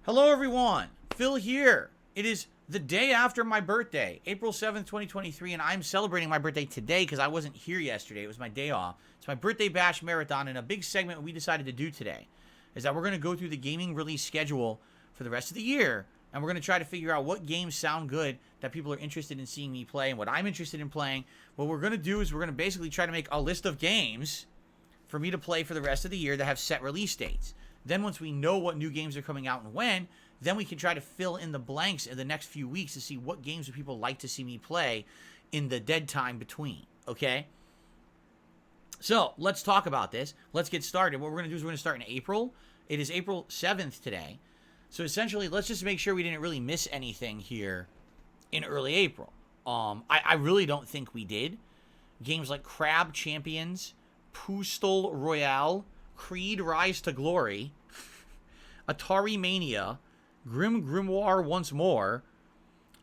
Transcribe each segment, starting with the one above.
Hello everyone, Phil here. It is the day after my birthday, April 7th, 2023, and I'm celebrating my birthday today because I wasn't here yesterday. It was my day off. It's my birthday bash marathon, and a big segment we decided to do today is that we're going to go through the gaming release schedule for the rest of the year, and we're going to try to figure out what games sound good that people are interested in seeing me play and what I'm interested in playing. What we're going to do is we're going to basically try to make a list of games for me to play for the rest of the year that have set release dates. Then once we know what new games are coming out and when, then we can try to fill in the blanks in the next few weeks to see what games do people like to see me play in the dead time between, okay? So, let's talk about this. Let's get started. What we're going to do is we're going to start in April. It is April 7th today. So, essentially, let's just make sure we didn't really miss anything here in early April. I really don't think we did. Games like Crab Champions, Postal Royale, Creed Rise to Glory, Atari Mania, Grim Grimoire Once More.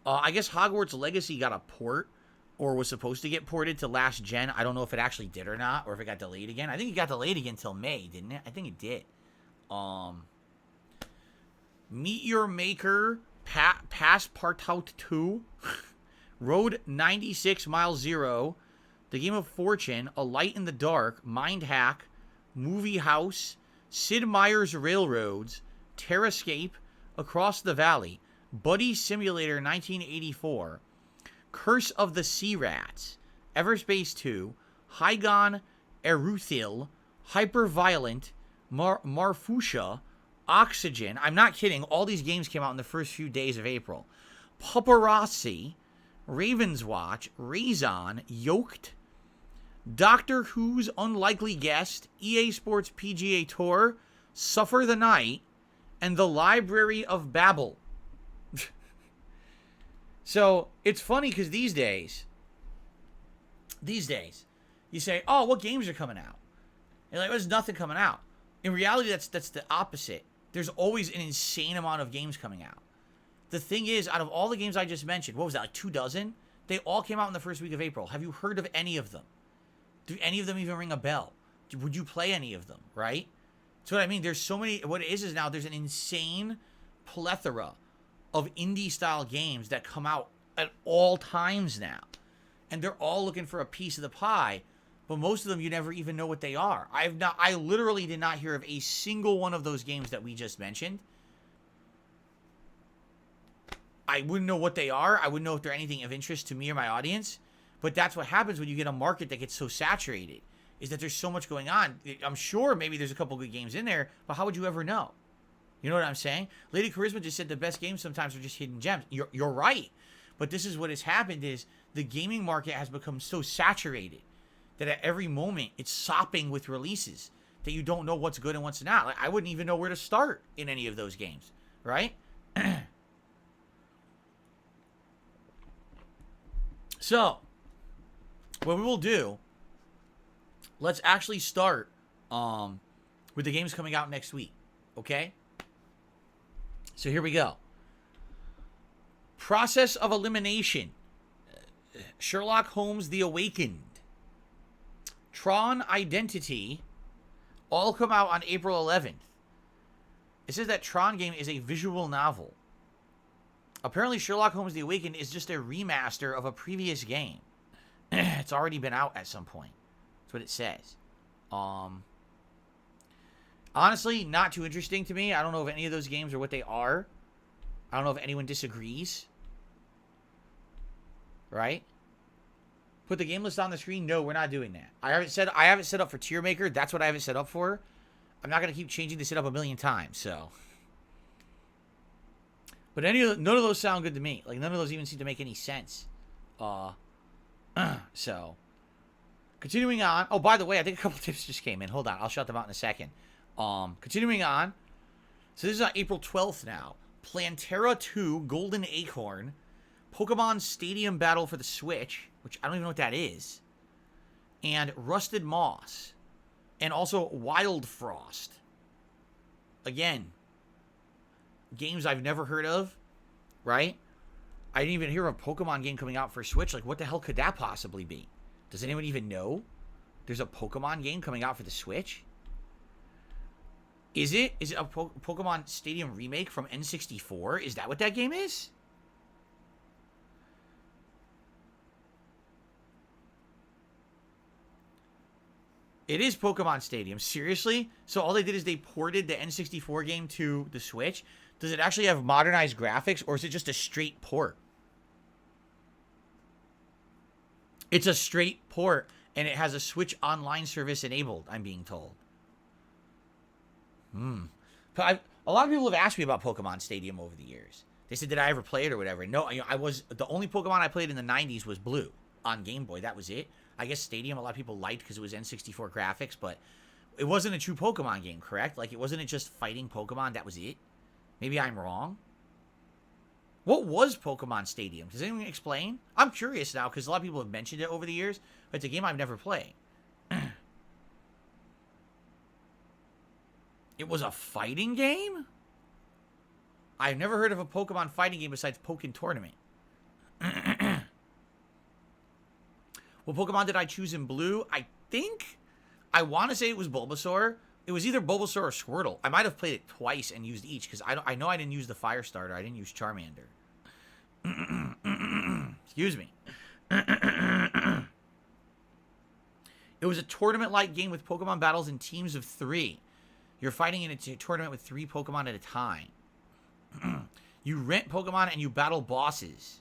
I guess Hogwarts Legacy got a port, or was supposed to get ported to last gen. I don't know if it actually did or not, or if it got delayed again. I think it got delayed again till May, didn't it? I think it did. Meteor Maker, Passepartout 2, Road 96 Mile Zero, The Game of Fortune, A Light in the Dark, Mind Hack, Movie House, Sid Meier's Railroads, Terrascape, Across the Valley, Buddy Simulator 1984, Curse of the Sea Rats, Everspace 2, Hygon Eruthil, Hyperviolent, Marfusha, Oxygen. I'm not kidding. All these games came out in the first few days of April. Paparazzi, Raven's Watch, Raison, Yoked, Doctor Who's Unlikely Guest, EA Sports PGA Tour, Suffer the Night, and The Library of Babel. So, it's funny because these days, you say, oh, what games are coming out? And like, there's nothing coming out. In reality, that's the opposite. There's always an insane amount of games coming out. The thing is, out of all the games I just mentioned, what was that, like 2 dozen? They all came out in the first week of April. Have you heard of any of them? Do any of them even ring a bell? Would you play any of them, right? So what I mean, there's so many, what it is now there's an insane plethora of indie-style games that come out at all times now. And they're all looking for a piece of the pie, but most of them you never even know what they are. I literally did not hear of a single one of those games that we just mentioned. I wouldn't know what they are. I wouldn't know if they're anything of interest to me or my audience. But that's what happens when you get a market that gets so saturated, is that there's so much going on. I'm sure maybe there's a couple good games in there, but how would you ever know? You know what I'm saying? Lady Charisma just said the best games sometimes are just hidden gems. You're right. But this is what has happened is the gaming market has become so saturated that at every moment it's sopping with releases that you don't know what's good and what's not. Like, I wouldn't even know where to start in any of those games, right? So, what we will do, let's actually start with the games coming out next week, okay? So here we go. Process of Elimination, Sherlock Holmes The Awakened, Tron Identity, all come out on April 11th. It says that Tron game is a visual novel. Apparently, Sherlock Holmes The Awakened is just a remaster of a previous game. It's already been out at some point. That's what it says. Honestly, not too interesting to me. I don't know if any of those games are what they are. I don't know if anyone disagrees. Right? Put the game list on the screen. No, we're not doing that. I haven't set up for Tier Maker. That's what I haven't set up for. I'm not going to keep changing this up a million times, so. But none of those sound good to me. Like, none of those even seem to make any sense. So, continuing on. Oh, by the way, I think a couple tips just came in. Hold on. I'll shout them out in a second. Continuing on. So, this is on April 12th now. Plantera 2 Golden Acorn. Pokemon Stadium Battle for the Switch, which I don't even know what that is. And Rusted Moss. And also Wild Frost. Again, games I've never heard of, right? I didn't even hear of a Pokemon game coming out for Switch. Like, what the hell could that possibly be? Does anyone even know? There's a Pokemon game coming out for the Switch? Is it? Is it a Pokemon Stadium remake from N64? Is that what that game is? It is Pokemon Stadium. Seriously? So all they did is they ported the N64 game to the Switch? Does it actually have modernized graphics, or is it just a straight port? It's a straight port, and it has a Switch online service enabled, I'm being told. A lot of people have asked me about Pokemon Stadium over the years. They said, did I ever play it or whatever? No, I was, the only Pokemon I played in the 90s was Blue on Game Boy. That was it. I guess Stadium, a lot of people liked because it was N64 graphics, but it wasn't a true Pokemon game, correct? Like, it wasn't just fighting Pokemon, that was it? Maybe I'm wrong? What was Pokemon Stadium? Does anyone explain? I'm curious now, because a lot of people have mentioned it over the years, but it's a game I've never played. It was a fighting game? I've never heard of a Pokemon fighting game besides Pokken Tournament. What Pokemon did I choose in Blue? I want to say it was Bulbasaur. It was either Bulbasaur or Squirtle. I might have played it twice and used each, because I know I didn't use the Fire Starter. I didn't use Charmander. Excuse me. It was a tournament-like game with Pokemon battles in teams of 3. You're fighting in a tournament with 3 Pokemon at a time. You rent Pokemon and you battle bosses.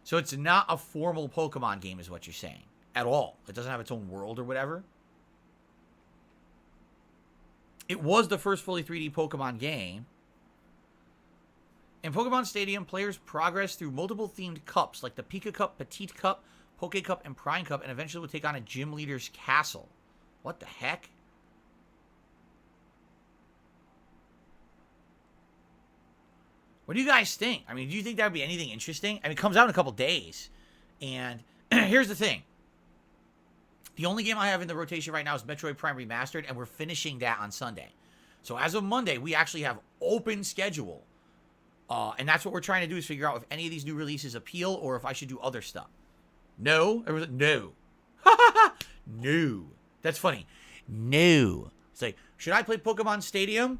So it's not a formal Pokemon game is what you're saying. At all. It doesn't have its own world or whatever. It was the first fully 3D Pokemon game. In Pokemon Stadium, players progress through multiple themed cups like the Pika Cup, Petite Cup, Poke Cup, and Prime Cup, and eventually will take on a gym leader's castle. What the heck? What do you guys think? I mean, do you think that would be anything interesting? I mean, it comes out in a couple days. And here's the thing. The only game I have in the rotation right now is Metroid Prime Remastered, and we're finishing that on Sunday. So as of Monday, we actually have open schedule. And that's what we're trying to do is figure out if any of these new releases appeal or if I should do other stuff. No? No. No. That's funny. No. It's like, should I play Pokemon Stadium?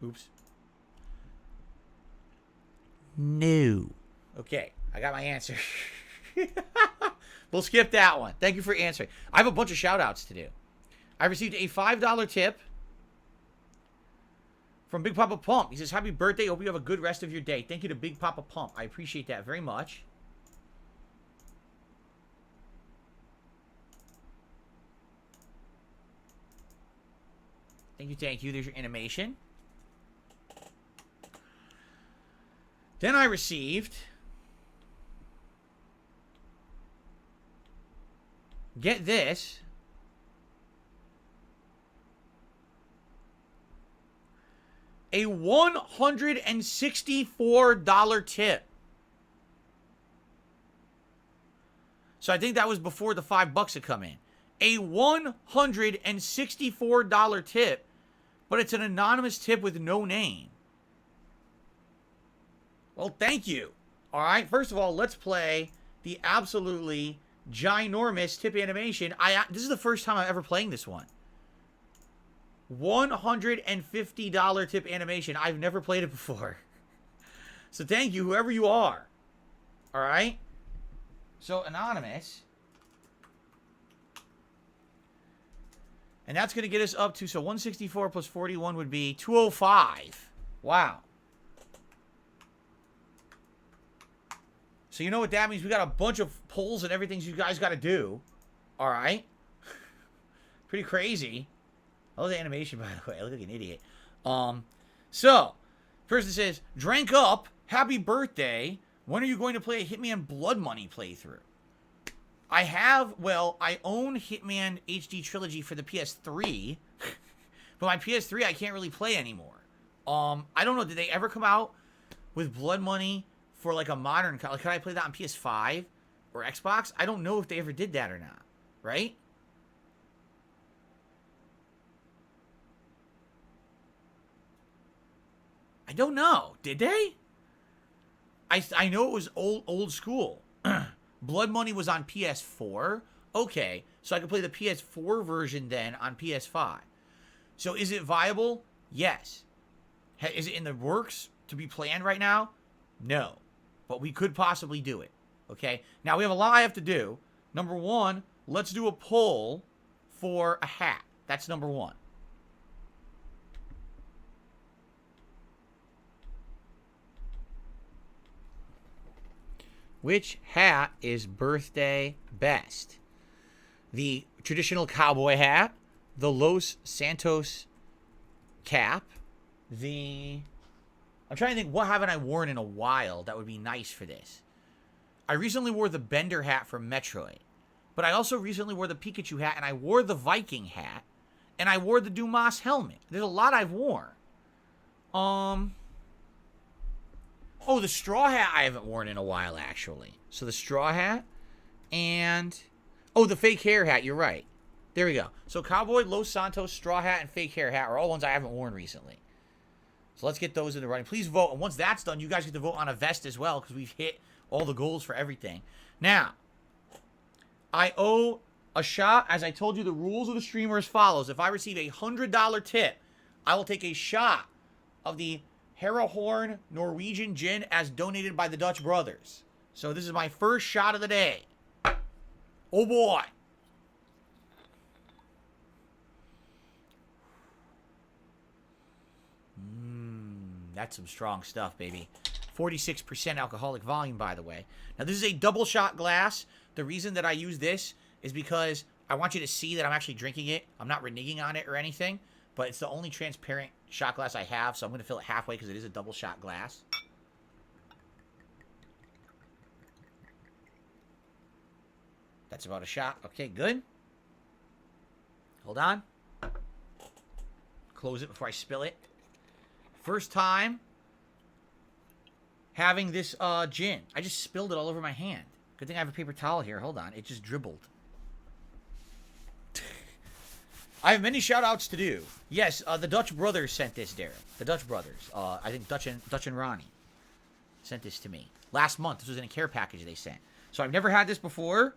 Oops. No. Okay, I got my answer. We'll skip that one. Thank you for answering. I have a bunch of shout-outs to do. I received a $5 tip from Big Papa Pump. He says, happy birthday. Hope you have a good rest of your day. Thank you to Big Papa Pump. I appreciate that very much. Thank you, thank you. There's your animation. Then I received, get this, a $164 tip. So I think that was before the $5 had come in. A $164 tip, but it's an anonymous tip with no name. Well, thank you. All right, first of all, let's play the absolutely ginormous tip animation. This is the first time I'm ever playing this one. $150 tip animation. I've never played it before. So thank you, whoever you are. All right? So, anonymous. And that's going to get us up to, so 164 plus 41 would be 205. Wow. So you know what that means? We got a bunch of polls and everything you guys got to do. All right. Pretty crazy. I love the animation, by the way. I look like an idiot. So, person says, drank up. Happy birthday. When are you going to play a Hitman Blood Money playthrough? I own Hitman HD Trilogy for the PS3. But my PS3 I can't really play anymore. I don't know. Did they ever come out with Blood Money for like a modern, like, can I play that on PS5 or Xbox? I don't know if they ever did that or not, right? I don't know. Did they? I know it was old school. Blood Money was on PS4. Okay, so I can play the PS4 version then on PS5. So is it viable? Yes. Is it in the works to be planned right now? No. But we could possibly do it. Okay? Now, we have a lot I have to do. Number one, let's do a poll for a hat. That's number one. Which hat is birthday best? The traditional cowboy hat, the Los Santos cap, I'm trying to think, what haven't I worn in a while that would be nice for this? I recently wore the Bender hat from Metroid, but I also recently wore the Pikachu hat, and I wore the Viking hat, and I wore the Dumas helmet. There's a lot I've worn. Oh, the straw hat I haven't worn in a while, actually. So the straw hat and... Oh, the fake hair hat. You're right. There we go. So cowboy, Los Santos, straw hat, and fake hair hat are all ones I haven't worn recently. So let's get those in the running. Please vote. And once that's done, you guys get to vote on a vest as well, because we've hit all the goals for everything. Now, I owe a shot. As I told you, the rules of the stream are as follows. If I receive a $100 tip, I will take a shot of the Herrehorn Norwegian gin as donated by the Dutch brothers. So this is my first shot of the day. Oh boy. That's some strong stuff, baby. 46% alcoholic volume, by the way. Now, this is a double shot glass. The reason that I use this is because I want you to see that I'm actually drinking it. I'm not reneging on it or anything, but it's the only transparent shot glass I have, so I'm going to fill it halfway because it is a double shot glass. That's about a shot. Okay, good. Hold on. Close it before I spill it. First time having this gin. I just spilled it all over my hand. Good thing I have a paper towel here. Hold on. It just dribbled. I have many shout-outs to do. Yes, the Dutch brothers sent this, Darren. The Dutch brothers. I think Dutch and Ronnie sent this to me. Last month. This was in a care package they sent. So I've never had this before.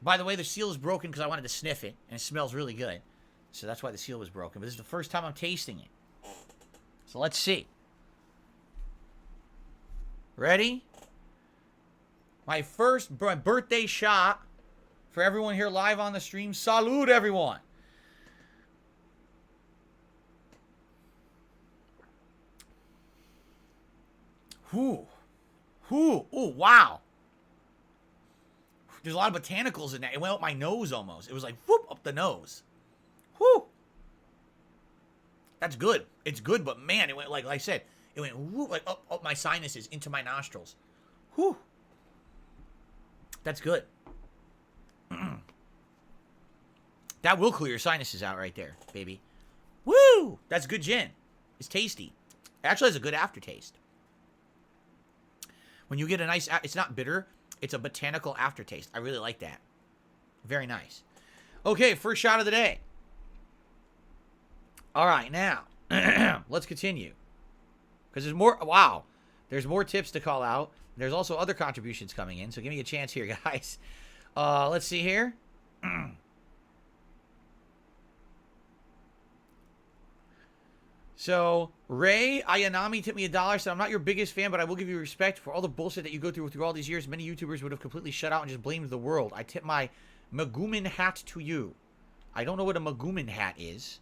By the way, the seal is broken because I wanted to sniff it. And it smells really good. So that's why the seal was broken. But this is the first time I'm tasting it. So let's see. Ready? My first birthday shot for everyone here live on the stream. Salud, everyone. Whew. Whew. Oh, wow. There's a lot of botanicals in that. It went up my nose almost. It was like, whoop, up the nose. Whew. That's good. It's good, but man, it went, like I said, it went whoop, like up my sinuses into my nostrils. Whew. That's good. That will clear your sinuses out right there, baby. Woo! That's good gin. It's tasty. It actually has a good aftertaste. When you get a nice, it's not bitter. It's a botanical aftertaste. I really like that. Very nice. Okay, first shot of the day. All right, now, let's continue. Because there's more, wow. There's more tips to call out. There's also other contributions coming in, so give me a chance here, guys. Let's see here. So, Ray Ayanami tipped me $1, said, I'm not your biggest fan, but I will give you respect for all the bullshit that you go through all these years. Many YouTubers would have completely shut out and just blamed the world. I tip my Magumin hat to you. I don't know what a Magumin hat is,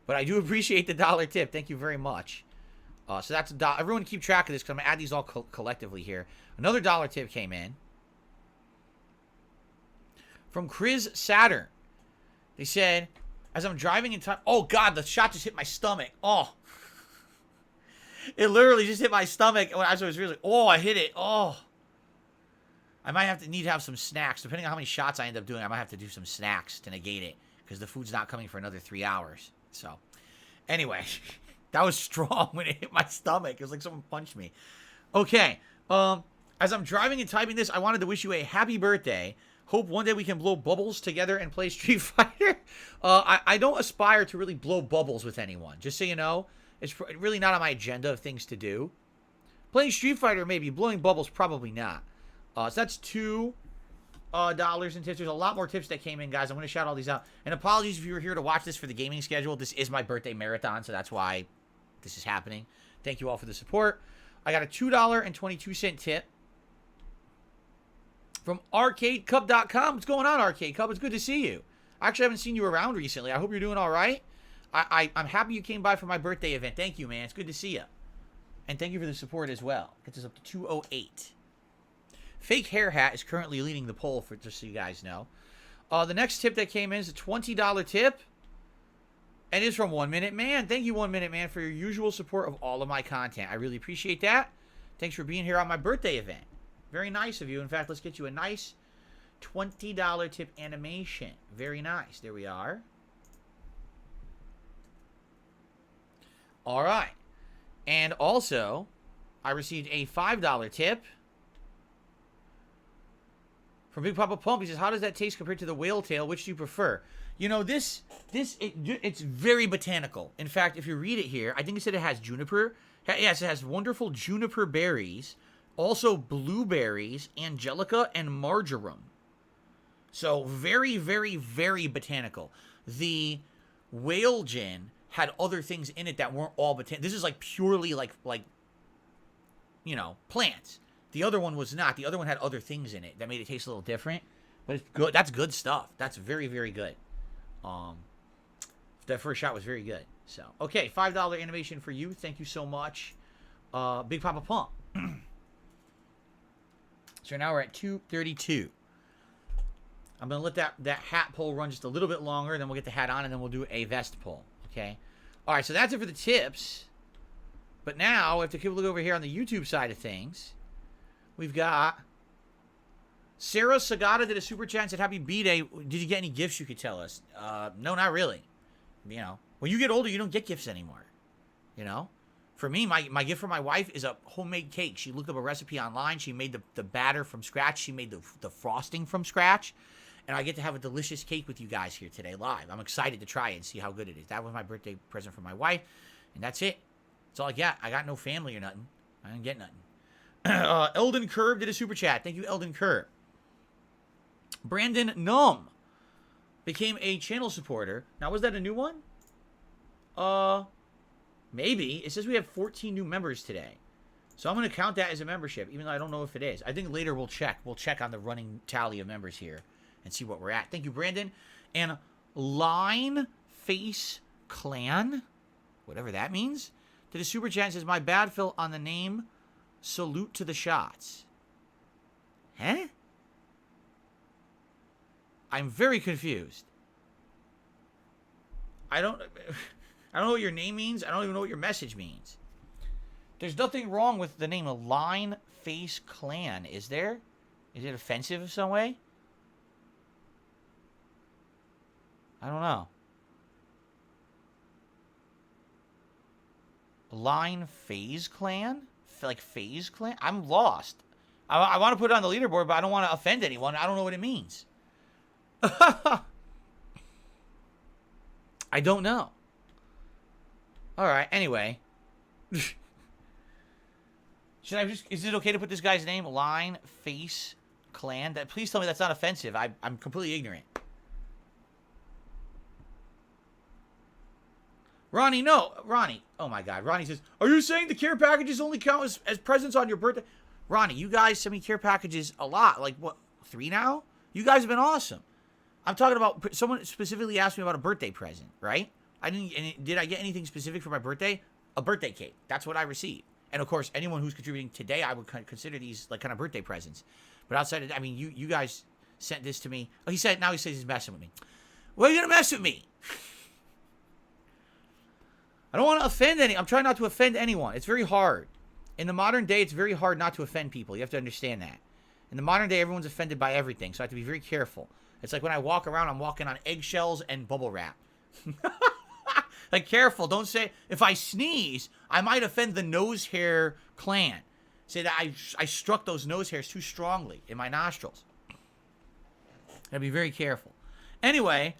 but I do appreciate the $1 tip. Thank you very much. So that's $1. Everyone keep track of this because I'm going to add these all collectively here. Another $1 tip came in from Chris Saturn. They said, as I'm driving in time... Oh, God, the shot just hit my stomach. Oh. It literally just hit my stomach. When I was really... Oh, I hit it. Oh. I might need to have some snacks. Depending on how many shots I end up doing, I might have to do some snacks to negate it. Because the food's not coming for another 3 hours. So, anyway. That was strong when it hit my stomach. It was like someone punched me. Okay. As I'm driving and typing this, I wanted to wish you a happy birthday. Hope one day we can blow bubbles together and play Street Fighter. I don't aspire to really blow bubbles with anyone. Just so you know, it's really not on my agenda of things to do. Playing Street Fighter, maybe. Blowing bubbles, probably not. So that's 2. dollars in tips. There's a lot more tips that came in, guys. I'm going to shout all these out. And apologies if you were here to watch this for the gaming schedule. This is my birthday marathon, so that's why this is happening. Thank you all for the support. I got a $2.22 tip from ArcadeCup.com. What's going on, Arcade Cup? It's good to see you. I actually haven't seen you around recently. I hope you're doing all right. I'm happy you came by for my birthday event. Thank you, man. It's good to see you. And thank you for the support as well. Gets us up to 208. Fake Hair Hat is currently leading the poll, for just so you guys know. The next tip that came in is a $20 tip. And it's from 1 Minute Man. Thank you, 1 Minute Man, for your usual support of all of my content. I really appreciate that. Thanks for being here on my birthday event. Very nice of you. In fact, let's get you a nice $20 tip animation. Very nice. There we are. All right. And also, I received a $5 tip from Big Papa Pump. He says, how does that taste compared to the whale tail? Which do you prefer? You know, it's very botanical. In fact, if you read it here, I think it said it has juniper. Yes, it has wonderful juniper berries, also blueberries, angelica, and marjoram. So very, very, very botanical. The whale gin had other things in it that weren't all botanical. This is like purely like you know, plants. The other one was not. The other one had other things in it that made it taste a little different. But it's good. That's good stuff. That's very, very good. That first shot was very good. So, okay, $5 animation for you. Thank you so much, Big Papa Pump. So now we're at 232. I'm going to let that hat pull run just a little bit longer. Then we'll get the hat on, and then we'll do a vest pull. Okay? All right, so that's it for the tips. But now, if you look over here on the YouTube side of things, we've got Sarah Sagata did a super chat and said, Happy B-Day. Did you get any gifts you could tell us? No, not really. You know, when you get older, you don't get gifts anymore. You know? For me, my gift for my wife is a homemade cake. She looked up a recipe online. She made the batter from scratch. She made the frosting from scratch. And I get to have a delicious cake with you guys here today live. I'm excited to try it and see how good it is. That was my birthday present for my wife. And that's it. That's all I got. I got no family or nothing. I didn't get nothing. Eldon Curb did a super chat. Thank you, Eldon Curb. Brandon Num became a channel supporter. Now, was that a new one? Maybe. It says we have 14 new members today. So I'm going to count that as a membership, even though I don't know if it is. I think later we'll check. We'll check on the running tally of members here and see what we're at. Thank you, Brandon. And Line Face Clan, whatever that means, did a super chat and says, my bad, Phil, on the name. Salute to the shots. Huh? I'm very confused. I don't know what your name means. I don't even know what your message means. There's nothing wrong with the name of Line Face Clan, is there? Is it offensive in some way? I don't know. Line Phase Clan? Like Phase Clan? I'm lost. I want to put it on the leaderboard, but I don't want to offend anyone. I don't know what it means. I don't know. All right. Anyway. Should I just... Is it okay to put this guy's name? Line Face Clan? Please tell me that's not offensive. I'm completely ignorant. Ronnie, no. Ronnie. Oh, my God. Ronnie says, are you saying the care packages only count as presents on your birthday? Ronnie, you guys send me care packages a lot. Like, what, 3 now? You guys have been awesome. I'm talking about... Someone specifically asked me about a birthday present, right? Did I get anything specific for my birthday? A birthday cake. That's what I received. And, of course, anyone who's contributing today, I would consider these, like, kind of birthday presents. But outside of... I mean, you guys sent this to me. Oh, now he says he's messing with me. Why are you going to mess with me? I don't want to offend I'm trying not to offend anyone. It's very hard. In the modern day, it's very hard not to offend people. You have to understand that. In the modern day, everyone's offended by everything, so I have to be very careful. It's like when I walk around, I'm walking on eggshells and bubble wrap. Like, careful. Don't say... If I sneeze, I might offend the nose hair clan. Say that I struck those nose hairs too strongly in my nostrils. I'll be very careful. Anyway...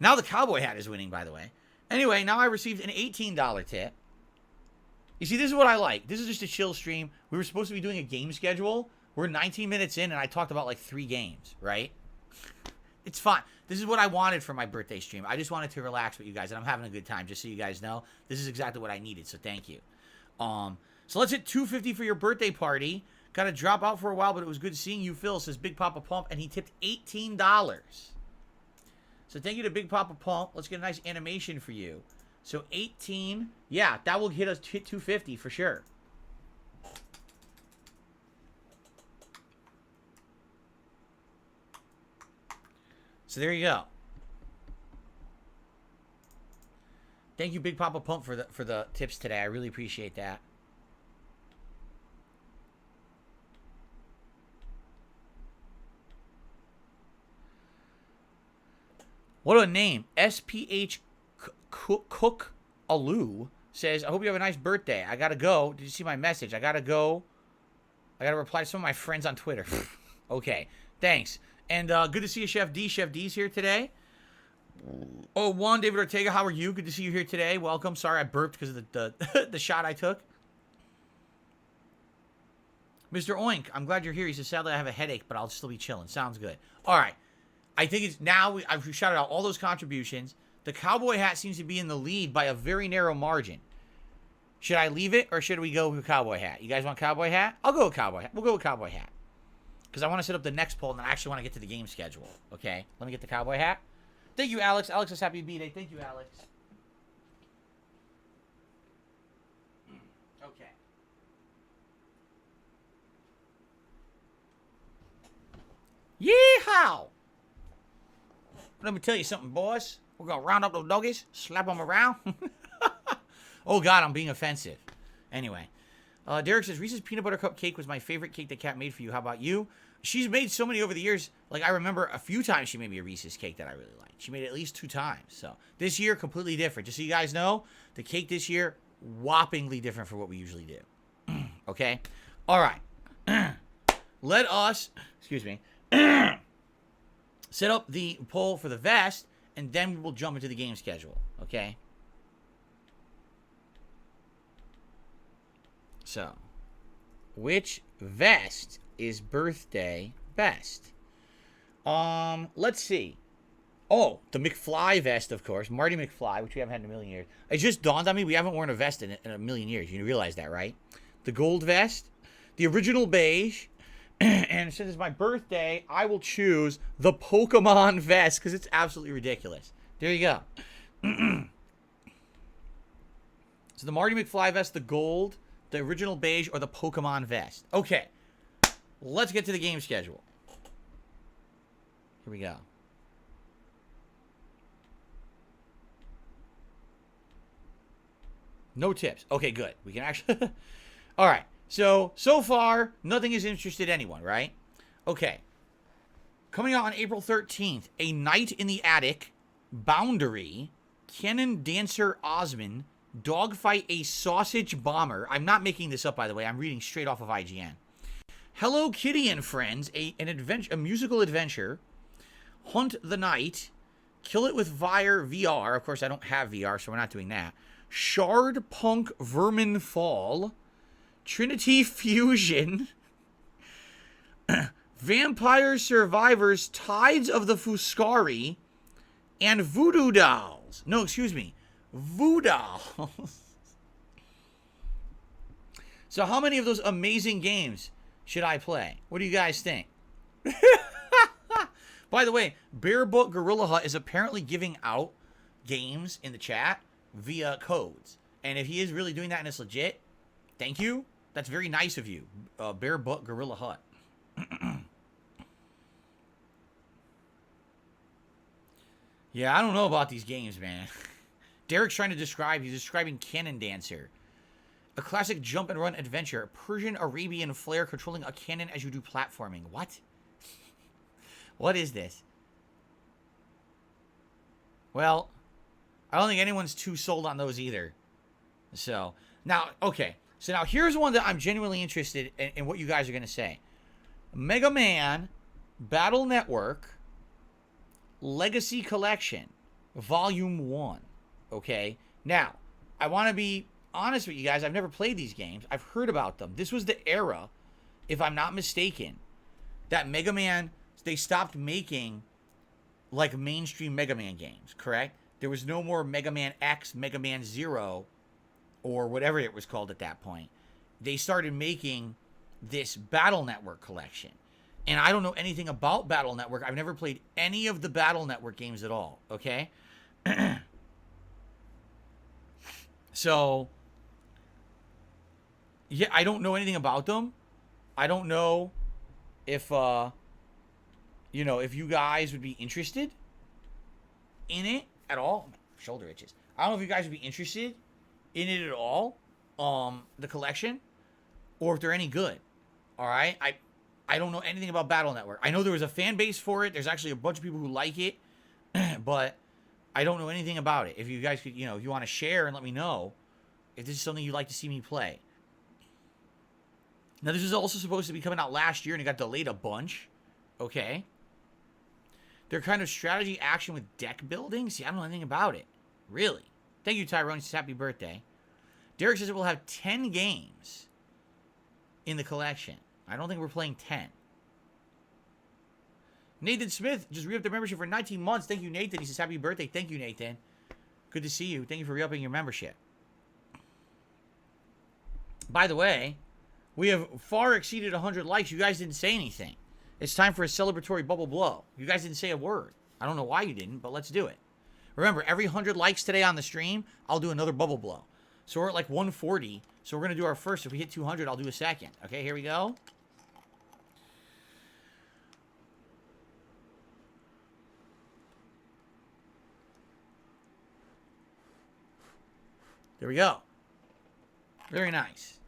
Now the cowboy hat is winning, by the way. Anyway, now I received an $18 tip. You see, this is what I like. This is just a chill stream. We were supposed to be doing a game schedule, We're 19 minutes in, and I talked about like 3 games, right? It's fine. This is what I wanted for my birthday stream. I just wanted to relax with you guys, and I'm having a good time, just so you guys know. This is exactly what I needed, so thank you. So let's hit 250 for your birthday party. Got to drop out for a while, but it was good seeing you, Phil, says Big Papa Pump, and he tipped $18. So thank you to Big Papa Pump. Let's get a nice animation for you. So 18, yeah, that will hit us hit 250 for sure. So there you go. Thank you, Big Papa Pump, for the tips today. I really appreciate that. What a name. SPH Cook Alu says, I hope you have a nice birthday. I gotta go. Did you see my message? I gotta go. I gotta reply to some of my friends on Twitter. Okay. Thanks. And good to see you, Chef D. Chef D's here today. Oh, Juan David Ortega, how are you? Good to see you here today. Welcome. Sorry I burped because of the shot I took. Mr. Oink, I'm glad you're here. He says, sadly, I have a headache, but I'll still be chilling. Sounds good. All right. I think it's now, I've shouted out all those contributions. The cowboy hat seems to be in the lead by a very narrow margin. Should I leave it or should we go with cowboy hat? You guys want cowboy hat? I'll go with cowboy hat. We'll go with cowboy hat. Because I want to set up the next poll and I actually want to get to the game schedule. Okay, let me get the cowboy hat. Thank you, Alex. Alex is happy B-Day. Thank you, Alex. Okay. Yeehaw! Let me tell you something, boys. We're going to round up those doggies, slap them around. Oh, God, I'm being offensive. Anyway. Derek says, Reese's Peanut Butter Cup cake was my favorite cake that Kat made for you. How about you? She's made so many over the years. Like, I remember a few times she made me a Reese's cake that I really liked. She made it at least 2 times. So, this year, completely different. Just so you guys know, the cake this year, whoppingly different from what we usually do. Okay? All right. Let us, excuse me, set up the poll for the vest, and then we will jump into the game schedule. Okay? So, which vest is birthday best? Let's see. Oh, the McFly vest, of course. Marty McFly, which we haven't had in a million years. It just dawned on me, we haven't worn a vest in a million years. You realize that, right? The gold vest, the original beige, and since it's my birthday, I will choose the Pokemon vest because it's absolutely ridiculous. There you go. So the Marty McFly vest, the gold, the original beige, or the Pokemon vest. Okay. Let's get to the game schedule. Here we go. No tips. Okay, good. We can actually... All right. So far, nothing has interested anyone, right? Okay. Coming out on April 13th, A Night in the Attic, Boundary, Cannon Dancer Osman, Dogfight a Sausage Bomber. I'm not making this up, by the way. I'm reading straight off of IGN. Hello Kitty and Friends, a musical adventure, Hunt the Night, Kill It with Fire VR. Of course, I don't have VR, so we're not doing that. Shard Punk Vermin Fall, Trinity Fusion, Vampire Survivors, Tides of the Fuscari, and Voodoo Dolls. No, excuse me. Voodoo Dolls. So how many of those amazing games should I play? What do you guys think? By the way, Bear Book Gorilla Hut is apparently giving out games in the chat via codes. And if he is really doing that and it's legit, thank you. That's very nice of you. Bear Book Gorilla Hut. Yeah, I don't know about these games, man. Derek's trying to describe, he's describing Cannon Dancer. A classic jump and run adventure. Persian Arabian flair controlling a cannon as you do platforming. What? What is this? Well, I don't think anyone's too sold on those either. So, now, okay. So now here's one that I'm genuinely interested in what you guys are going to say. Mega Man Battle Network Legacy Collection Volume 1. Okay? Now, I want to be honest with you guys. I've never played these games. I've heard about them. This was the era if I'm not mistaken, that Mega Man, they stopped making like mainstream Mega Man games, correct? There was no more Mega Man X, Mega Man Zero, or whatever it was called at that point. They started making this Battle Network collection. And I don't know anything about Battle Network. I've never played any of the Battle Network games at all, okay? So, yeah, I don't know anything about them. I don't know if, if you guys would be interested in it at all. My shoulder itches. I don't know if you guys would be interested in it at all, the collection, or if they're any good. All right? I don't know anything about Battle Network. I know there was a fan base for it. There's actually a bunch of people who like it, but I don't know anything about it. If you guys could, if you want to share and let me know if this is something you'd like to see me play. Now, this was also supposed to be coming out last year, and it got delayed a bunch. Okay. They're kind of strategy action with deck building. See, I don't know anything about it. Really. Thank you, Tyrone. It's happy birthday. Derek says it will have 10 games in the collection. I don't think we're playing 10. Nathan Smith just re-upped their membership for 19 months. Thank you, Nathan. He says happy birthday. Thank you, Nathan. Good to see you. Thank you for re-upping your membership. By the way, we have far exceeded 100 likes. You guys didn't say anything. It's time for a celebratory bubble blow. You guys didn't say a word. I don't know why you didn't, but let's do it. Remember, every 100 likes today on the stream, I'll do another bubble blow. So we're at like 140. So we're going to do our first. If we hit 200, I'll do a second. Okay, here we go. There we go. Very nice.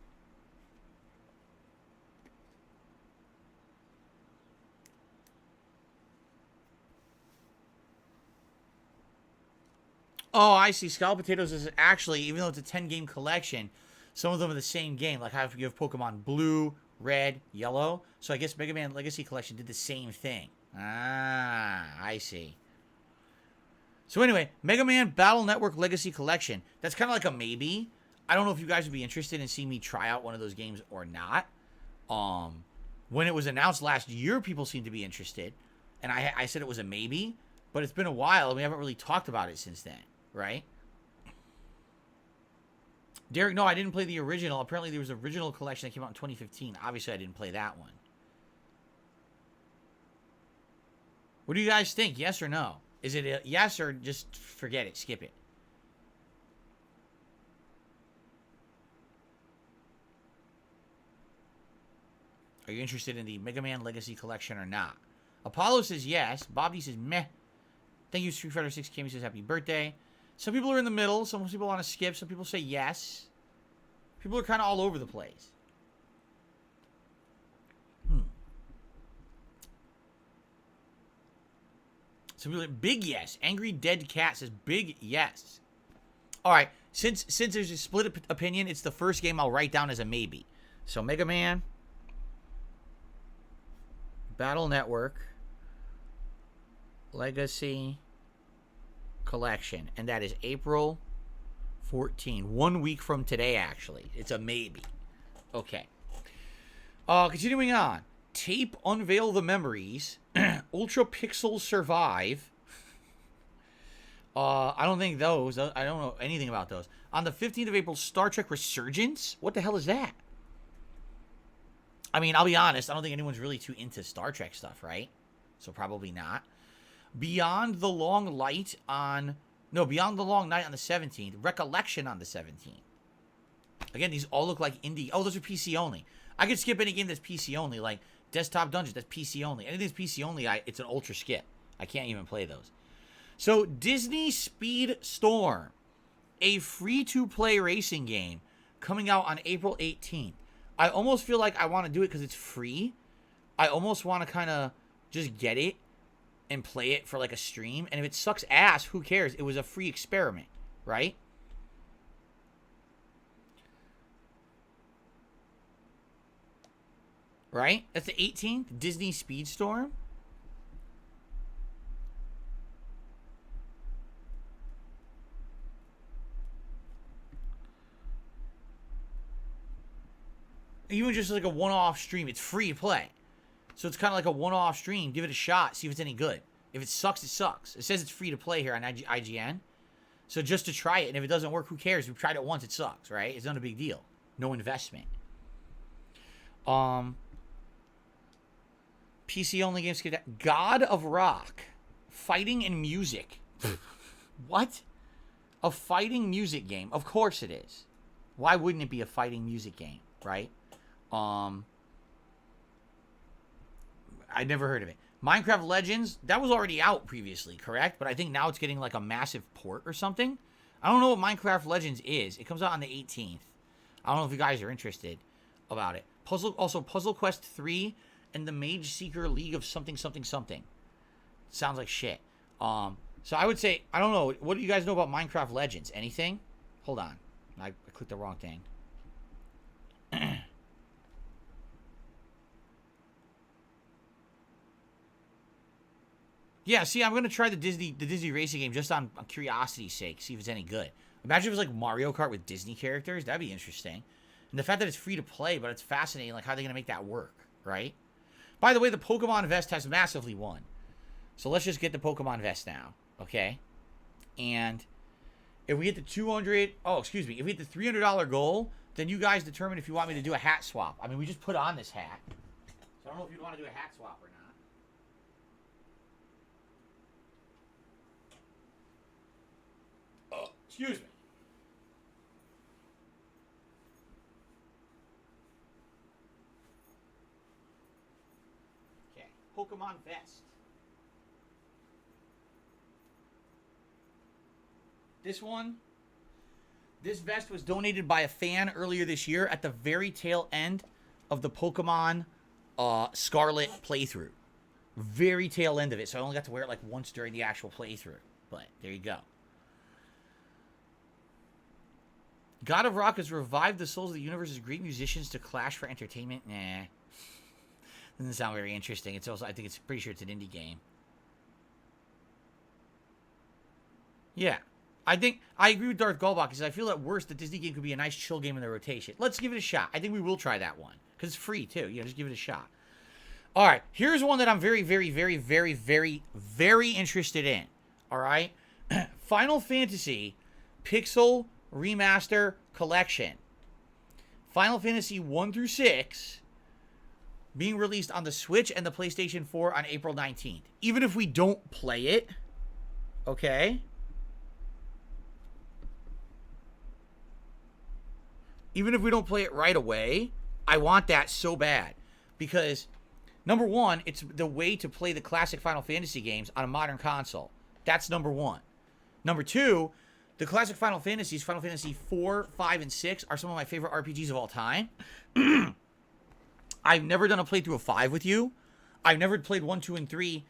Oh, I see. Scalloped Potatoes is actually, even though it's a 10-game collection, some of them are the same game. Like how you have Pokemon Blue, Red, Yellow. So I guess Mega Man Legacy Collection did the same thing. Ah, I see. So anyway, Mega Man Battle Network Legacy Collection. That's kind of like a maybe. I don't know if you guys would be interested in seeing me try out one of those games or not. When it was announced last year, people seemed to be interested. And I said it was a maybe. But it's been a while, and we haven't really talked about it since then. Right? Derek, no, I didn't play the original. Apparently there was an original collection that came out in 2015. Obviously, I didn't play that one. What do you guys think? Yes or no? Is it a yes or just forget it? Skip it? Are you interested in the Mega Man Legacy Collection or not? Apollo says yes. Bobby says meh. Thank you, Street Fighter 6. Kimmy says happy birthday. Some people are in the middle. Some people want to skip. Some people say yes. People are kind of all over the place. Some people like, big yes. Angry Dead Cat says big yes. All right. Since there's a split opinion, it's the first game I'll write down as a maybe. So Mega Man Battle Network Legacy Collection, and that is April 14, 1 week from today. Actually, it's a maybe. Okay. Continuing on. Tape Unveil the Memories. Ultra Pixels Survive. I don't think those. I don't know anything about those. On the 15th of April, Star Trek Resurgence. What the hell is that? I mean, I'll be honest. I don't think anyone's really too into Star Trek stuff, right? So probably not. Beyond the Long Night on the 17th. Recollection on the 17th. Again, these all look like indie. Oh, those are PC only. I could skip any game that's PC only, like Desktop Dungeons. That's PC only. Anything that's PC only, it's an ultra skip. I can't even play those. So Disney Speed Storm, a free-to-play racing game coming out on April 18th. I almost feel like I want to do it because it's free. I almost want to kind of just get it and play it for like a stream. And if it sucks ass, who cares? It was a free experiment, right? Right? That's the 18th. Disney Speedstorm. Even just like a one-off stream, it's free to play. So it's kind of like a one-off stream. Give it a shot, see if it's any good. If it sucks, it sucks. It says it's free to play here on IGN. So just to try it, and if it doesn't work, who cares? We've tried it once, it sucks, right? It's not a big deal. No investment. PC only games. God of Rock. Fighting and music. What? A fighting music game. Of course it is. Why wouldn't it be a fighting music game, right? I'd never heard of it. Minecraft Legends, that was already out previously, correct? But I think now it's getting like a massive port or something. I don't know what Minecraft Legends is. It comes out on the 18th. I don't know if you guys are interested about it. Puzzle Quest 3 and the Mage Seeker League of something. Sounds like shit. So I would say, I don't know. What do you guys know about Minecraft Legends? Anything? Hold on. I clicked the wrong thing. Yeah, see, I'm going to try the Disney racing game just on curiosity's sake, see if it's any good. Imagine if it was like Mario Kart with Disney characters. That'd be interesting. And the fact that it's free to play, but it's fascinating, like how are they going to make that work, right? By the way, the Pokemon Vest has massively won. So let's just get the Pokemon Vest now, okay? And if we hit the if we hit the $300 goal, then you guys determine if you want me to do a hat swap. I mean, we just put on this hat. So I don't know if you want to do a hat swap or not. Excuse me. Okay, Pokemon Vest. This vest was donated by a fan earlier this year at the very tail end of the Pokemon Scarlet playthrough. Very tail end of it, so I only got to wear it like once during the actual playthrough. But there you go. God of Rock has revived the souls of the universe's great musicians to clash for entertainment. Nah. Doesn't sound very interesting. It's also, I think it's pretty sure it's an indie game. Yeah. I think, I agree with Darth Golbach, because I feel at worst the Disney game could be a nice chill game in the rotation. Let's give it a shot. I think we will try that one. Because it's free, too. You know, just give it a shot. Alright, here's one that I'm very, very, very, very, very, very interested in. Alright? Final Fantasy Pixel Remaster Collection. Final Fantasy 1 through 6 being released on the Switch and the PlayStation 4 on April 19th. Even if we don't play it, okay? Even if we don't play it right away, I want that so bad. Because, number one, it's the way to play the classic Final Fantasy games on a modern console. That's number one. Number two, the classic Final Fantasies, Final Fantasy 4, 5, and 6, are some of my favorite RPGs of all time. I've never done a playthrough of 5 with you. I've never played 1, 2, and 3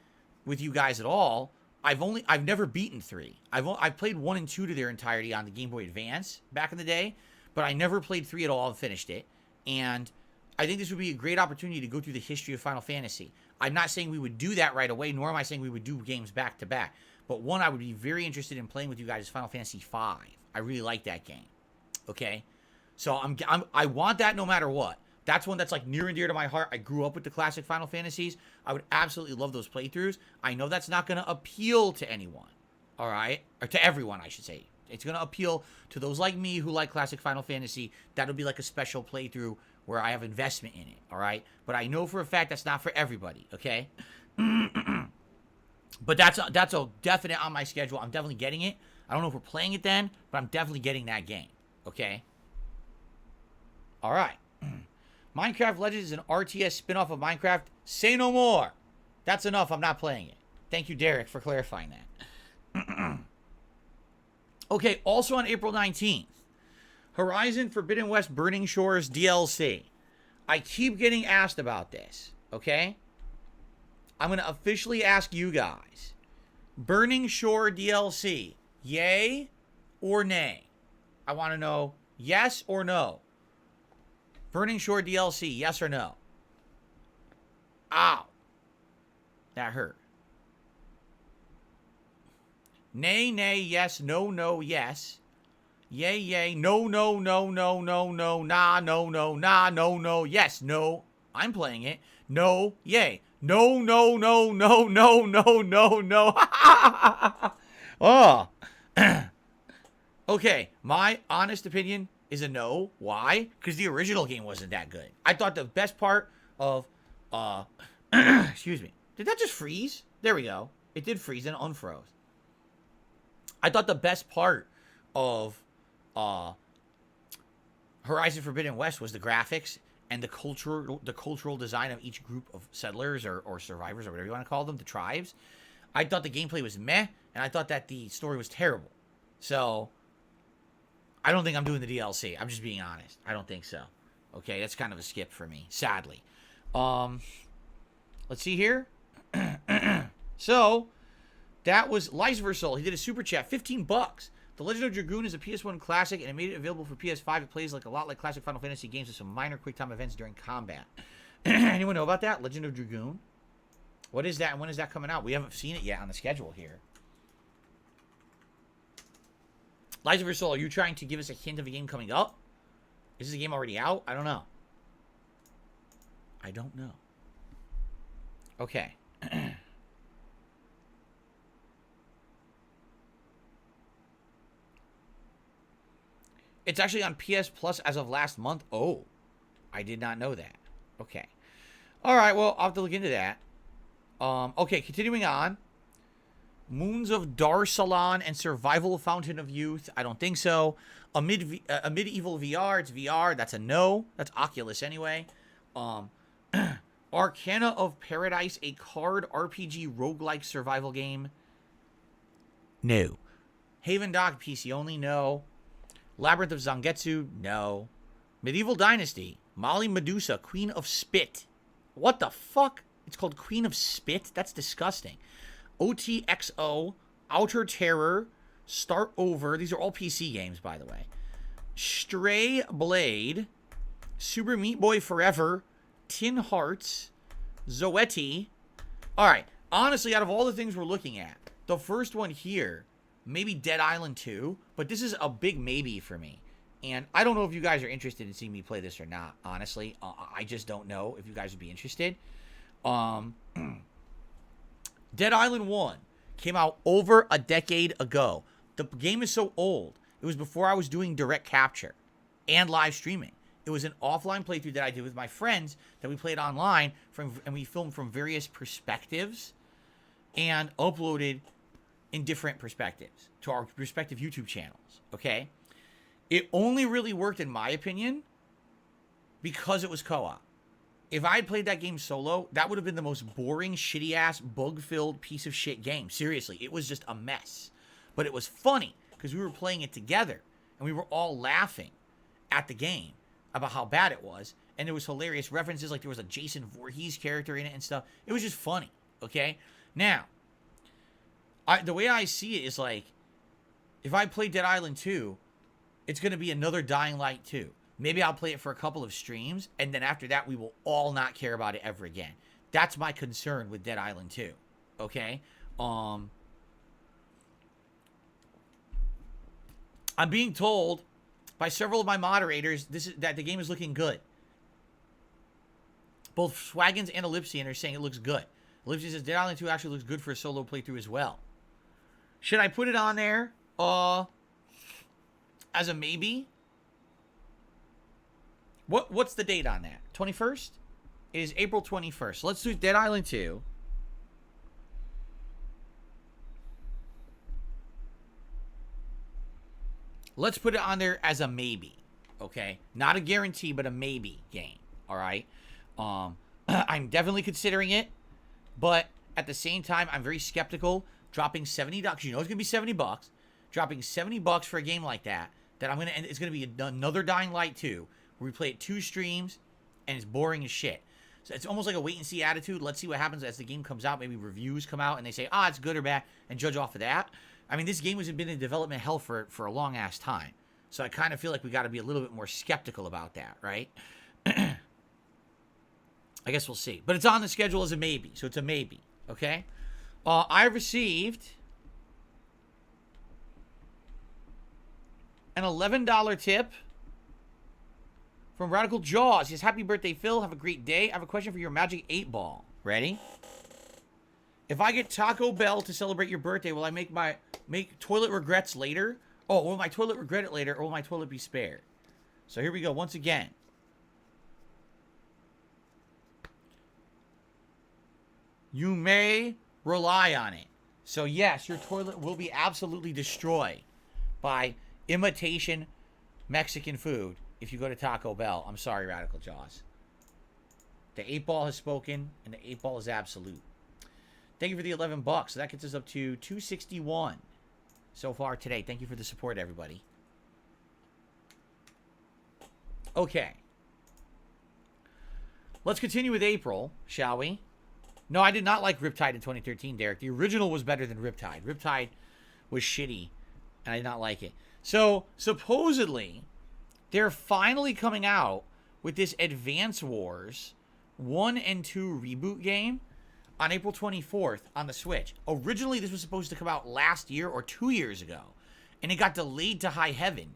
with you guys at all. I've never beaten 3. I've played 1 and 2 to their entirety on the Game Boy Advance back in the day, but I never played 3 at all and finished it. And I think this would be a great opportunity to go through the history of Final Fantasy. I'm not saying we would do that right away, nor am I saying we would do games back to back. But one I would be very interested in playing with you guys is Final Fantasy V. I really like that game. Okay? So I want that no matter what. That's one that's like near and dear to my heart. I grew up with the classic Final Fantasies. I would absolutely love those playthroughs. I know that's not going to appeal to anyone. All right? Or to everyone, I should say. It's going to appeal to those like me who like classic Final Fantasy. That'll be like a special playthrough where I have investment in it. All right? But I know for a fact that's not for everybody. Okay? But that's a definite on my schedule. I'm definitely getting it. I don't know if we're playing it then, but I'm definitely getting that game. Okay? All right. Minecraft Legends is an RTS spin-off of Minecraft. Say no more. That's enough. I'm not playing it. Thank you, Derek, for clarifying that. Okay, also on April 19th, Horizon Forbidden West Burning Shores DLC. I keep getting asked about this, okay? I'm going to officially ask you guys. Burning Shore DLC, yay or nay? I want to know yes or no. Burning Shore DLC, yes or no? Ow. That hurt. Nay, nay, yes, no, no, yes. Yay, yay. No, no, no, no, no, no. Nah, no, no, nah, no, no. Yes, no. I'm playing it. No, yay. No, no, no, no, no, no, no, no. Oh. Okay, my honest opinion is a no. Why? Because the original game wasn't that good. I thought the best part of, excuse me. Did that just freeze? There we go. It did freeze and unfroze. I thought the best part of Horizon Forbidden West was the graphics and the cultural design of each group of settlers or survivors or whatever you want to call them, the tribes. I thought the gameplay was meh, and I thought that the story was terrible. So I don't think I'm doing the DLC. I'm just being honest. I don't think so. Okay, that's kind of a skip for me, sadly. Let's see here. So that was Liceversal. He did a super chat, $15. The Legend of Dragoon is a PS1 classic, and it made it available for PS5. It plays a lot like classic Final Fantasy games with some minor quick-time events during combat. Anyone know about that? Legend of Dragoon? What is that, and when is that coming out? We haven't seen it yet on the schedule here. Liceversal, are you trying to give us a hint of a game coming up? Is this game already out? I don't know. I don't know. Okay. It's actually on PS Plus as of last month. Oh, I did not know that. Okay. All right, well, I'll have to look into that. Okay, continuing on. Moons of Darsalon and Survival Fountain of Youth. I don't think so. A medieval VR. It's VR. That's a no. That's Oculus anyway. Arcana of Paradise, a card RPG roguelike survival game. No. Haven Dock, PC only. No. Labyrinth of Zangetsu. No. Medieval Dynasty. Molly Medusa, Queen of Spit. What the fuck? It's called Queen of Spit? That's disgusting. OTXO, Outer Terror, Start Over. These are all PC games, by the way. Stray Blade, Super Meat Boy Forever, Tin Hearts, Zoetti. All right. Honestly, out of all the things we're looking at, the first one here, maybe Dead Island 2, but this is a big maybe for me. And I don't know if you guys are interested in seeing me play this or not, honestly. I just don't know if you guys would be interested. Dead Island 1 came out over a decade ago. The game is so old. It was before I was doing direct capture and live streaming. It was an offline playthrough that I did with my friends that we played online, and we filmed from various perspectives and uploaded in different perspectives to our respective YouTube channels, okay? It only really worked, in my opinion, because it was co-op. If I had played that game solo, that would have been the most boring, shitty-ass, bug-filled piece of shit game. Seriously, it was just a mess. But it was funny, because we were playing it together, and we were all laughing at the game about how bad it was, and there was hilarious references, like there was a Jason Voorhees character in it and stuff. It was just funny, okay? Now, the way I see it is like, if I play Dead Island 2, it's going to be another Dying Light 2. Maybe I'll play it for a couple of streams, and then after that, we will all not care about it ever again. That's my concern with Dead Island 2, okay? I'm being told by several of my moderators that the game is looking good. Both Swaggins and Ellipsian are saying it looks good. Ellipsian says Dead Island 2 actually looks good for a solo playthrough as well. Should I put it on there as a maybe? What's the date on that? 21st? It is April 21st. Let's do Dead Island 2. Let's put it on there as a maybe. Okay? Not a guarantee, but a maybe game. Alright? I'm definitely considering it. But at the same time, I'm very skeptical. Dropping $70. You know it's going to be $70. Dropping $70 for a game like that. That I'm going to end. It's going to be another Dying Light 2. Where we play it 2 streams, and it's boring as shit. So it's almost like a wait-and-see attitude. Let's see what happens as the game comes out. Maybe reviews come out, and they say, it's good or bad, and judge off of that. I mean, this game has been in development hell for a long-ass time. So I kind of feel like we got to be a little bit more skeptical about that, right? I guess we'll see. But it's on the schedule as a maybe, so it's a maybe, okay? I received An $11 tip from Radical Jaws. He says, happy birthday, Phil. Have a great day. I have a question for your Magic 8 Ball. Ready? If I get Taco Bell to celebrate your birthday, will I make toilet regrets later? Oh, will my toilet regret it later, or will my toilet be spared? So here we go once again. You may rely on it. So yes, your toilet will be absolutely destroyed by imitation Mexican food if you go to Taco Bell. I'm sorry, Radical Jaws. The 8 Ball has spoken, and the 8 Ball is absolute. Thank you for the $11. So that gets us up to 261 so far today. Thank you for the support, everybody. Okay. Let's continue with April, shall we? No, I did not like Riptide in 2013, Derek. The original was better than Riptide. Riptide was shitty, and I did not like it. So, supposedly, they're finally coming out with this Advance Wars 1 and 2 reboot game on April 24th on the Switch. Originally, this was supposed to come out last year or 2 years ago, and it got delayed to high heaven,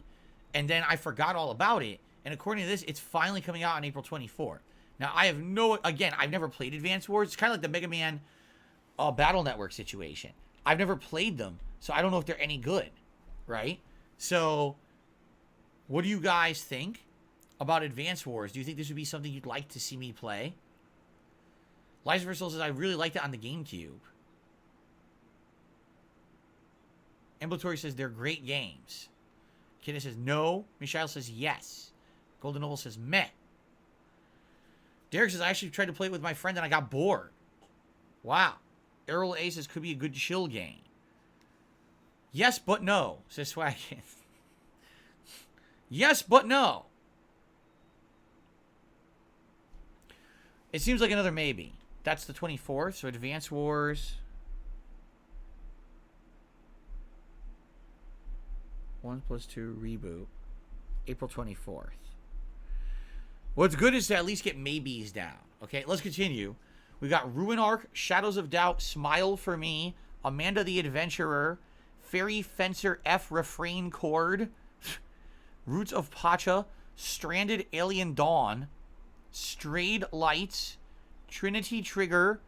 and then I forgot all about it, and according to this, it's finally coming out on April 24th. Now, I have again, I've never played Advance Wars. It's kind of like the Mega Man Battle Network situation. I've never played them, so I don't know if they're any good, right? So, what do you guys think about Advance Wars? Do you think this would be something you'd like to see me play? Liza Versal says, I really liked it on the GameCube. Ambulatory says, they're great games. Kidda says, no. Michelle says, yes. Golden Noble says, meh. Derek says, I actually tried to play it with my friend and I got bored. Wow. Errol A says, could be a good chill game. Yes, but no, says Swagin. Yes, but no. It seems like another maybe. That's the 24th, so Advance Wars. 1+2 reboot. April 24th. What's good is to at least get maybes down. Okay, let's continue. We got Ruin Arc, Shadows of Doubt, Smile for Me, Amanda the Adventurer, Fairy Fencer F Refrain Chord, Roots of Pacha, Stranded Alien Dawn, Strayed Lights, Trinity Trigger,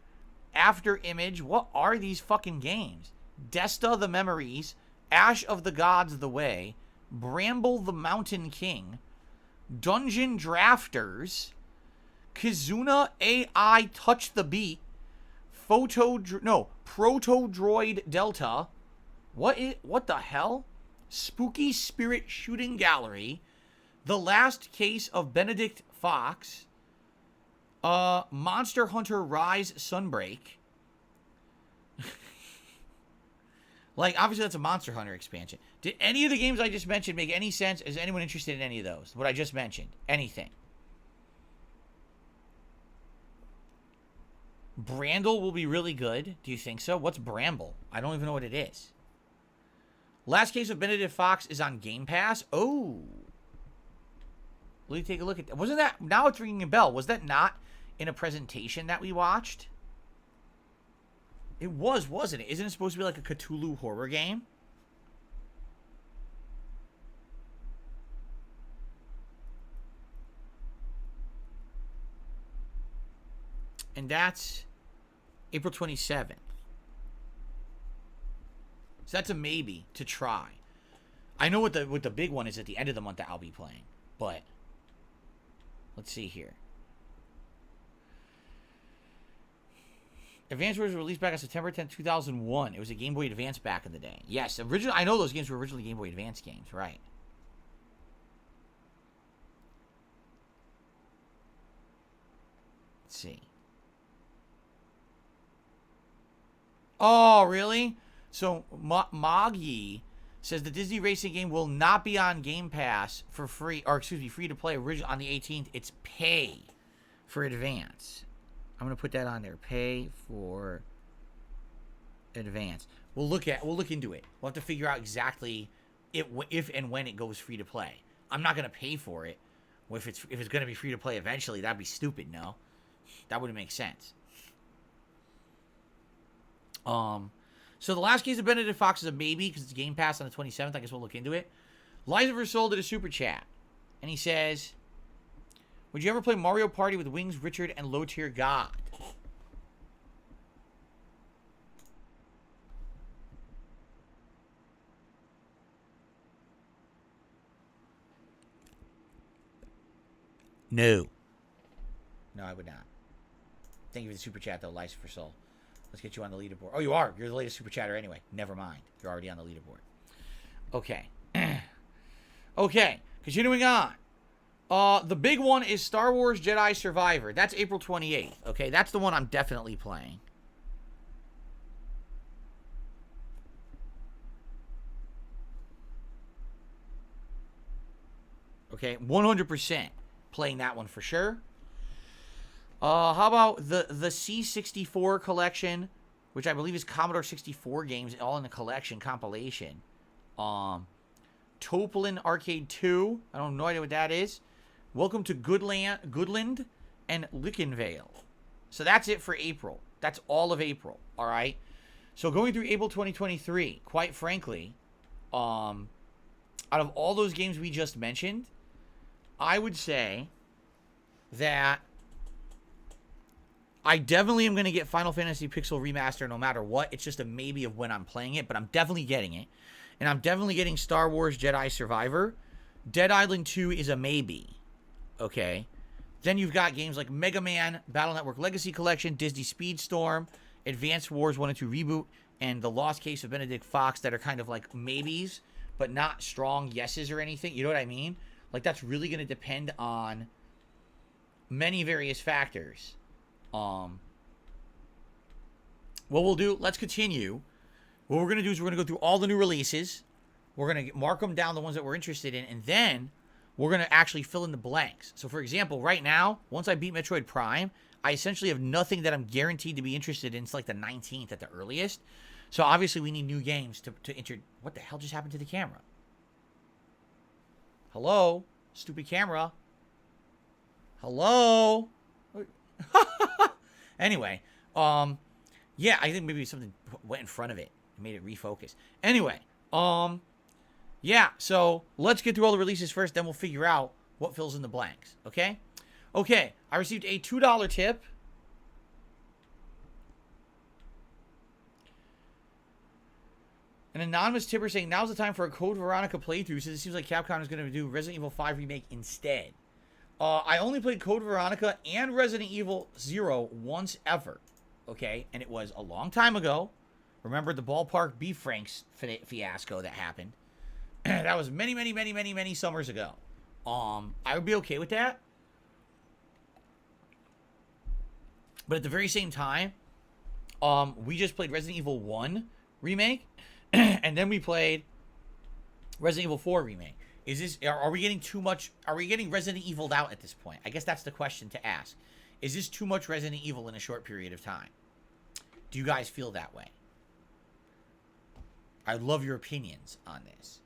After Image. What are these fucking games? Desta the Memories, Ash of the Gods the Way, Bramble the Mountain King, Dungeon Drafters, Kizuna AI Touch the Beat, Proto Droid Delta. What the hell? Spooky Spirit Shooting Gallery, The Last Case of Benedict Fox, Monster Hunter Rise Sunbreak. Like, obviously that's a Monster Hunter expansion. Did any of the games I just mentioned make any sense? Is anyone interested in any of those? What I just mentioned? Anything? Brandle will be really good. Do you think so? What's Bramble? I don't even know what it is. Last Case of Benedict Fox is on Game Pass. Oh. Let me take a look at that. Wasn't that... Now it's ringing a bell. Was that not in a presentation that we watched? It was, wasn't it? Isn't it supposed to be like a Cthulhu horror game? And that's April 27th. So that's a maybe to try. I know what the big one is at the end of the month that I'll be playing. But let's see here. Advance Wars was released back on September 10th, 2001. It was a Game Boy Advance back in the day. Yes, I know those games were originally Game Boy Advance games, right? Let's see. Oh, really? So, Moggy says the Disney racing game will not be on Game Pass for free, or excuse me, free to play on the 18th. It's pay for Advance. I'm going to put that on there. Pay for Advance. We'll look into it. We'll have to figure out exactly if and when it goes free to play. I'm not going to pay for it. If it's going to be free to play eventually, that'd be stupid, no? That wouldn't make sense. So The Last Case of Benedict Fox is a maybe because it's Game Pass on the 27th. I guess we'll look into it. Liza Versol did a super chat. And he says, would you ever play Mario Party with Wings, Richard, and Low Tier God? No. No, I would not. Thank you for the super chat, though, Liza Versol. Let's get you on the leaderboard. Oh, you are. You're the latest super chatter anyway. Never mind. You're already on the leaderboard. Okay. Okay. Continuing on. The big one is Star Wars Jedi Survivor. That's April 28th. Okay, that's the one I'm definitely playing. Okay, 100% playing that one for sure. How about the C64 collection, which I believe is Commodore 64 games, all in the collection compilation. Topolin Arcade 2. I don't have no idea what that is. Welcome to Goodland and Lickenvale. So that's it for April. That's all of April. All right. So going through April 2023, quite frankly, out of all those games we just mentioned, I would say that I definitely am going to get Final Fantasy Pixel Remaster no matter what. It's just a maybe of when I'm playing it, but I'm definitely getting it. And I'm definitely getting Star Wars Jedi Survivor. Dead Island 2 is a maybe. Okay. Then you've got games like Mega Man, Battle Network Legacy Collection, Disney Speedstorm, Advanced Wars 1 and 2 Reboot, and The Lost Case of Benedict Fox that are kind of like maybes, but not strong yeses or anything. You know what I mean? Like, that's really going to depend on many various factors. What we'll do, let's continue. What we're going to do is we're going to go through all the new releases. We're going to mark them down, the ones that we're interested in, and then we're going to actually fill in the blanks. So, for example, right now, once I beat Metroid Prime, I essentially have nothing that I'm guaranteed to be interested in. It's like the 19th at the earliest. So, obviously, we need new games to enter. What the hell just happened to the camera? Hello? Stupid camera. Hello? Anyway, yeah, I think maybe something went in front of it and made it refocus. Anyway, yeah, so let's get through all the releases first, then we'll figure out what fills in the blanks, okay? Okay, I received a $2 tip. An anonymous tipper saying, now's the time for a Code Veronica playthrough, since it seems like Capcom is going to do Resident Evil 5 Remake instead. I only played Code Veronica and Resident Evil 0 once ever, okay? And it was a long time ago. Remember the Ballpark Beef Franks fiasco that happened? That was many summers ago. I would be okay with that. But at the very same time, we just played Resident Evil 1 Remake, and then we played Resident Evil 4 Remake. Is this, are we getting too much, are we getting Resident Evil'd out at this point? I guess that's the question to ask. Is this too much Resident Evil in a short period of time? Do you guys feel that way? I'd love your opinions on this,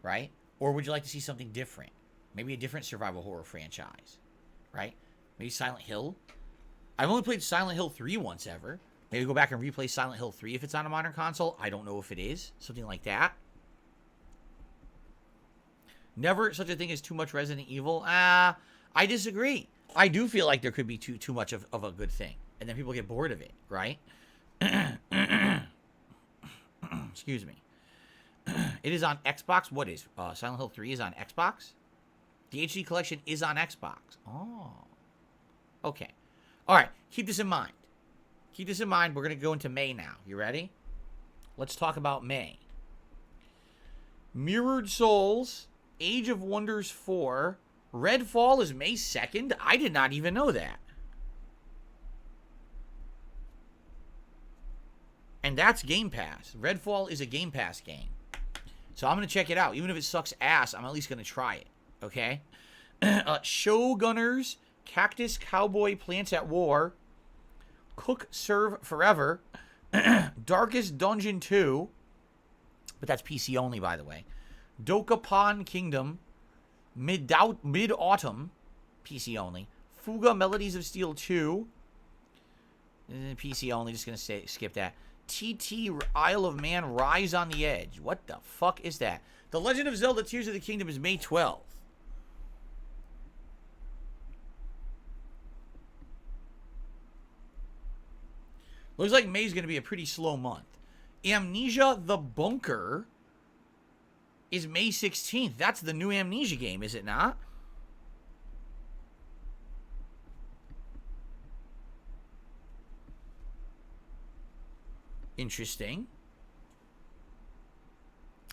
right? Or would you like to see something different? Maybe a different survival horror franchise, right? Maybe Silent Hill. I've only played Silent Hill 3 once ever. Maybe go back and replay Silent Hill 3 if it's on a modern console. I don't know if it is. Something like that. Never such a thing as too much Resident Evil. I disagree. I do feel like there could be too much of a good thing. And then people get bored of it, right? Excuse me. It is on Xbox. What is? Silent Hill 3 is on Xbox? The HD collection is on Xbox. Oh. Okay. All right. Keep this in mind. Keep this in mind. We're going to go into May now. You ready? Let's talk about May. Mirrored Souls, Age of Wonders 4. Redfall is May 2nd? I did not even know that. And that's Game Pass. Redfall is a Game Pass game. So I'm going to check it out. Even if it sucks ass, I'm at least going to try it. Okay? Showgunners, Cactus Cowboy Plants at War, Cook Serve Forever, Darkest Dungeon 2, but that's PC only, by the way. Dokapon Kingdom, Mid-Autumn, PC only. Fuga Melodies of Steel 2, PC only, just going to skip that. TT Isle of Man Rise on the Edge. What the fuck is that? The Legend of Zelda Tears of the Kingdom is May 12th. Looks like May's going to be a pretty slow month. Amnesia the Bunker is May 16th. That's the new Amnesia game, is it not? Interesting.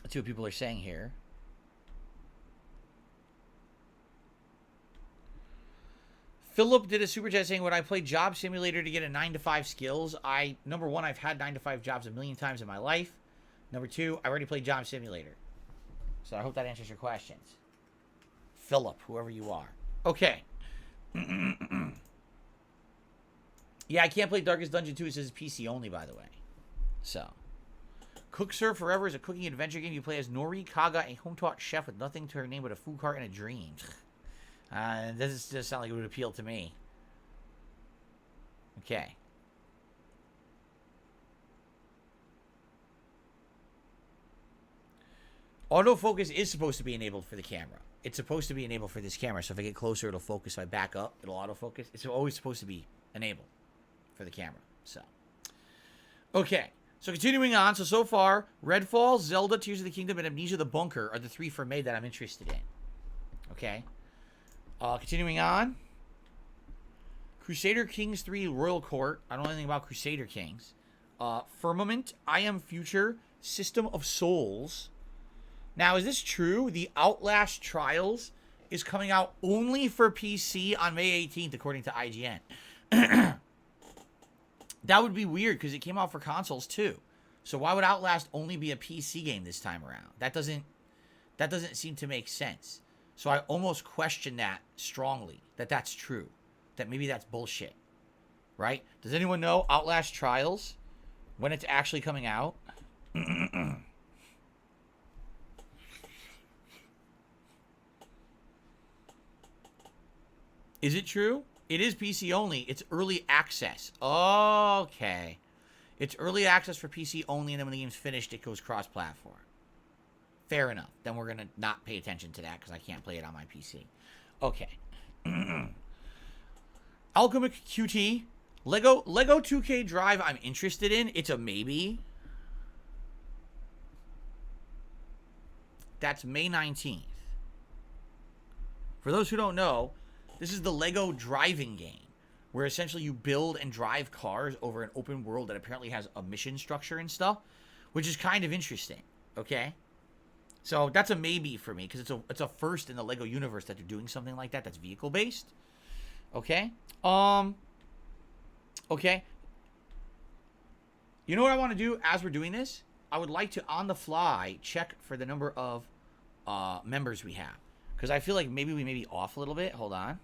Let's see what people are saying here. Philip did a super chat saying, when I play Job Simulator to get a 9-to-5 skills, number one, I've had 9-to-5 jobs a million times in my life. Number two, I already played Job Simulator. So I hope that answers your questions. Philip, whoever you are. Okay. Yeah, I can't play Darkest Dungeon 2. It says PC only, by the way. So. Cook Serve Forever is a cooking adventure game. You play as Nori Kaga, a home-taught chef with nothing to her name but a food cart and a dream. This does sound like it would appeal to me. Okay. Autofocus is supposed to be enabled for the camera. It's supposed to be enabled for this camera. So if I get closer, it'll focus. If I back up, it'll autofocus. It's always supposed to be enabled for the camera. So. Okay. So continuing on. So far, Redfall, Zelda, Tears of the Kingdom, and Amnesia the Bunker are the three for May that I'm interested in. Okay. Continuing on. Crusader Kings 3 Royal Court. I don't know anything about Crusader Kings. Firmament, I Am Future, System of Souls. Now, is this true? The Outlast Trials is coming out only for PC on May 18th, according to IGN. That would be weird, because it came out for consoles, too. So why would Outlast only be a PC game this time around? That doesn't seem to make sense. So I almost question that strongly, that that's true. That maybe that's bullshit. Right? Does anyone know Outlast Trials? When it's actually coming out? Is it true? It is PC only. It's early access. Okay. It's early access for PC only, and then when the game's finished, it goes cross-platform. Fair enough. Then we're going to not pay attention to that because I can't play it on my PC. Okay. Alchemic QT. Lego 2K Drive I'm interested in. It's a maybe. That's May 19th. For those who don't know, this is the Lego driving game, where essentially you build and drive cars over an open world that apparently has a mission structure and stuff, which is kind of interesting, okay? So that's a maybe for me, because it's a first in the Lego universe that they're doing something like that that's vehicle-based, okay? Okay. You know what I want to do as we're doing this? I would like to, on the fly, check for the number of members we have, because I feel like maybe we may be off a little bit. Hold on.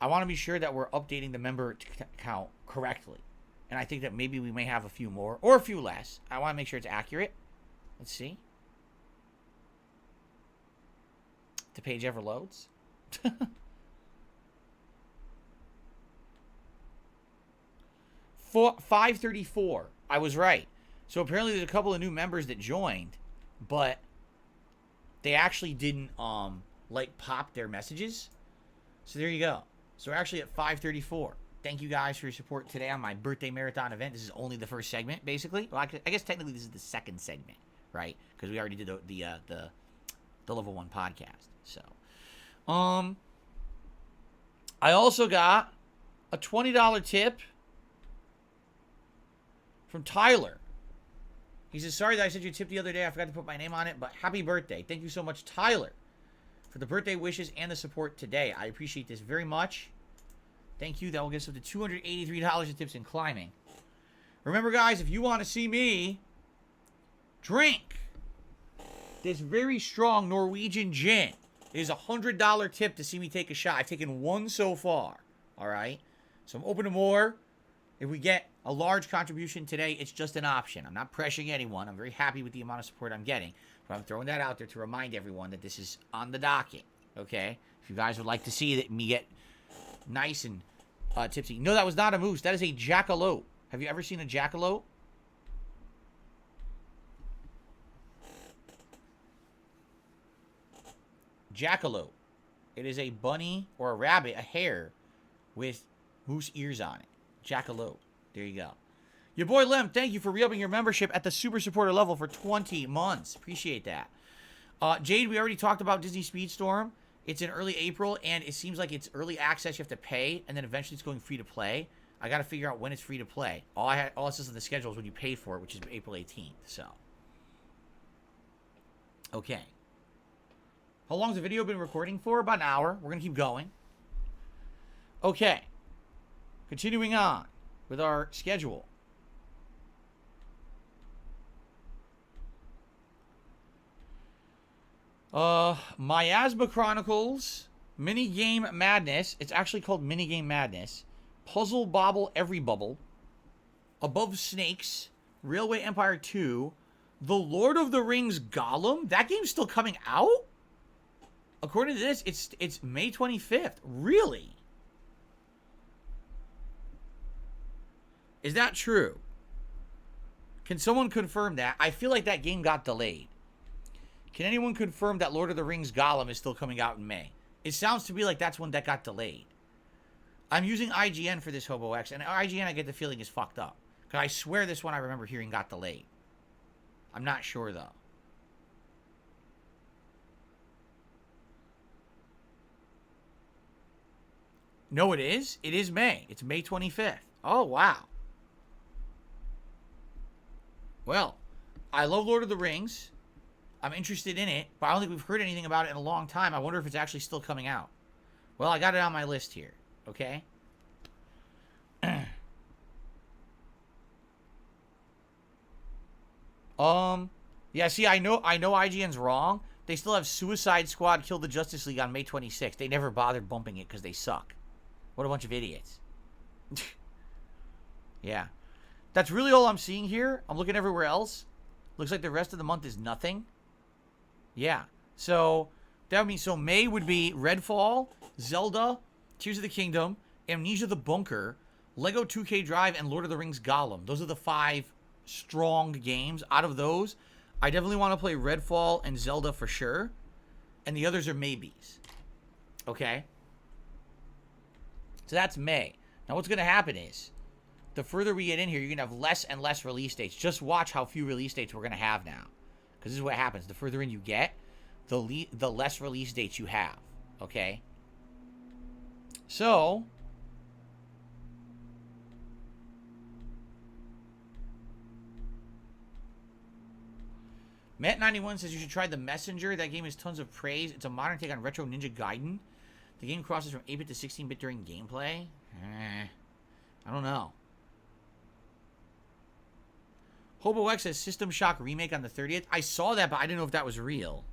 I want to be sure that we're updating the member count correctly. And I think that maybe we may have a few more or a few less. I want to make sure it's accurate. Let's see. The page ever loads. 534. I was right. So apparently there's a couple of new members that joined, but they actually didn't like pop their messages. So there you go. So we're actually at 534. Thank you guys for your support today on my birthday marathon event. This is only the first segment, basically. Well, I guess technically this is the second segment, right? Because we already did the level 1 podcast. So, I also got a $20 tip from Tyler. He says, sorry that I sent you a tip the other day. I forgot to put my name on it, but happy birthday. Thank you so much, Tyler, for the birthday wishes and the support today. I appreciate this very much. Thank you. That will get us up to $283 in tips in climbing. Remember, guys, if you want to see me drink this very strong Norwegian gin, it is a $100 tip to see me take a shot. I've taken one so far. All right? So I'm open to more. If we get a large contribution today, it's just an option. I'm not pressuring anyone. I'm very happy with the amount of support I'm getting. But I'm throwing that out there to remind everyone that this is on the docket. Okay? If you guys would like to see me get nice and tipsy. No, that was not a moose. That is a jackalope. Have you ever seen a jackalope? Jackalope. It is a bunny or a rabbit, a hare, with moose ears on it. Jackalope. There you go. Your boy Lem, thank you for re-upping your membership at the super supporter level for 20 months. Appreciate that. Jade, we already talked about Disney Speedstorm. It's in early April, and it seems like it's early access. You have to pay, and then eventually it's going free to play. I got to figure out when it's free to play. All it says on the schedule is when you pay for it, which is April 18th. So, okay. How long has the video been recording for? About an hour. We're going to keep going. Okay. Continuing on with our schedule. Miasma Chronicles, Minigame Madness. It's actually called Minigame Madness. Puzzle Bobble Every Bubble. Above Snakes. Railway Empire 2. The Lord of the Rings Gollum. That game's still coming out? According to this, it's May 25th. Really? Is that true? Can someone confirm that? I feel like that game got delayed. Can anyone confirm that Lord of the Rings Gollum is still coming out in May? It sounds to me like that's one that got delayed. I'm using IGN for this Hobo X, and IGN I get the feeling is fucked up. Because I swear this one I remember hearing got delayed. I'm not sure, though. No, it is. It is May. It's May 25th. Oh, wow. Well, I love Lord of the Rings. I'm interested in it, but I don't think we've heard anything about it in a long time. I wonder if it's actually still coming out. Well, I got it on my list here. Okay? Yeah, see, I know IGN's wrong. They still have Suicide Squad Kill the Justice League on May 26th. They never bothered bumping it because they suck. What a bunch of idiots. Yeah. That's really all I'm seeing here. I'm looking everywhere else. Looks like the rest of the month is nothing. Yeah. So, that would mean, so May would be Redfall, Zelda, Tears of the Kingdom, Amnesia the Bunker, Lego 2K Drive, and Lord of the Rings Gollum. Those are the 5 strong games. Out of those, I definitely want to play Redfall and Zelda for sure. And the others are maybes. Okay? So that's May. Now what's going to happen is, the further we get in here, you're going to have less and less release dates. Just watch how few release dates we're going to have now. Because this is what happens. The further in you get, the less release dates you have. Okay? So, Matt91 says you should try The Messenger. That game has tons of praise. It's a modern take on Retro Ninja Gaiden. The game crosses from 8-bit to 16-bit during gameplay. I don't know. Hobo X says System Shock remake on the 30th. I saw that, but I didn't know if that was real.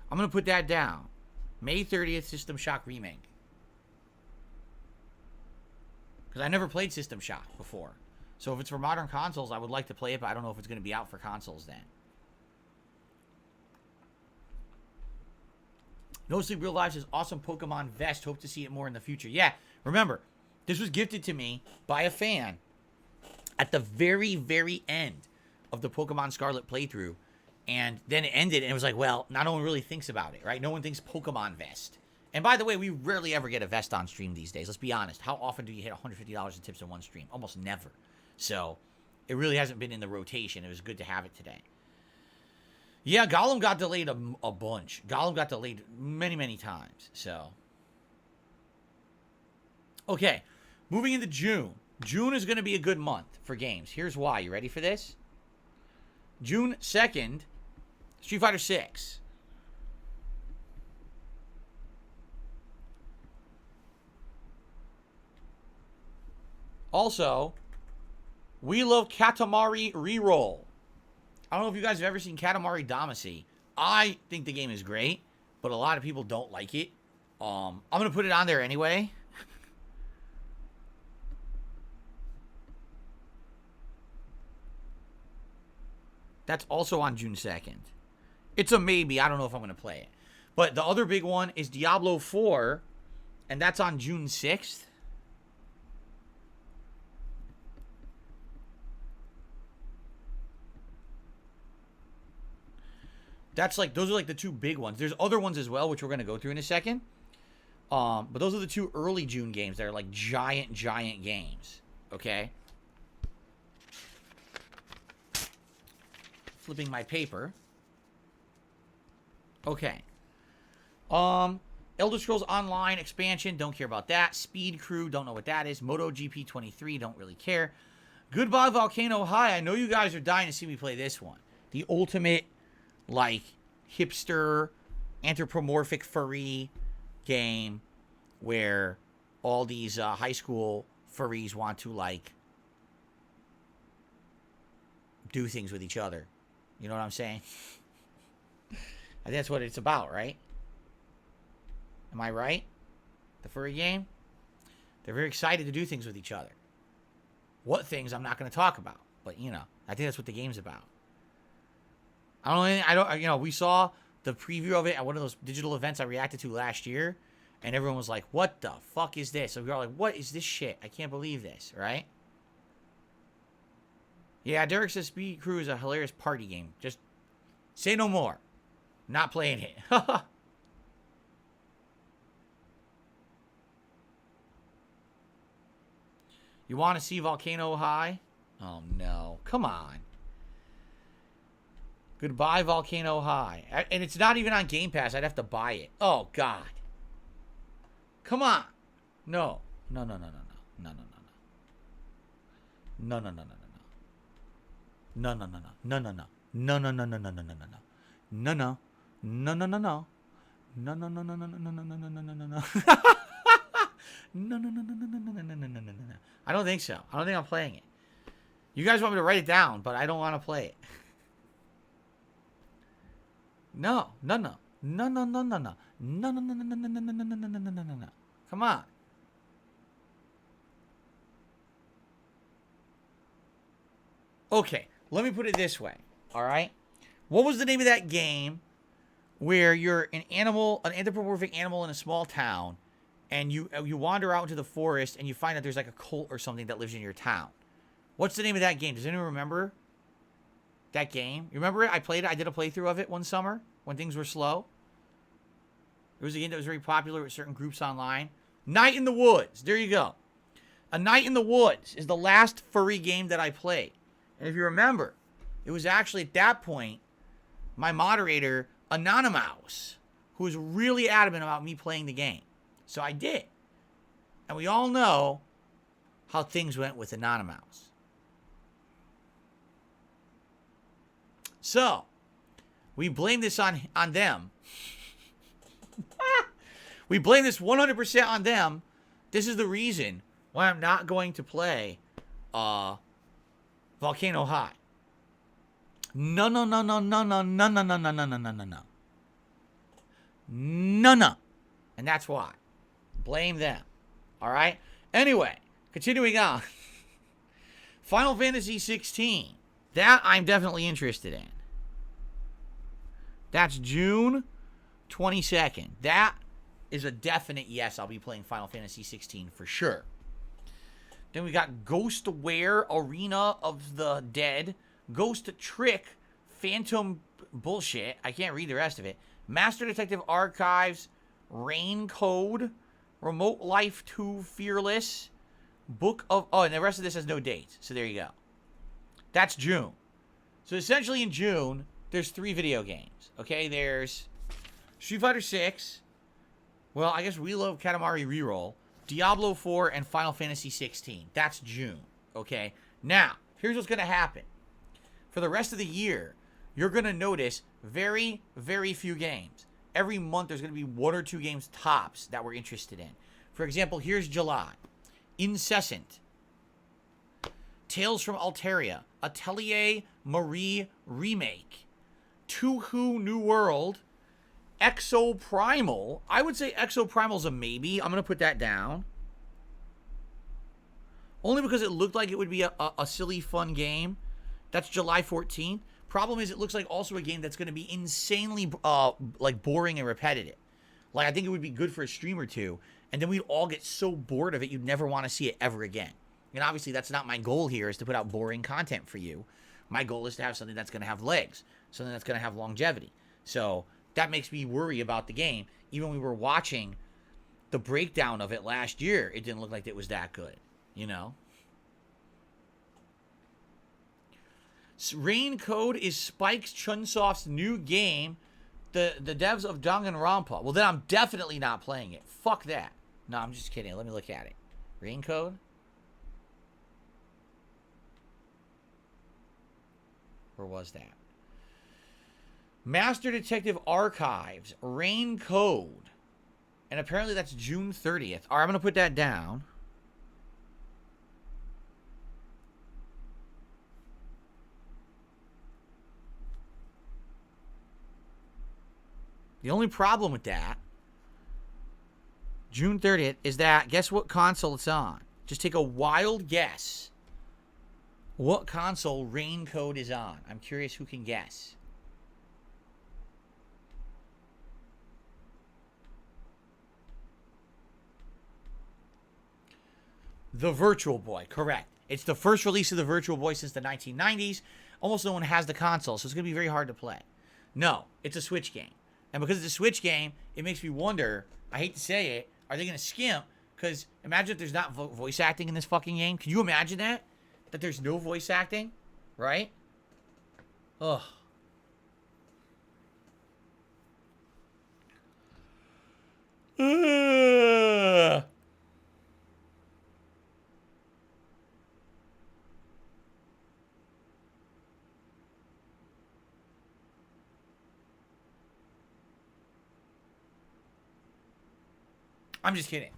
I'm going to put that down. May 30th, System Shock remake. Because I never played System Shock before. So if it's for modern consoles, I would like to play it, but I don't know if it's going to be out for consoles then. No Sleep Real Life says, awesome Pokemon vest. Hope to see it more in the future. Yeah, remember, this was gifted to me by a fan at the very, very end of the Pokemon Scarlet playthrough. And then it ended, and it was like, well, not one really thinks about it, right? No one thinks Pokemon vest. And by the way, we rarely ever get a vest on stream these days. Let's be honest. How often do you hit $150 in tips in one stream? Almost never. So, it really hasn't been in the rotation. It was good to have it today. Yeah, Gollum got delayed a bunch. Gollum got delayed many, many times. So, okay. Moving into June. June is going to be a good month for games. Here's why. You ready for this? June 2nd, Street Fighter 6. Also, We Love Katamari Reroll. I don't know if you guys have ever seen Katamari Damacy. I think the game is great, but a lot of people don't like it. I'm going to put it on there anyway. That's also on June 2nd. It's a maybe. I don't know if I'm going to play it. But the other big one is Diablo 4, and that's on June 6th. those are like the two big ones. There's other ones as well, which we're gonna go through in a second. But those are the two early June games that are like giant games. Okay. Flipping my paper. Okay. Elder Scrolls Online expansion, don't care about that. Speed Crew, don't know what that is. MotoGP 23, don't really care. Goodbye Volcano High, I know you guys are dying to see me play this one. The ultimate, like, hipster, anthropomorphic furry game where all these high school furries want to, like, do things with each other. You know what I'm saying? I think that's what it's about, right? Am I right? The furry game? They're very excited to do things with each other. What things I'm not going to talk about. But, you know, I think that's what the game's about. We saw the preview of it at one of those digital events I reacted to last year. And everyone was like, what the fuck is this? So we were all like, what is this shit? I can't believe this, right? Yeah, Derek says Speed Crew is a hilarious party game. Just say no more. Not playing it. You want to see Volcano High? Oh, no. Come on. Goodbye, Volcano High. And it's not even on Game Pass. I'd have to buy it. Oh, God. Come on. No. No. No. No. I don't think so. I don't think I'm playing it. You guys want me to write it down, but I don't want to play it. No. Come on. Okay, let me put it this way. All right. What was the name of that game where you're an anthropomorphic animal in a small town, and you wander out into the forest and you find that there's like a cult or something that lives in your town? What's the name of that game? Does anyone remember that game? You remember it? I played it. I did a playthrough of it one summer when things were slow. It was a game that was very popular with certain groups online. Night in the Woods. There you go. A Night in the Woods is the last furry game that I played. And if you remember, it was actually at that point my moderator, Anonymous, who was really adamant about me playing the game. So I did. And we all know how things went with Anonymous. So, we blame this on them. We blame this 100% on them. This is the reason why I'm not going to play Volcano High. No. And that's why. Blame them. All right? Anyway, continuing on. Final Fantasy 16. That I'm definitely interested in. That's June 22nd. That is a definite yes. I'll be playing Final Fantasy 16 for sure. Then we got Ghostware Arena of the Dead. Ghost Trick Phantom bullshit. I can't read the rest of it. Master Detective Archives. Rain Code. Remote Life 2 Fearless. Book of... Oh, and the rest of this has no dates. So there you go. That's June. So essentially in June, there's 3 video games. Okay, there's Street Fighter 6. Well, I guess Reload Katamari Reroll. Diablo 4 and Final Fantasy 16. That's June. Okay? Now, here's what's going to happen. For the rest of the year, you're going to notice very, very few games. Every month, there's going to be 1 or 2 games tops that we're interested in. For example, here's July. Incessant. Tales from Alteria. Atelier Marie Remake. Touhou New World. Exoprimal. I would say Exoprimal's a maybe. I'm going to put that down. Only because it looked like it would be a silly, fun game. That's July 14th. Problem is, it looks like also a game that's going to be insanely, like, boring and repetitive. Like, I think it would be good for a stream or two. And then we'd all get so bored of it, you'd never want to see it ever again. And obviously, that's not my goal here, is to put out boring content for you. My goal is to have something that's going to have legs. Something that's going to have longevity. So that makes me worry about the game. Even when we were watching the breakdown of it last year, it didn't look like it was that good, you know? Rain Code is Spike Chunsoft's new game, the devs of Danganronpa. Well, then I'm definitely not playing it. Fuck that. No, I'm just kidding. Let me look at it. Rain Code? Where was that? Master Detective Archives, Rain Code. And apparently that's June 30th. All right, I'm going to put that down. The only problem with that, June 30th, is that, guess what console it's on? Just take a wild guess what console Rain Code is on. I'm curious who can guess. The Virtual Boy, correct. It's the first release of the Virtual Boy since the 1990s. Almost no one has the console, so it's going to be very hard to play. No, it's a Switch game. And because it's a Switch game, it makes me wonder, I hate to say it, are they going to skimp? Because imagine if there's not voice acting in this fucking game. Can you imagine that? That there's no voice acting? Right? Ugh. I'm just kidding.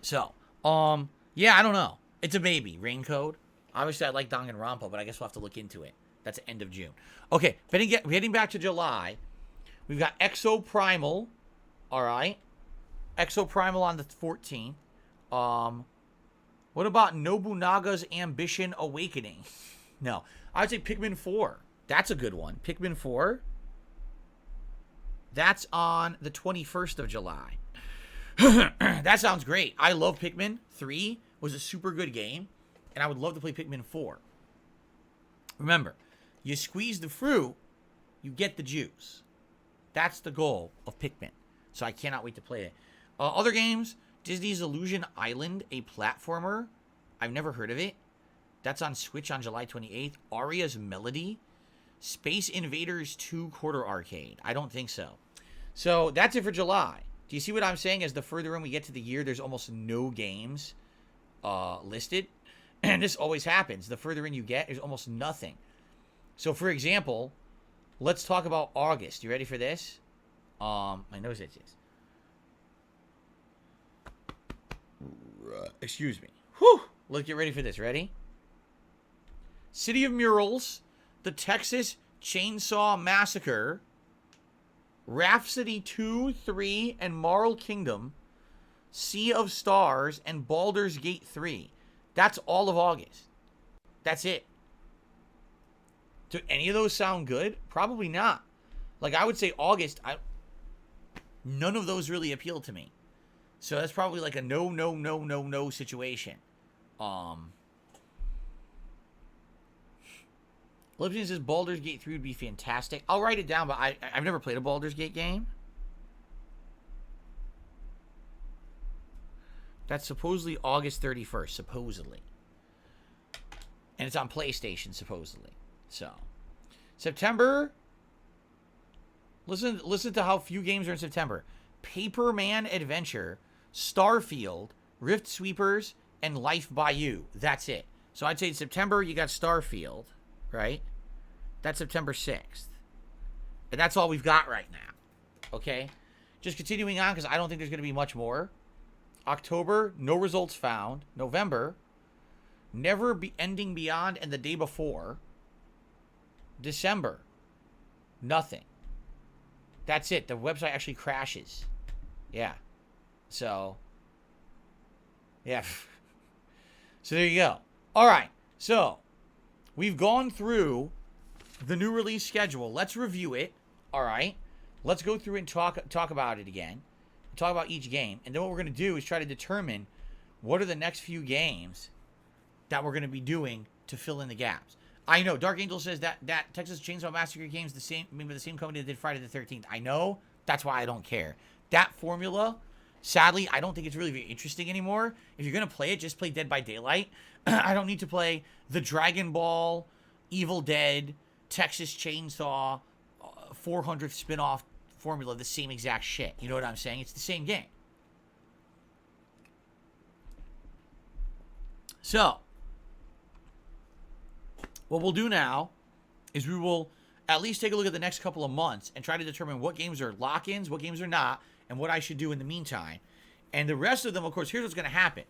So, yeah, I don't know. It's a maybe. Rain Code. Obviously, I like Danganronpa, but I guess we'll have to look into it. That's the end of June. Okay, heading back to July. We've got Exo Primal. All right. Exo Primal on the 14th. What about Nobunaga's Ambition Awakening? No. I would say Pikmin 4. That's a good one. Pikmin 4. That's on the 21st of July. That sounds great. I love Pikmin. 3 was a super good game, and I would love to play Pikmin 4. Remember, you squeeze the fruit, you get the juice. That's the goal of Pikmin. So I cannot wait to play it. Other games, Disney's Illusion Island, a platformer. I've never heard of it. That's on Switch on July 28th. Aria's Melody. Space Invaders 2 Quarter Arcade. I don't think so. So that's it for July. Do you see what I'm saying? As the further in we get to the year, there's almost no games listed. And this always happens. The further in you get, there's almost nothing. So, for example, let's talk about August. You ready for this? My nose itches. Excuse me. Whew. Let's get ready for this. Ready? City of Murals, the Texas Chainsaw Massacre, Rhapsody 2, 3, and Marl Kingdom, Sea of Stars, and Baldur's Gate 3. That's all of August. That's it. Do any of those sound good? Probably not. Like, I would say August, none of those really appeal to me. So that's probably like a no situation. Lipton says Baldur's Gate 3 would be fantastic. I'll write it down, but I've never played a Baldur's Gate game. That's supposedly August 31st, supposedly. And it's on PlayStation, supposedly. So, September. Listen to how few games are in September. Paperman Adventure, Starfield, Rift Sweepers, and Life by You. That's it. So I'd say in September you got Starfield, right? That's September 6th. And that's all we've got right now. Okay? Just continuing on, because I don't think there's going to be much more. October, no results found. November, Never Be Ending Beyond and the Day Before. December, nothing. That's it. The website actually crashes. Yeah. So, yeah. So there you go. All right. So, we've gone through the new release schedule. Let's review it. All right. Let's go through and talk about it again. Talk about each game. And then what we're going to do is try to determine what are the next few games that we're going to be doing to fill in the gaps. I know. Dark Angel says that Texas Chainsaw Massacre game's the same. I mean, the same company that did Friday the 13th. I know. That's why I don't care. That formula, sadly, I don't think it's really very interesting anymore. If you're gonna play it, just play Dead by Daylight. I don't need to play the Dragon Ball, Evil Dead, Texas Chainsaw, 400th spin-off formula, the same exact shit. You know what I'm saying? It's the same game. So, what we'll do now is we will at least take a look at the next couple of months and try to determine what games are lock-ins, what games are not, and what I should do in the meantime. And the rest of them, of course, here's what's going to happen.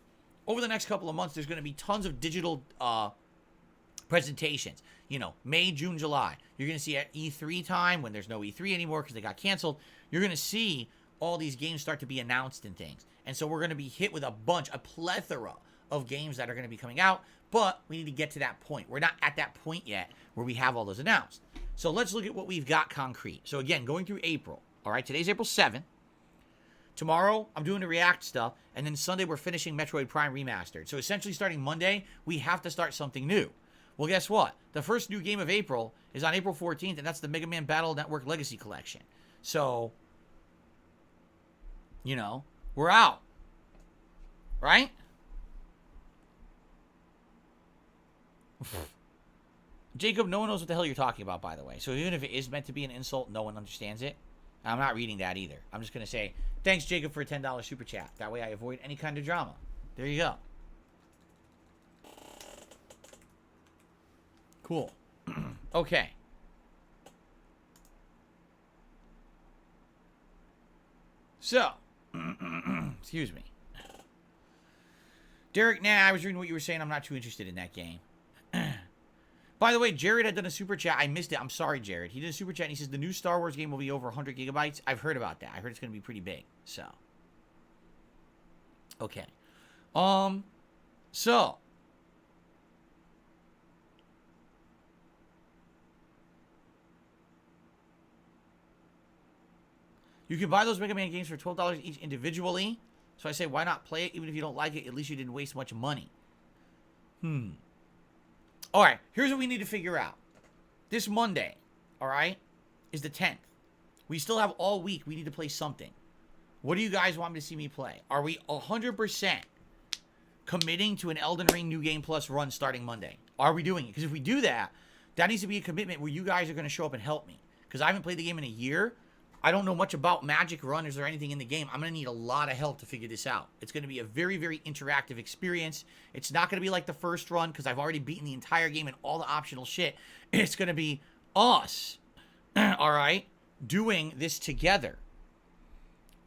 Over the next couple of months, there's going to be tons of digital presentations. You know, May, June, July. You're going to see at E3 time, when there's no E3 anymore because they got canceled, you're going to see all these games start to be announced and things. And so we're going to be hit with a plethora of games that are going to be coming out, but we need to get to that point. We're not at that point yet where we have all those announced. So let's look at what we've got concrete. So again, going through April. All right, today's April 7th. Tomorrow, I'm doing the React stuff, and then Sunday, we're finishing Metroid Prime Remastered. So essentially, starting Monday, we have to start something new. Well, guess what? The first new game of April is on April 14th, and that's the Mega Man Battle Network Legacy Collection. So, you know, we're out. Right? Jacob, no one knows what the hell you're talking about, by the way. So even if it is meant to be an insult, no one understands it. I'm not reading that either. I'm just going to say, thanks, Jacob, for a $10 super chat. That way I avoid any kind of drama. There you go. Cool. Okay. So, excuse me. Derek, I was reading what you were saying. I'm not too interested in that game. By the way, Jared had done a super chat. I missed it. I'm sorry, Jared. He did a super chat, and he says the new Star Wars game will be over 100 gigabytes. I've heard about that. I heard it's going to be pretty big. So, okay. So, you can buy those Mega Man games for $12 each individually. So I say, why not play it? Even if you don't like it, at least you didn't waste much money. All right, here's what we need to figure out. This Monday, all right, is the 10th. We still have all week. We need to play something. What do you guys want me to see me play? Are we 100% committing to an Elden Ring New Game Plus run starting Monday? Are we doing it? Because if we do that, that needs to be a commitment where you guys are going to show up and help me. Because I haven't played the game in a year. I don't know much about magic runners or anything in the game. I'm going to need a lot of help to figure this out. It's going to be a very, very interactive experience. It's not going to be like the first run because I've already beaten the entire game and all the optional shit. It's going to be us, all right, doing this together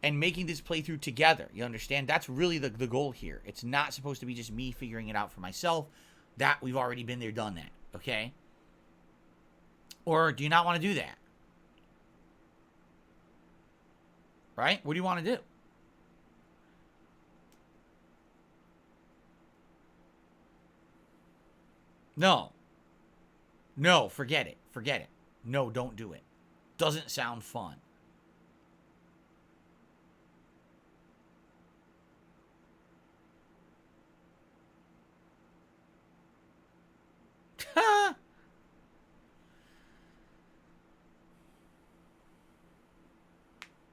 and making this playthrough together. You understand? That's really the goal here. It's not supposed to be just me figuring it out for myself. That we've already been there, done that, okay? Or do you not want to do that? Right? What do you want to do? No. No, forget it. Forget it. No, don't do it. Doesn't sound fun.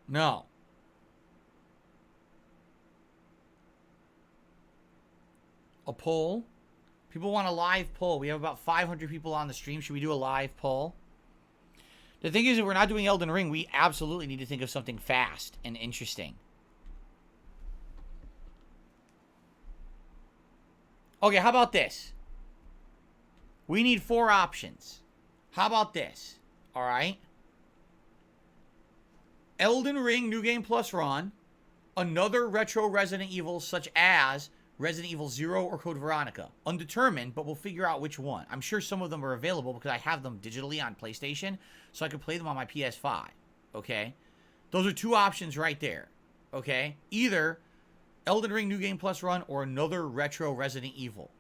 No. A poll? People want a live poll. We have about 500 people on the stream. Should we do a live poll? The thing is, if we're not doing Elden Ring, we absolutely need to think of something fast and interesting. Okay, how about this? We need 4 options. How about this? All right. Elden Ring New Game Plus run. Another retro Resident Evil such as Resident Evil 0 or Code Veronica. Undetermined, but we'll figure out which one. I'm sure some of them are available because I have them digitally on PlayStation, so I can play them on my PS5. Okay? Those are 2 options right there. Okay? Either Elden Ring New Game Plus run or another retro Resident Evil.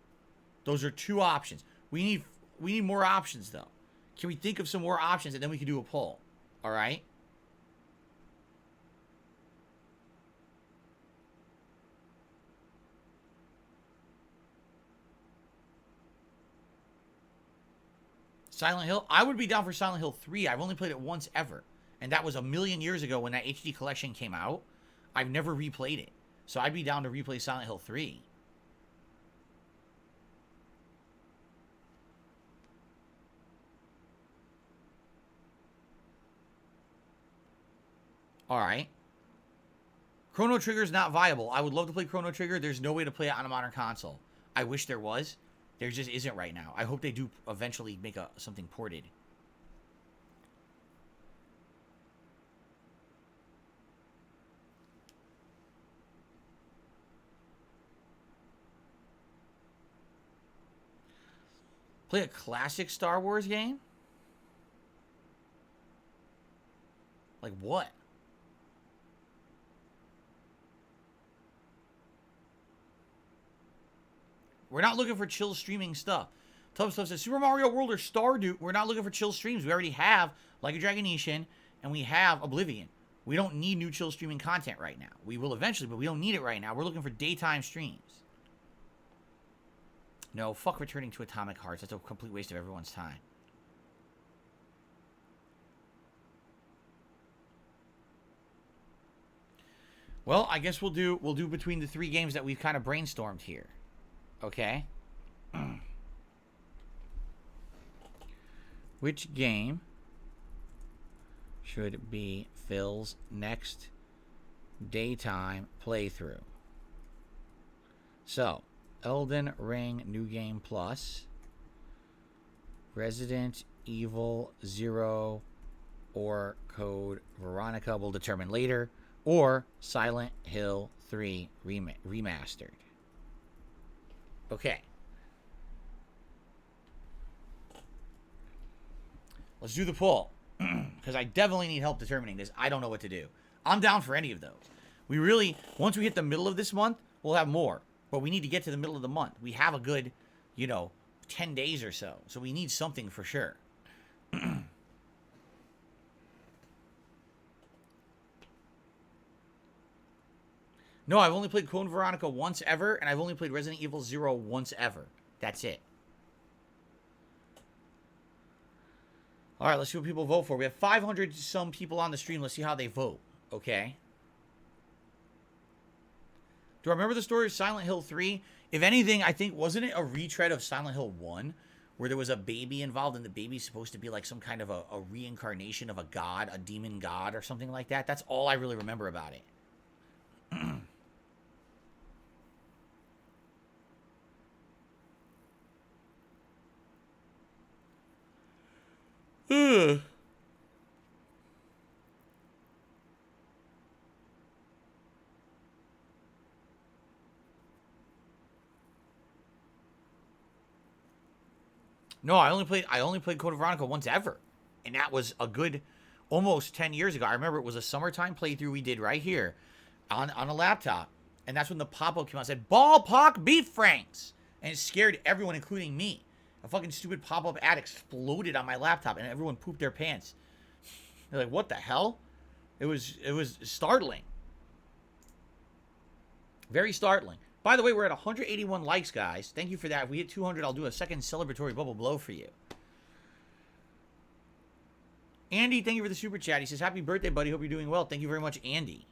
Those are 2 options. We need more options, though. Can we think of some more options, and then we can do a poll? All right? Silent Hill? I would be down for Silent Hill 3. I've only played it once ever. And that was a million years ago when that HD collection came out. I've never replayed it. So I'd be down to replay Silent Hill 3. Alright. Chrono Trigger's not viable. I would love to play Chrono Trigger. There's no way to play it on a modern console. I wish there was. There just isn't right now. I hope they do eventually make something ported. Play a classic Star Wars game? Like what? We're not looking for chill streaming stuff. Tough Stuff says, Super Mario World or Stardew. We're not looking for chill streams. We already have Like a Dragon Ishin, and we have Oblivion. We don't need new chill streaming content right now. We will eventually, but we don't need it right now. We're looking for daytime streams. No, fuck returning to Atomic Hearts. That's a complete waste of everyone's time. Well, I guess we'll do between the 3 games that we've kind of brainstormed here. Okay. Which game should be Phil's next daytime playthrough? So, Elden Ring New Game Plus, Resident Evil 0, or Code Veronica will determine later, or Silent Hill 3 Remastered. Okay. Let's do the poll. Because I definitely need help determining this. I don't know what to do. I'm down for any of those. We really, once we hit the middle of this month, we'll have more. But we need to get to the middle of the month. We have a good, 10 days or so. So we need something for sure. No, I've only played Code Veronica once ever, and I've only played Resident Evil 0 once ever. That's it. All right, let's see what people vote for. We have 500 some people on the stream. Let's see how they vote. Okay. Do I remember the story of Silent Hill 3? If anything, I think, wasn't it a retread of Silent Hill 1? Where there was a baby involved, and the baby's supposed to be like some kind of a reincarnation of a god, a demon god, or something like that? That's all I really remember about it. No, I only played Code Veronica once ever. And that was a good almost 10 years ago. I remember it was a summertime playthrough we did right here on a laptop. And that's when the pop-up came out and said, Ballpark Beef Franks! And it scared everyone, including me. A fucking stupid pop-up ad exploded on my laptop and everyone pooped their pants. They're like, what the hell? It was startling. Very startling. By the way, we're at 181 likes, guys. Thank you for that. If we hit 200, I'll do a second celebratory bubble blow for you. Andy, thank you for the super chat. He says, happy birthday, buddy. Hope you're doing well. Thank you very much, Andy.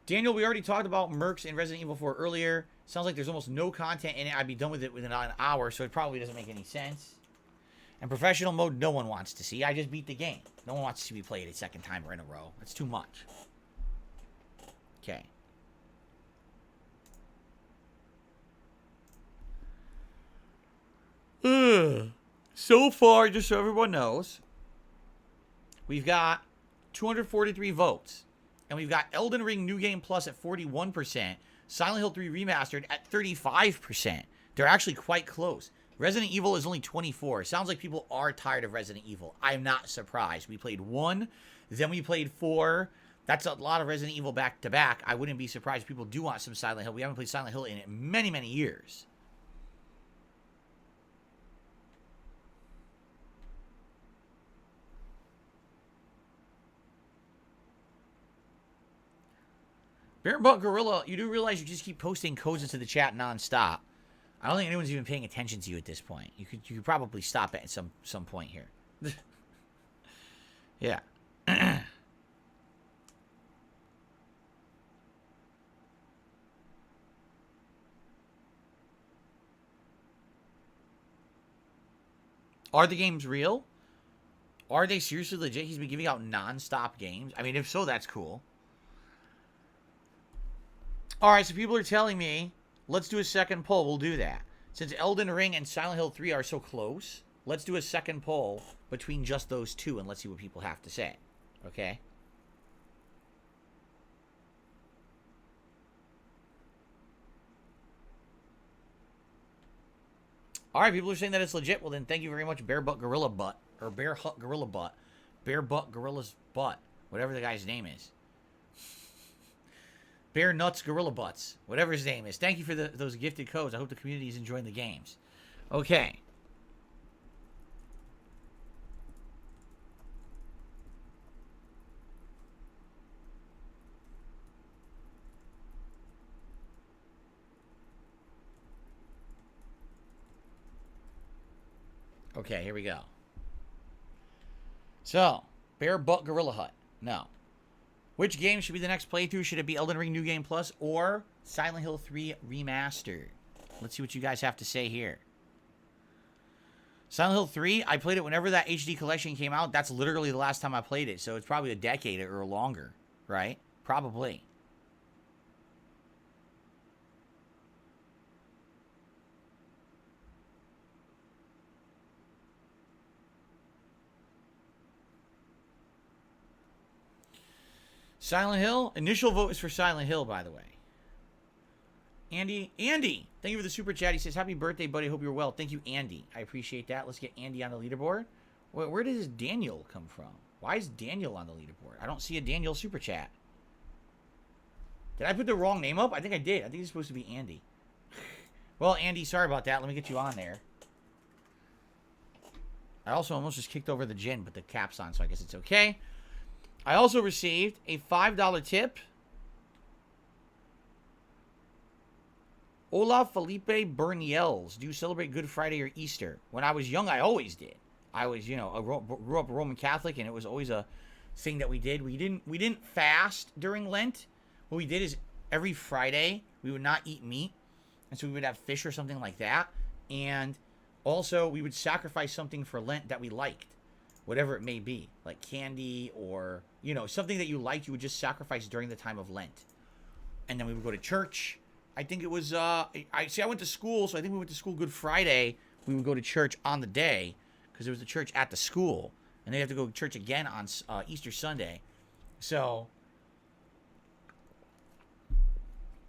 Daniel, we already talked about Mercs in Resident Evil 4 earlier. Sounds like there's almost no content in it. I'd be done with it within an hour, so it probably doesn't make any sense. And professional mode, no one wants to see. I just beat the game. No one wants to see me play it a second time or in a row. That's too much. Okay. So far, just so everyone knows, we've got 243 votes. And we've got Elden Ring New Game Plus at 41%. Silent Hill 3 Remastered at 35%. They're actually quite close. Resident Evil is only 24. Sounds like people are tired of Resident Evil. I'm not surprised. We played 1, then we played 4. That's a lot of Resident Evil back to back. I wouldn't be surprised if people do want some Silent Hill. We haven't played Silent Hill in many, many years. Bear Butt Gorilla, you do realize you just keep posting codes into the chat nonstop. I don't think anyone's even paying attention to you at this point. You could probably stop at some point here. Yeah. Are the games real? Are they seriously legit? He's been giving out non-stop games. I mean, if so, that's cool. All right, so people are telling me, let's do a second poll. We'll do that. Since Elden Ring and Silent Hill 3 are so close, let's do a second poll between just those two, and let's see what people have to say. Okay? All right, people are saying that it's legit. Well, then thank you very much, Bear Butt Gorilla Butt. Or Bear Hut Gorilla Butt. Bear Butt Gorilla's Butt. Whatever the guy's name is. Bear Nuts Gorilla Butts. Whatever his name is. Thank you for those gifted codes. I hope the community is enjoying the games. Okay. Okay, here we go. So, Bear Butt Gorilla Hut. No. Which game should be the next playthrough? Should it be Elden Ring New Game Plus or Silent Hill 3 Remastered? Let's see what you guys have to say here. Silent Hill 3, I played it whenever that HD collection came out. That's literally the last time I played it. So it's probably a decade or longer, right? Probably. Silent Hill. Initial vote is for Silent Hill, by the way. Andy, thank you for the super chat. He says, happy birthday, buddy. Hope you're well. Thank you, Andy. I appreciate that. Let's get Andy on the leaderboard. Where does Daniel come from? Why is Daniel on the leaderboard? I don't see a Daniel super chat. Did I put the wrong name up? I think I did. I think it's supposed to be Andy. Well, Andy, sorry about that. Let me get you on there. I also almost just kicked over the gin, but the cap's on, so I guess it's okay. I also received a $5 tip. Olaf Felipe Berniels. Do you celebrate Good Friday or Easter? When I was young, I always did. I was, grew up a Roman Catholic, and it was always a thing that we did. We didn't fast during Lent. What we did is every Friday we would not eat meat, and so we would have fish or something like that. And also we would sacrifice something for Lent that we liked, whatever it may be, like candy or something that you liked. You would just sacrifice during the time of Lent, and then we would go to church. I think it was I went to school, so I think we went to school Good Friday. We would go to church on the day because there was a church at the school, and they have to go to church again on Easter Sunday. So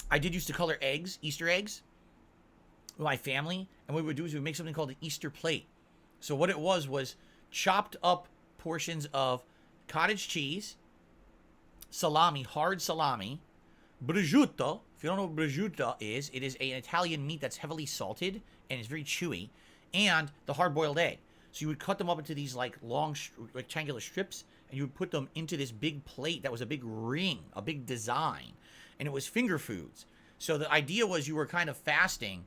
I did used to color eggs, Easter eggs, with my family, and what we would do is we would make something called an Easter plate. So what it was chopped up portions of cottage cheese, salami, hard salami, prosciutto. If you don't know what prosciutto is, it is an Italian meat that's heavily salted and is very chewy, and the hard-boiled egg. So you would cut them up into these like long rectangular strips, and you would put them into this big plate that was a big ring, a big design, and it was finger foods. So the idea was you were kind of fasting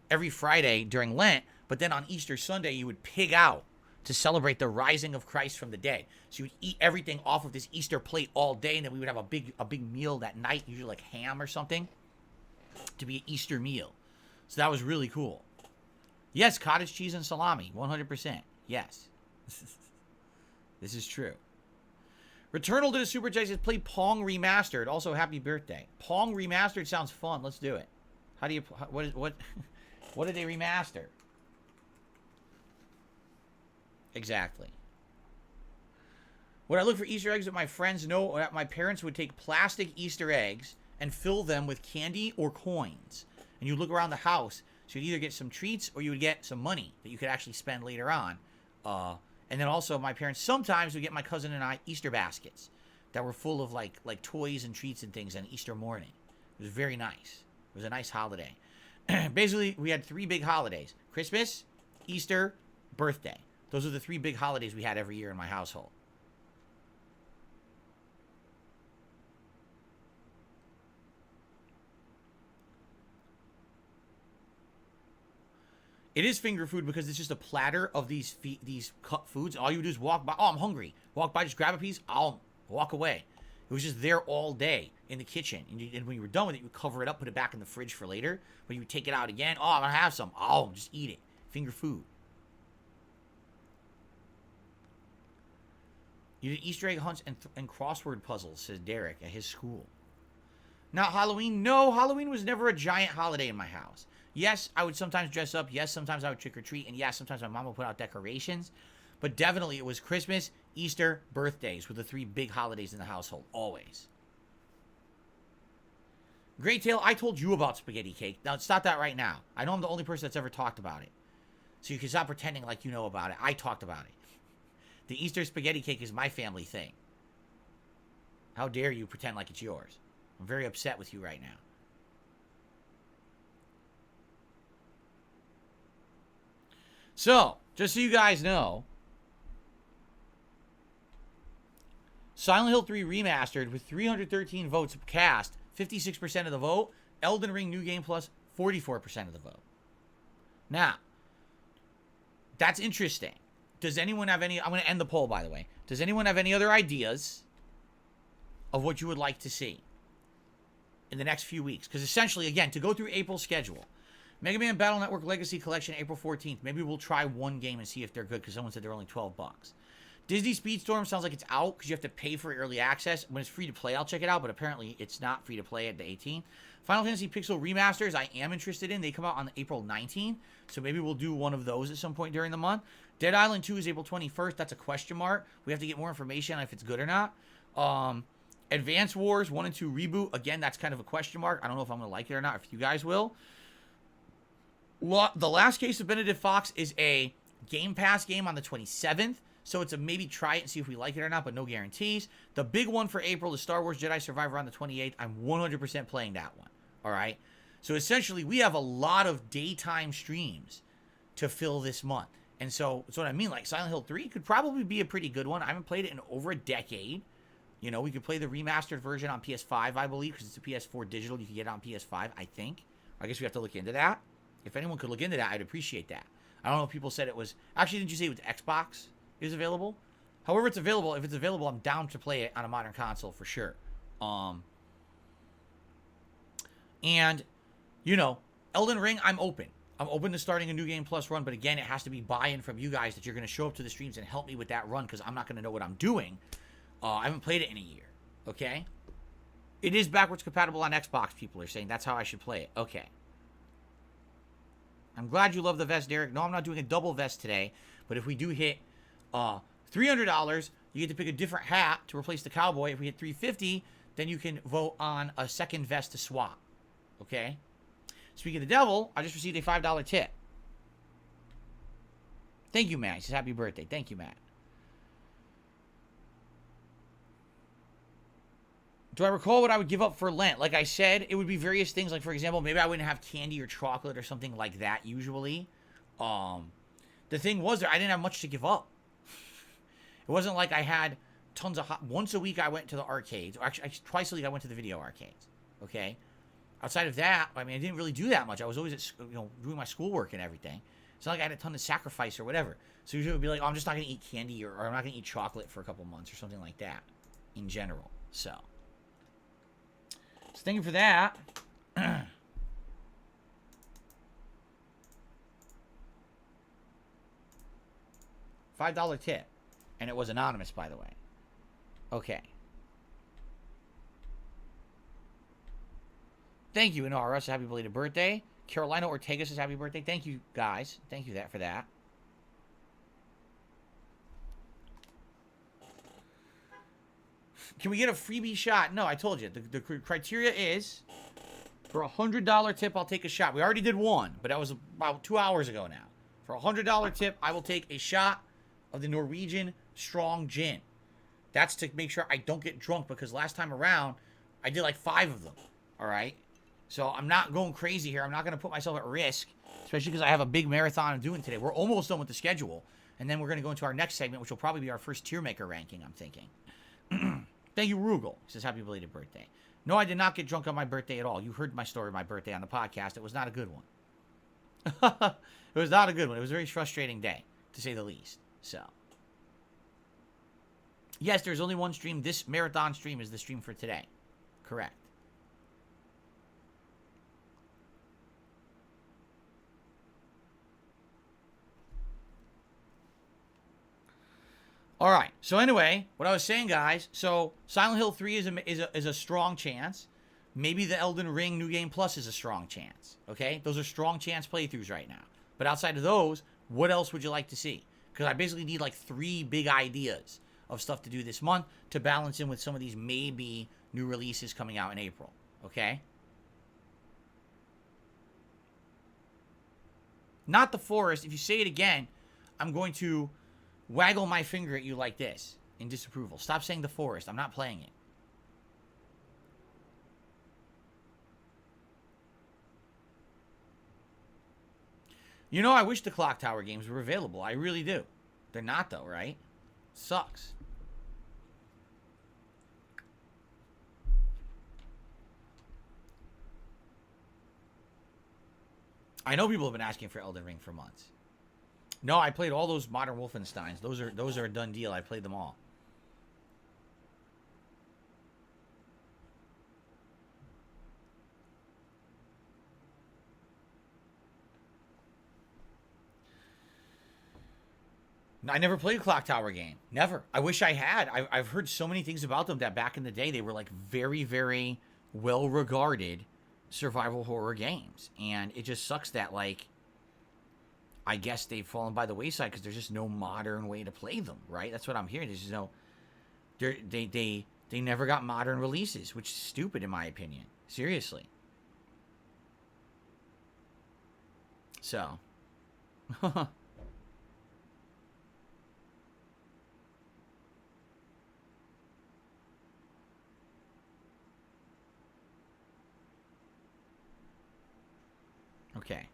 every Friday during Lent, but then on Easter Sunday you would pig out to celebrate the rising of Christ from the dead. So you would eat everything off of this Easter plate all day, and then we would have a big meal that night, usually like ham or something, to be an Easter meal. So that was really cool. Yes, cottage cheese and salami, 100%. Yes. This is true. Returnal to the Super Chat says, play Pong Remastered. Also, happy birthday. Pong Remastered sounds fun. Let's do it. How do you, what did they remaster? Exactly. When I look for Easter eggs with my friends, know that my parents would take plastic Easter eggs and fill them with candy or coins. And you look around the house, so you'd either get some treats or you would get some money that you could actually spend later on. And then also my parents sometimes would get my cousin and I Easter baskets that were full of like toys and treats and things on Easter morning. It was very nice. It was a nice holiday. Basically, we had 3 big holidays: Christmas, Easter, birthday. Those are the 3 big holidays we had every year in my household. It is finger food because it's just a platter of these cut foods. All you do is walk by. Oh, I'm hungry. Walk by, just grab a piece. I'll walk away. It was just there all day in the kitchen. And when you were done with it, you would cover it up, put it back in the fridge for later. But you would take it out again. Oh, I'm going to have some. Oh, just eat it. Finger food. You did Easter egg hunts and crossword puzzles, says Derek, at his school. Not Halloween? No, Halloween was never a giant holiday in my house. Yes, I would sometimes dress up. Yes, sometimes I would trick-or-treat. And yes, sometimes my mom would put out decorations. But definitely it was Christmas, Easter, birthdays were the 3 big holidays in the household. Always. Great Tale, I told you about spaghetti cake. Now, stop that right now. I know I'm the only person that's ever talked about it. So you can stop pretending like you know about it. I talked about it. The Easter spaghetti cake is my family thing. How dare you pretend like it's yours? I'm very upset with you right now. So, just so you guys know, Silent Hill 3 Remastered with 313 votes cast, 56% of the vote. Elden Ring New Game Plus, 44% of the vote. Now, that's interesting. Does anyone have any... I'm going to end the poll, by the way. Does anyone have any other ideas of what you would like to see in the next few weeks? Because essentially, again, to go through April's schedule, Mega Man Battle Network Legacy Collection, April 14th. Maybe we'll try one game and see if they're good, because someone said they're only $12. Disney Speedstorm sounds like it's out because you have to pay for early access. When it's free to play, I'll check it out, but apparently it's not free to play at the 18th. Final Fantasy Pixel Remasters, I am interested in. They come out on April 19th, so maybe we'll do one of those at some point during the month. Dead Island 2 is April 21st. That's a question mark. We have to get more information on if it's good or not. Advance Wars 1 and 2 Reboot, again, that's kind of a question mark. I don't know if I'm going to like it or not, if you guys will. The Last Case of Benedict Fox is a Game Pass game on the 27th. So it's a maybe try it and see if we like it or not, but no guarantees. The big one for April is Star Wars Jedi Survivor on the 28th. I'm 100% playing that one. All right? So essentially, we have a lot of daytime streams to fill this month. And so that's what I mean. Like Silent Hill 3 could probably be a pretty good one. I haven't played it in over a decade. You know, we could play the remastered version on PS5, I believe, because it's a PS4 digital. You can get it on PS5, I think. I guess we have to look into that. If anyone could look into that, I'd appreciate that. I don't know if people said it was... Actually, didn't you say it was Xbox is available? However it's available, if it's available, I'm down to play it on a modern console for sure. And, you know, Elden Ring, I'm open. I'm open to starting a New Game Plus run, but again, it has to be buy-in from you guys that you're going to show up to the streams and help me with that run, because I'm not going to know what I'm doing. I haven't played it in a year, okay? It is backwards compatible on Xbox, people are saying. That's how I should play it. Okay. I'm glad you love the vest, Derek. No, I'm not doing a double vest today, but if we do hit $300, you get to pick a different hat to replace the cowboy. If we hit $350, then you can vote on a second vest to swap, okay? Speaking of the devil, I just received a $5 tip. Thank you, Matt. He says, happy birthday. Thank you, Matt. Do I recall what I would give up for Lent? Like I said, it would be various things. Like, for example, maybe I wouldn't have candy or chocolate or something like that usually. The thing was that I didn't have much to give up. It wasn't like I had tons of... Once a week I went to the arcades. Or actually, twice a week I went to the video arcades. Okay? Outside of that, I mean, I didn't really do that much. I was always, doing my schoolwork and everything. It's not like I had a ton of sacrifice or whatever. So usually it would be like, oh, I'm just not going to eat candy or I'm not going to eat chocolate for a couple months or something like that in general. So thank you for that. $5 tip. And it was anonymous, by the way. Okay. Thank you, Inara. Happy belated birthday. Carolina Ortega says happy birthday. Thank you, guys. Thank you for that. Can we get a freebie shot? No, I told you. The criteria is for a $100 tip, I'll take a shot. We already did one, but that was about 2 hours ago now. For a $100 tip, I will take a shot of the Norwegian Strong Gin. That's to make sure I don't get drunk, because last time around, I did like 5 of them. All right? So I'm not going crazy here. I'm not going to put myself at risk, especially because I have a big marathon I'm doing today. We're almost done with the schedule, and then we're going to go into our next segment, which will probably be our first tier maker ranking, I'm thinking. Thank you, Rugal. He says, happy belated birthday. No, I did not get drunk on my birthday at all. You heard my story of my birthday on the podcast. It was not a good one. It was not a good one. It was a very frustrating day, to say the least. So, yes, there's only one stream. This marathon stream is the stream for today. Correct. All right. So anyway, what I was saying, guys. So Silent Hill 3 is a strong chance. Maybe the Elden Ring New Game Plus is a strong chance. Okay, those are strong chance playthroughs right now. But outside of those, what else would you like to see? Because I basically need like 3 big ideas of stuff to do this month to balance in with some of these maybe new releases coming out in April. Okay. Not The Forest. If you say it again, I'm going to waggle my finger at you like this in disapproval. Stop saying The Forest. I'm not playing it. You know, I wish the Clock Tower games were available. I really do. They're not, though, right? Sucks. I know people have been asking for Elden Ring for months. No, I played all those modern Wolfensteins. Those are a done deal. I played them all. I never played a Clock Tower game. Never. I wish I had. I've heard so many things about them that back in the day they were like very, very well regarded survival horror games. And it just sucks that like I guess they've fallen by the wayside because there's just no modern way to play them, right? That's what I'm hearing. There's just no they never got modern releases, which is stupid in my opinion. Seriously. So okay.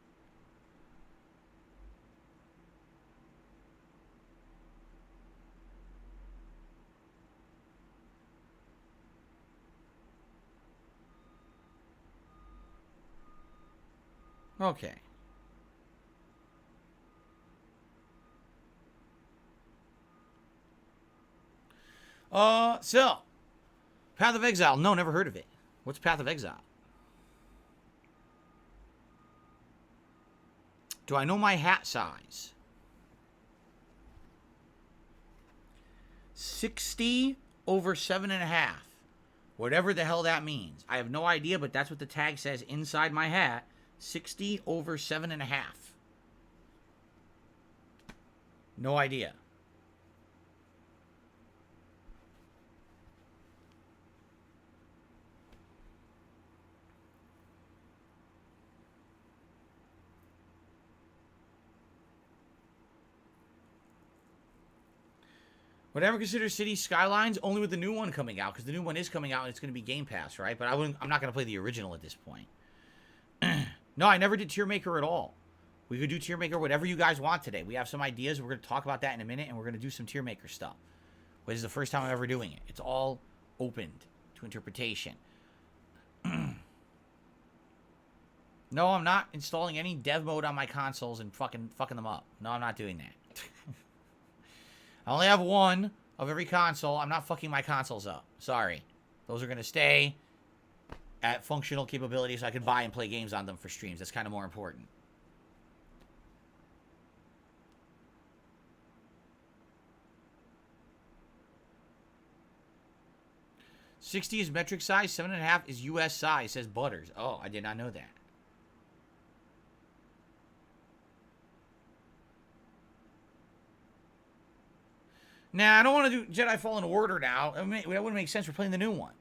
Okay. So Path of Exile. No, never heard of it. What's Path of Exile? Do I know my hat size? 60 over 7.5. Whatever the hell that means. I have no idea, but that's what the tag says inside my hat. 60 over 7.5. No idea. Whatever considers City Skylines, only with the new one coming out, because the new one is coming out and it's going to be Game Pass, right? But I'm not going to play the original at this point. No, I never did Tier Maker at all. We could do Tier Maker, whatever you guys want today. We have some ideas. We're going to talk about that in a minute, and we're going to do some Tier Maker stuff. This is the first time I'm ever doing it. It's all opened to interpretation. No, I'm not installing any dev mode on my consoles and fucking them up. No, I'm not doing that. I only have one of every console. I'm not fucking my consoles up. Sorry. Those are going to stay at functional capability so I can buy and play games on them for streams. That's kind of more important. $60 is metric size. 7.5 is US size, says Butters. Oh, I did not know that. Nah, I don't want to do Jedi Fallen Order now. That wouldn't make sense. We're playing the new one.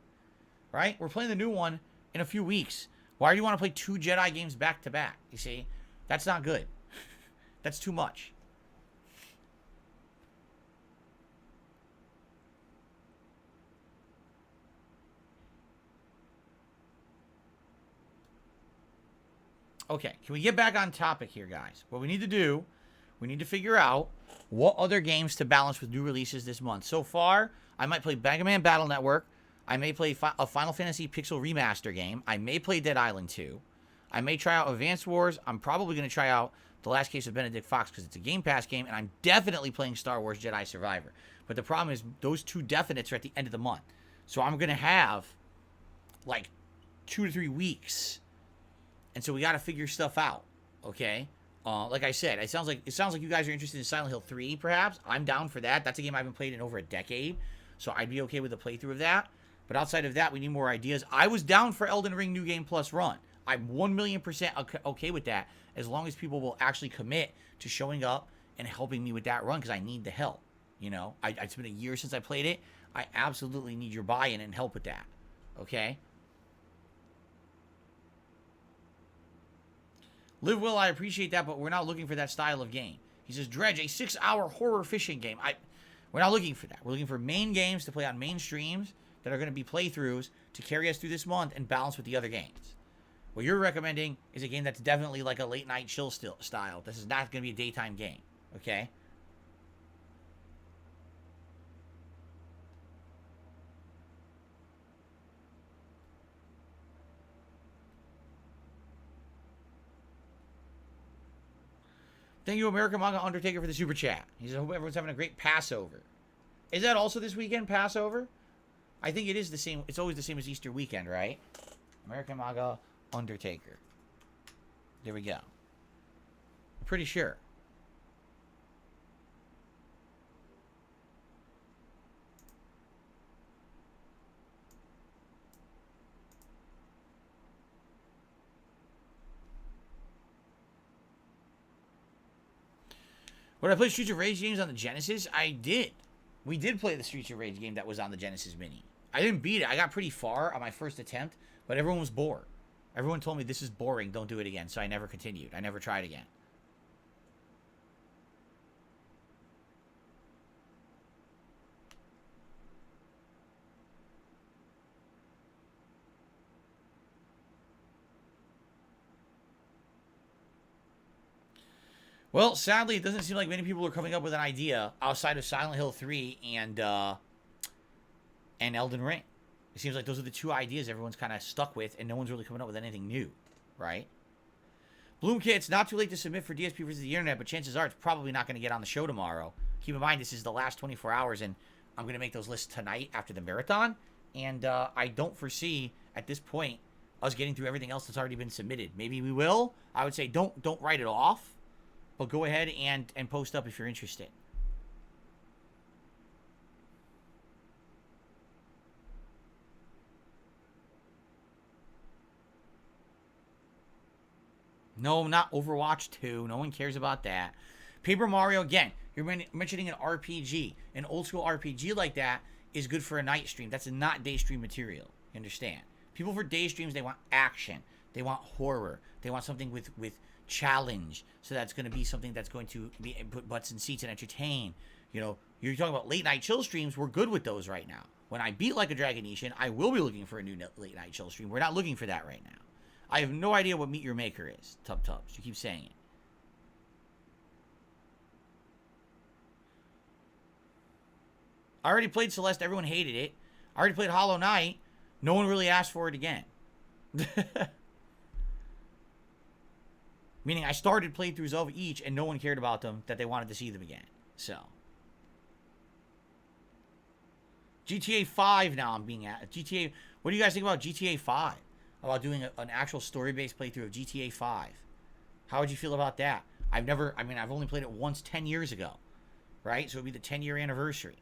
Right? We're playing the new one in a few weeks. Why do you want to play 2 Jedi games back to back? You see? That's not good. That's too much. Okay, can we get back on topic here, guys? What we need to do, we need to figure out what other games to balance with new releases this month. So far, I might play Mega Man Battle Network. I may play a Final Fantasy Pixel Remaster game. I may play Dead Island 2. I may try out Advanced Wars. I'm probably going to try out The Last Case of Benedict Fox because it's a Game Pass game, and I'm definitely playing Star Wars Jedi Survivor. But the problem is those two definites are at the end of the month. So I'm going to have like 2 to 3 weeks. And so we got to figure stuff out, okay? Like I said, it sounds like you guys are interested in Silent Hill 3, perhaps. I'm down for that. That's a game I haven't played in over a decade, so I'd be okay with a playthrough of that. But outside of that, we need more ideas. I was down for Elden Ring New Game Plus run. I'm 1,000,000% okay with that, as long as people will actually commit to showing up and helping me with that run, because I need the help. You know, it's been a year since I played it. I absolutely need your buy-in and help with that, okay? Live Will, I appreciate that, but we're not looking for that style of game. He says, Dredge, a 6-hour horror fishing game. We're not looking for that. We're looking for main games to play on main streams that are going to be playthroughs to carry us through this month and balance with the other games. What you're recommending is a game that's definitely like a late-night chill style. This is not going to be a daytime game, okay? Thank you, American Manga Undertaker, for the super chat. He says, I hope everyone's having a great Passover. Is that also this weekend, Passover? I think it is the same. It's always the same as Easter weekend, right? American Manga Undertaker. There we go. I'm pretty sure. Would I play Streets of Rage games on the Genesis? I did. We did play the Streets of Rage game that was on the Genesis Mini. I didn't beat it. I got pretty far on my first attempt, but everyone was bored. Everyone told me, this is boring, don't do it again, so I never continued. I never tried again. Well, sadly, it doesn't seem like many people are coming up with an idea outside of Silent Hill 3 and Elden Ring. It seems like those are the two ideas everyone's kind of stuck with, and no one's really coming up with anything new, right? Bloomkit, it's not too late to submit for DSP versus the Internet, but chances are it's probably not going to get on the show tomorrow. Keep in mind, this is the last 24 hours, and I'm going to make those lists tonight after the marathon, and I don't foresee, at this point, us getting through everything else that's already been submitted. Maybe we will. I would say don't write it off, but go ahead and post up if you're interested. No, not Overwatch 2. No one cares about that. Paper Mario, again, you're mentioning an RPG. An old school RPG like that is good for a night stream. That's not day stream material. You understand? People for day streams, they want action. They want horror. They want something with challenge. So that's going to be something that's going to be put butts in seats and entertain. You know, you're talking about late night chill streams. We're good with those right now. When I beat Like a Dragonetian, I will be looking for a new late night chill stream. We're not looking for that right now. I have no idea what Meet Your Maker is, Tub Tubs. You keep saying it. I already played Celeste. Everyone hated it. I already played Hollow Knight. No one really asked for it again. Meaning I started playthroughs of each and no one cared about them, that they wanted to see them again. So. GTA 5 now I'm being at. GTA. What do you guys think about GTA 5? About doing an actual story-based playthrough of GTA 5. How would you feel about that? I've only played it once 10 years ago. Right? So it would be the 10-year anniversary.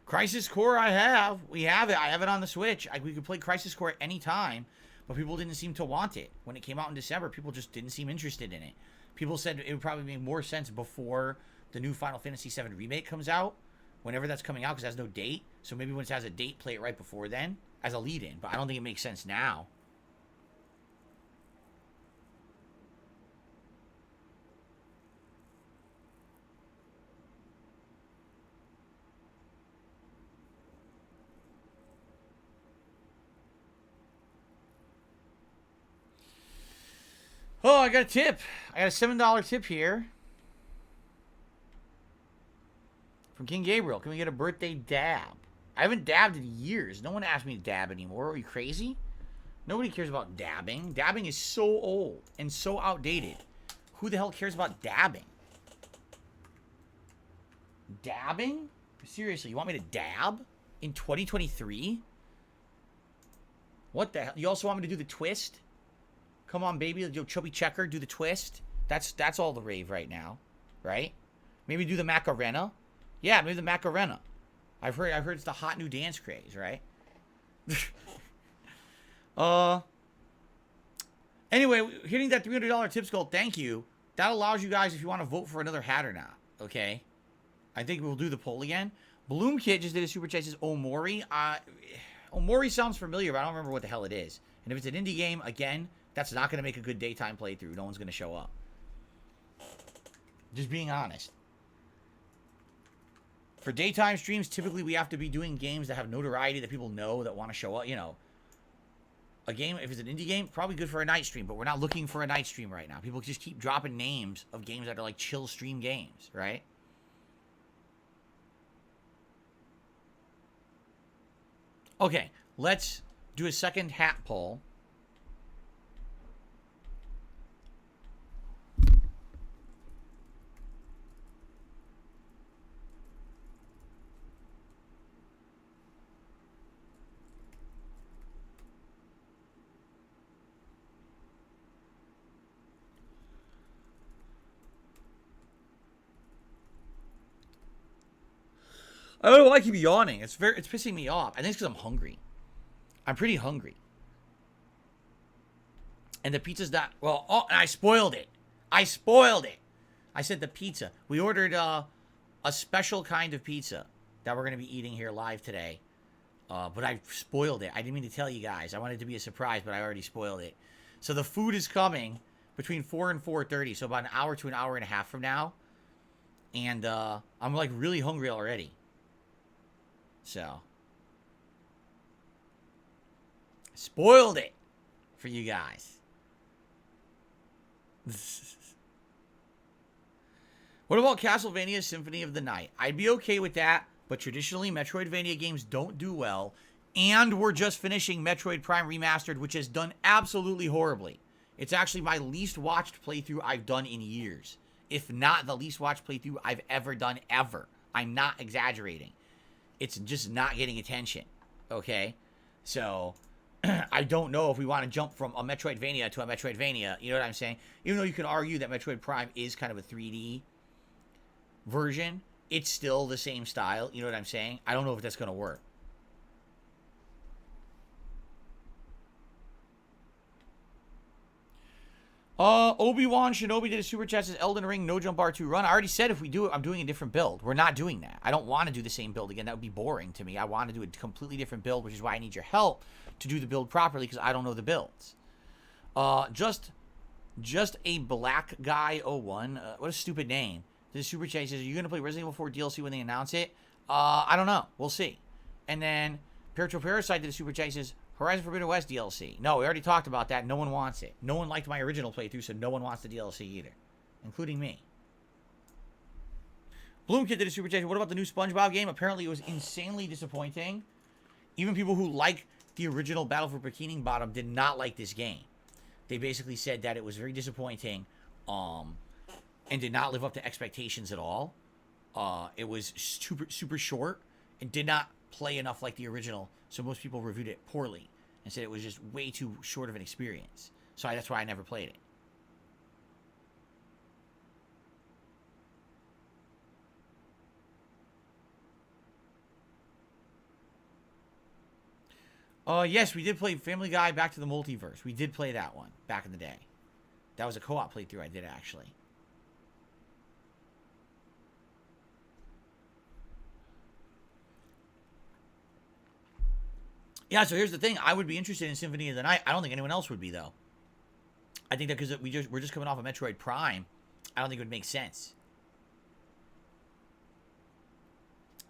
Crisis Core I have. We have it. I have it on the Switch. We could play Crisis Core at any time, but people didn't seem to want it. When it came out in December, people just didn't seem interested in it. People said it would probably make more sense before the new Final Fantasy VII Remake comes out, whenever that's coming out, because it has no date. So maybe when it has a date, play it right before then, as a lead-in. But I don't think it makes sense now. Oh, I got a tip. I got a $7 tip here. From King Gabriel, can we get a birthday dab? I haven't dabbed in years. No one asked me to dab anymore. Are you crazy? Nobody cares about dabbing. Dabbing is so old and so outdated. Who the hell cares about dabbing? Dabbing? Seriously, you want me to dab in 2023? What the hell? You also want me to do the twist? Come on, baby. Yo, chubby checker, do the twist. That's all the rave right now, right? Maybe do the Macarena. Yeah, maybe the Macarena. I've heard it's the hot new dance craze, right? Anyway, hitting that $300 tips goal, thank you. That allows you guys if you want to vote for another hat or not, okay? I think we'll do the poll again. Bloom Kid just did a super chat, says Omori. Omori sounds familiar, but I don't remember what the hell it is. And if it's an indie game, again, that's not going to make a good daytime playthrough. No one's going to show up. Just being honest. For daytime streams, typically we have to be doing games that have notoriety that people know that want to show up. You know, a game, if it's an indie game, probably good for a night stream, but we're not looking for a night stream right now. People just keep dropping names of games that are like chill stream games, right? Okay, let's do a second hat poll. I don't know why I keep yawning. It's pissing me off. I think it's because I'm hungry. I'm pretty hungry. And the pizza's not, well, oh, and I spoiled it. I said the pizza. We ordered a special kind of pizza that we're going to be eating here live today. But I spoiled it. I didn't mean to tell you guys. I wanted it to be a surprise, but I already spoiled it. So the food is coming between 4 and 4:30. So about an hour to an hour and a half from now. And I'm like really hungry already. So, spoiled it for you guys. What about Castlevania Symphony of the Night? I'd be okay with that, but traditionally Metroidvania games don't do well, and we're just finishing Metroid Prime Remastered, which has done absolutely horribly. It's actually my least watched playthrough I've done in years, if not the least watched playthrough I've ever done ever. I'm not exaggerating. It's just not getting attention, okay? So, I don't know if we want to jump from a Metroidvania to a Metroidvania, you know what I'm saying? Even though you can argue that Metroid Prime is kind of a 3D version, it's still the same style, you know what I'm saying? I don't know if that's going to work. Obi-Wan Shinobi did a super chat, says Elden Ring No Jump R2 run. I already said if we do it, I'm doing a different build. We're not doing that. I don't want to do the same build again. That would be boring to me. I want to do a completely different build, which is why I need your help to do the build properly, because I don't know the builds. Just a black guy 01. What a stupid name. This super chat says, are you going to play Resident Evil 4 DLC when they announce it? I don't know. We'll see. And then Perito Parasite did a super chat, says, Horizon Forbidden West DLC. No, we already talked about that. No one wants it. No one liked my original playthrough, so no one wants the DLC either. Including me. Bloomkid did a super chat. What about the new SpongeBob game? Apparently it was insanely disappointing. Even people who like the original Battle for Bikini Bottom did not like this game. They basically said that it was very disappointing and did not live up to expectations at all. It was super short and did not play enough like the original, so most people reviewed it poorly and said it was just way too short of an experience. So that's why I never played it. Yes, we did play Family Guy Back to the Multiverse. We did play that one back in the day. That was a co-op playthrough I did, actually. Yeah, so here's the thing. I would be interested in Symphony of the Night. I don't think anyone else would be, though. I think that because we're just coming off of Metroid Prime, I don't think it would make sense.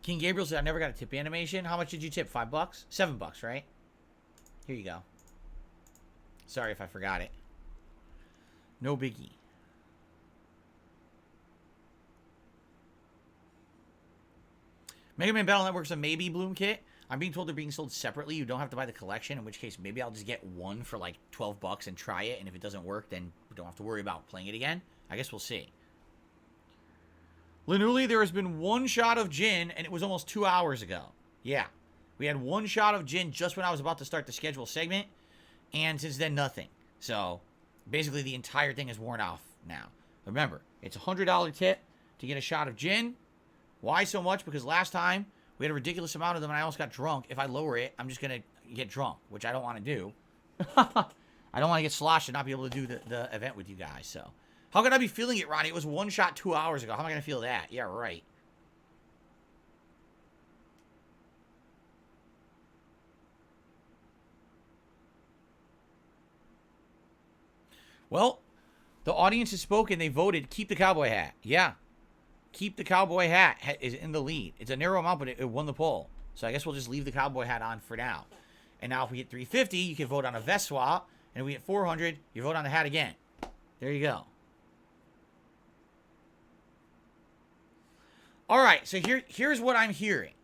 King Gabriel said, I never got a tip animation. How much did you tip? $5? $7, right? Here you go. Sorry if I forgot it. No biggie. Mega Man Battle Network's a maybe Bloom kit. I'm being told they're being sold separately. You don't have to buy the collection, in which case maybe I'll just get one for like 12 bucks and try it. And if it doesn't work, then we don't have to worry about playing it again. I guess we'll see. Linuli, there has been one shot of gin, and it was almost 2 hours ago. Yeah. We had one shot of gin just when I was about to start the schedule segment, and since then, nothing. So, basically, the entire thing is worn off now. Remember, it's a $100 tip to get a shot of gin. Why so much? Because last time, we had a ridiculous amount of them, and I almost got drunk. If I lower it, I'm just going to get drunk, which I don't want to do. I don't want to get sloshed and not be able to do the event with you guys, so. How could I be feeling it, Ronnie? It was one shot 2 hours ago. How am I going to feel that? Yeah, right. Well, the audience has spoken. They voted. Keep the cowboy hat. Yeah. Keep the cowboy hat is in the lead. It's a narrow amount, but it won the poll. So I guess we'll just leave the cowboy hat on for now. And now if we hit 350, you can vote on a vest swap. And if we hit 400, you vote on the hat again. There you go. All right, so here's what I'm hearing,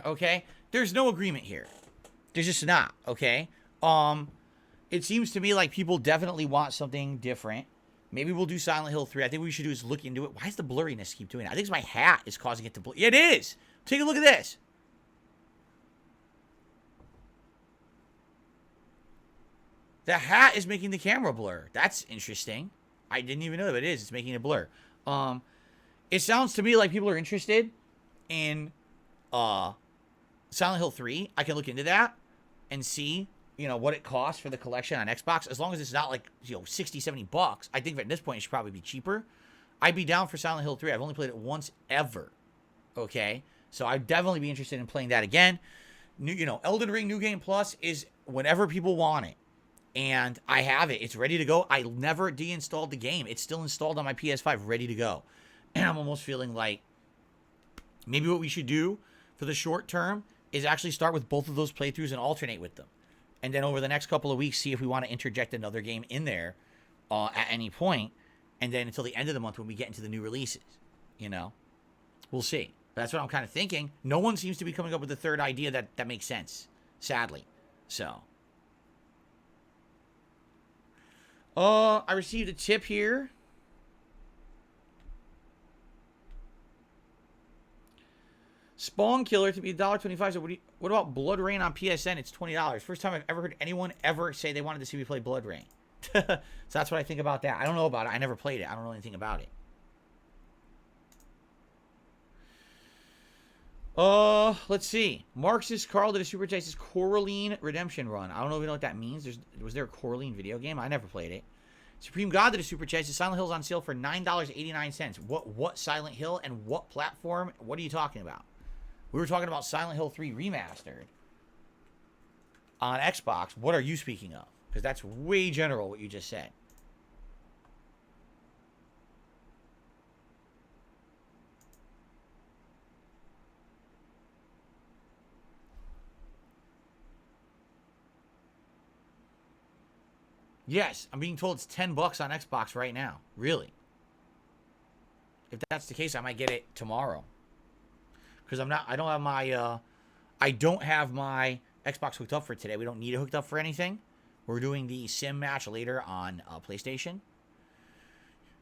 okay? There's no agreement here. There's just not, okay? It seems to me like people definitely want something different. Maybe we'll do Silent Hill 3. I think what we should do is look into it. Why does the blurriness keep doing that? I think it's my hat is causing it to blur. It is! Take a look at this. The hat is making the camera blur. That's interesting. I didn't even know that it is. It's making it blur. It sounds to me like people are interested in Silent Hill 3. I can look into that and see, you know, what it costs for the collection on Xbox. As long as it's not like, you know, 60, 70 bucks. I think at this point it should probably be cheaper. I'd be down for Silent Hill 3. I've only played it once ever. Okay? So I'd definitely be interested in playing that again. You know, Elden Ring New Game Plus is whenever people want it. And I have it. It's ready to go. I never deinstalled the game. It's still installed on my PS5, ready to go. And I'm almost feeling like maybe what we should do for the short term is actually start with both of those playthroughs and alternate with them. And then over the next couple of weeks, see if we want to interject another game in there at any point. And then until the end of the month when we get into the new releases, you know, we'll see. That's what I'm kind of thinking. No one seems to be coming up with a third idea that makes sense, sadly. So. I received a tip here. Spawn Killer to be $1.25. So what about Blood Rain on PSN? It's $20. First time I've ever heard anyone ever say they wanted to see me play Blood Rain. So that's what I think about that. I don't know about it. I never played it. I don't know anything about it. Let's see. Marxist Carl did a super chat. Says Coraline Redemption Run. I don't know if you know what that means. Was there a Coraline video game? I never played it. Supreme God did a super chat. Says Silent Hill's on sale for $9.89. What Silent Hill and what platform? What are you talking about? We were talking about Silent Hill 3 Remastered on Xbox. What are you speaking of? Because that's way general what you just said. Yes, I'm being told it's $10 on Xbox right now. Really? If that's the case, I might get it tomorrow. Because I don't have my Xbox hooked up for today. We don't need it hooked up for anything. We're doing the sim match later on PlayStation.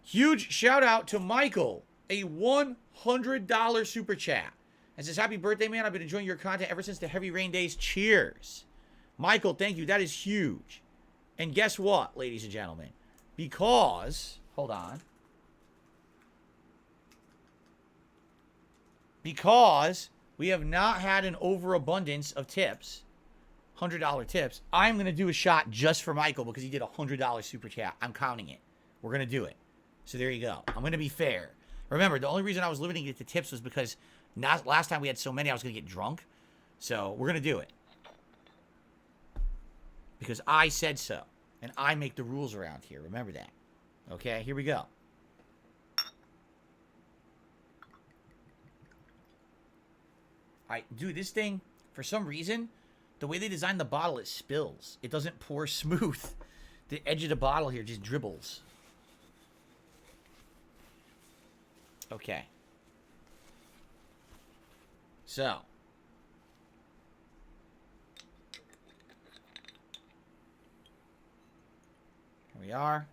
Huge shout out to Michael, a $100 super chat. And says, happy birthday, man. I've been enjoying your content ever since the heavy rain days. Cheers. Michael, thank you. That is huge. And guess what, ladies and gentlemen? Because, hold on. Because we have not had an overabundance of tips, $100 tips, I'm going to do a shot just for Michael because he did a $100 super chat. I'm counting it. We're going to do it. So there you go. I'm going to be fair. Remember, the only reason I was limiting it to tips was because last time we had so many, I was going to get drunk. So we're going to do it. Because I said so. And I make the rules around here. Remember that. Okay, here we go. Dude, this thing, for some reason, the way they designed the bottle, it spills. It doesn't pour smooth. The edge of the bottle here just dribbles. Okay. So. Here we are.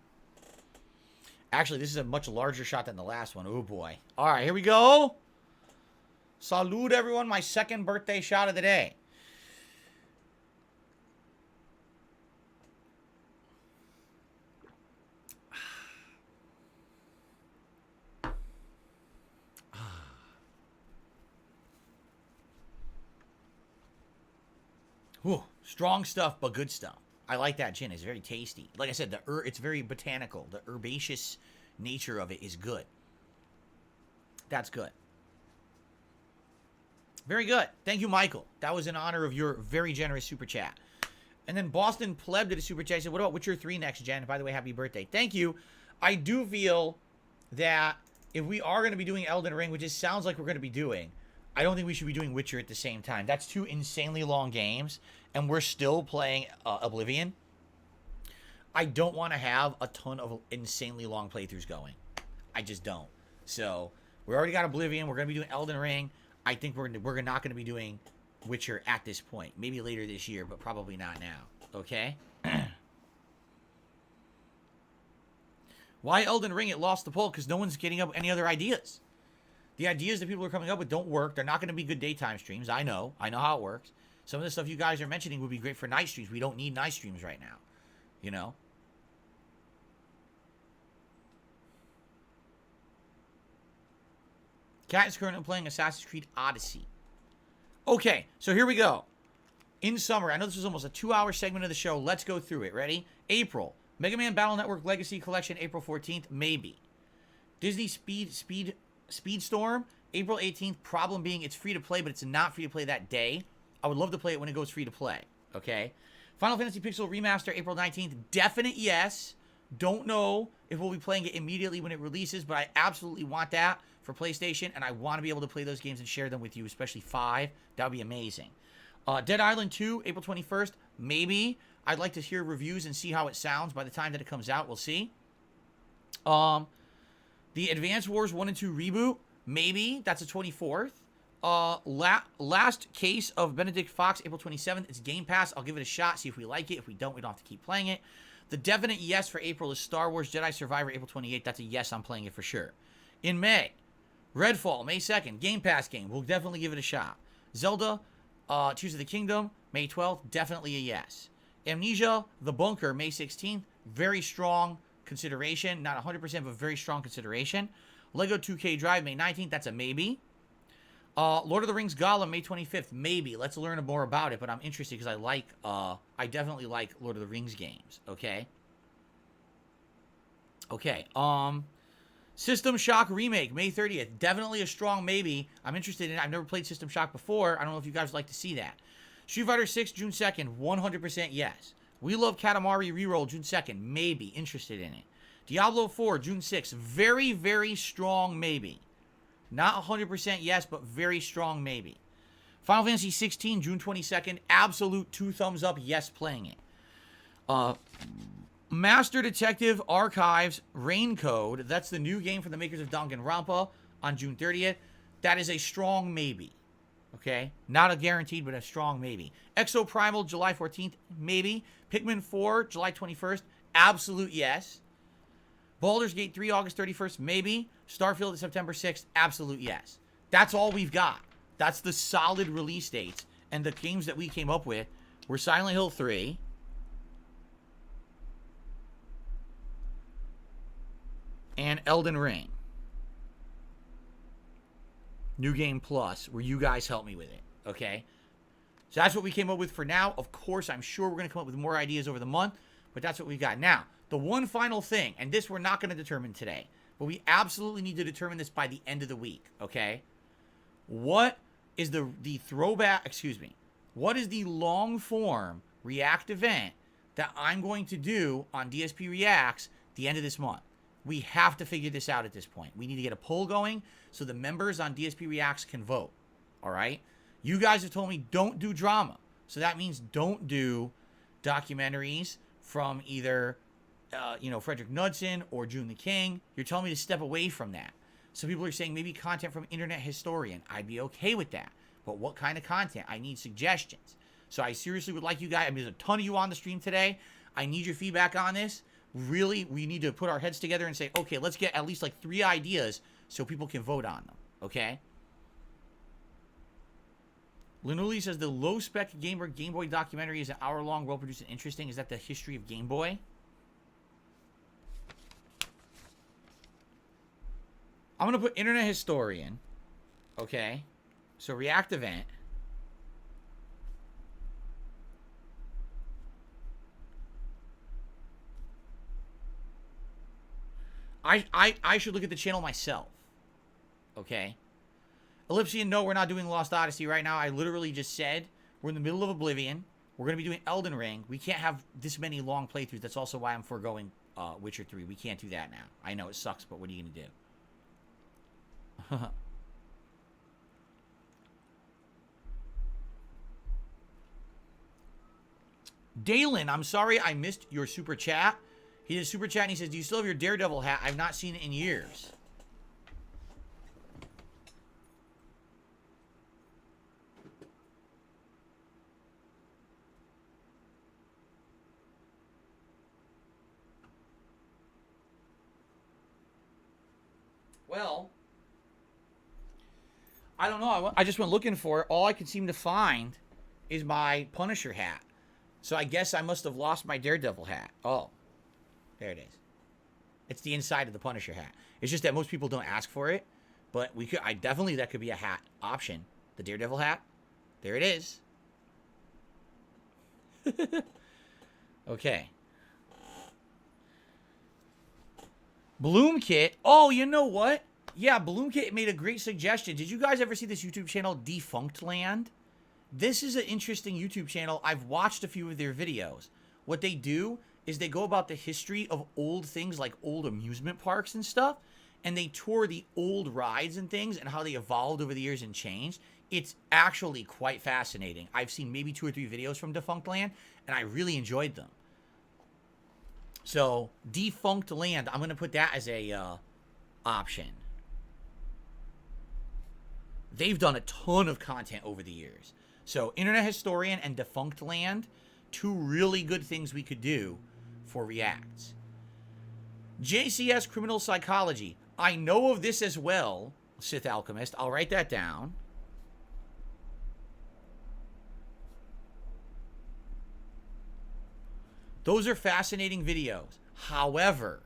Actually, this is a much larger shot than the last one. Oh, boy. All right, here we go. Salud, everyone. My second birthday shot of the day. Whew, strong stuff, but good stuff. I like that gin. It's very tasty. Like I said, it's very botanical. The herbaceous nature of it is good. That's good. Very good. Thank you, Michael. That was in honor of your very generous super chat. And then Boston Pleb did a super chat. He said, what about Witcher 3 next gen? By the way, happy birthday. Thank you. I do feel that if we are going to be doing Elden Ring, which it sounds like we're going to be doing, I don't think we should be doing Witcher at the same time. That's two insanely long games, and we're still playing Oblivion. I don't want to have a ton of insanely long playthroughs going. I just don't. So, we already got Oblivion. We're going to be doing Elden Ring. I think we're not going to be doing Witcher at this point. Maybe later this year, but probably not now. Okay? Why Elden Ring? It lost the poll because no one's getting up any other ideas. The ideas that people are coming up with don't work. They're not going to be good daytime streams. I know how it works. Some of the stuff you guys are mentioning would be great for night streams. We don't need night streams right now. You know? Cat is currently playing Assassin's Creed Odyssey. Okay, so here we go. In summary, I know this was almost a 2-hour segment of the show. Let's go through it. Ready? April. Mega Man Battle Network Legacy Collection, April 14th. Maybe. Disney Speedstorm, April 18th. Problem being it's free to play, but it's not free to play that day. I would love to play it when it goes free to play. Okay? Final Fantasy Pixel Remaster, April 19th. Definite yes. Don't know if we'll be playing it immediately when it releases, but I absolutely want that for PlayStation, and I want to be able to play those games and share them with you, especially 5. That would be amazing. Dead Island 2, April 21st. Maybe. I'd like to hear reviews and see how it sounds by the time that it comes out. We'll see. The Advance Wars 1 and 2 reboot. Maybe. That's the 24th. Last Case of Benedict Fox, April 27th. It's Game Pass. I'll give it a shot, see if we like it. If we don't, we don't have to keep playing it. The definite yes for April is Star Wars Jedi Survivor, April 28th. That's a yes, I'm playing it for sure. In May, Redfall, May 2nd. Game Pass game. We'll definitely give it a shot. Zelda, Tears of the Kingdom, May 12th. Definitely a yes. Amnesia, The Bunker, May 16th. Very strong consideration. Not 100%, but very strong consideration. Lego 2K Drive, May 19th. That's a maybe. Lord of the Rings Gollum, May 25th. Maybe. Let's learn more about it, but I'm interested because I definitely like Lord of the Rings games. Okay? Okay. System Shock Remake, May 30th. Definitely a strong maybe. I'm interested in it. I've never played System Shock before. I don't know if you guys would like to see that. Street Fighter 6, June 2nd. 100% yes. We Love Katamari Reroll, June 2nd. Maybe. Interested in it. Diablo 4, June 6th. Very, very strong maybe. Not 100% yes, but very strong maybe. Final Fantasy 16, June 22nd. Absolute 2 thumbs up yes playing it. Master Detective Archives Rain Code. That's the new game from the makers of Danganronpa on June 30th. That is a strong maybe. Okay? Not a guaranteed, but a strong maybe. Exo Primal, July 14th. Maybe. Pikmin 4, July 21st. Absolute yes. Baldur's Gate 3, August 31st. Maybe. Starfield, September 6th. Absolute yes. That's all we've got. That's the solid release dates. And the games that we came up with were Silent Hill 3. And Elden Ring. New Game Plus, where you guys help me with it. Okay? So that's what we came up with for now. Of course, I'm sure we're going to come up with more ideas over the month. But that's what we got. Now, the one final thing, and this we're not going to determine today. But we absolutely need to determine this by the end of the week. Okay? What is the throwback, what is the long form React event that I'm going to do on DSP Reacts the end of this month? We have to figure this out at this point. We need to get a poll going so the members on DSP Reacts can vote. All right? You guys have told me don't do drama. So that means don't do documentaries from either, Frederick Knudsen or June the King. You're telling me to step away from that. Some people are saying maybe content from Internet Historian. I'd be okay with that. But what kind of content? I need suggestions. So I seriously would like you guys. I mean, there's a ton of you on the stream today. I need your feedback on this. Really, we need to put our heads together and say, okay, let's get at least like 3 ideas so people can vote on them. Okay? Linuli says the low-spec Game Boy documentary is an hour-long, well-produced, and interesting. Is that the history of Game Boy? I'm going to put Internet Historian. Okay? So, React Event. I should look at the channel myself. Okay? Ellipsian, no, we're not doing Lost Odyssey right now. I literally just said we're in the middle of Oblivion. We're going to be doing Elden Ring. We can't have this many long playthroughs. That's also why I'm foregoing Witcher 3. We can't do that now. I know it sucks, but what are you going to do? Dalen, I'm sorry I missed your super chat. He did a super chat and he says, do you still have your Daredevil hat? I've not seen it in years. Well, I don't know. I just went looking for it. All I could seem to find is my Punisher hat. So I guess I must have lost my Daredevil hat. Oh, there it is. It's the inside of the Punisher hat. It's just that most people don't ask for it. But we could. Definitely that could be a hat option. The Daredevil hat. There it is. Okay. Bloom Kit. Oh, you know what? Yeah, Bloom Kit made a great suggestion. Did you guys ever see this YouTube channel, Defunct Land? This is an interesting YouTube channel. I've watched a few of their videos. What they do is they go about the history of old things like old amusement parks and stuff, and they tour the old rides and things and how they evolved over the years and changed. It's actually quite fascinating. I've seen maybe 2 or 3 videos from Defunct Land, and I really enjoyed them. So, Defunct Land, I'm going to put that as a option. They've done a ton of content over the years. So, Internet Historian and Defunct Land, 2 really good things we could do for React. JCS Criminal Psychology. I know of this as well, Sith Alchemist. I'll write that down. Those are fascinating videos. However,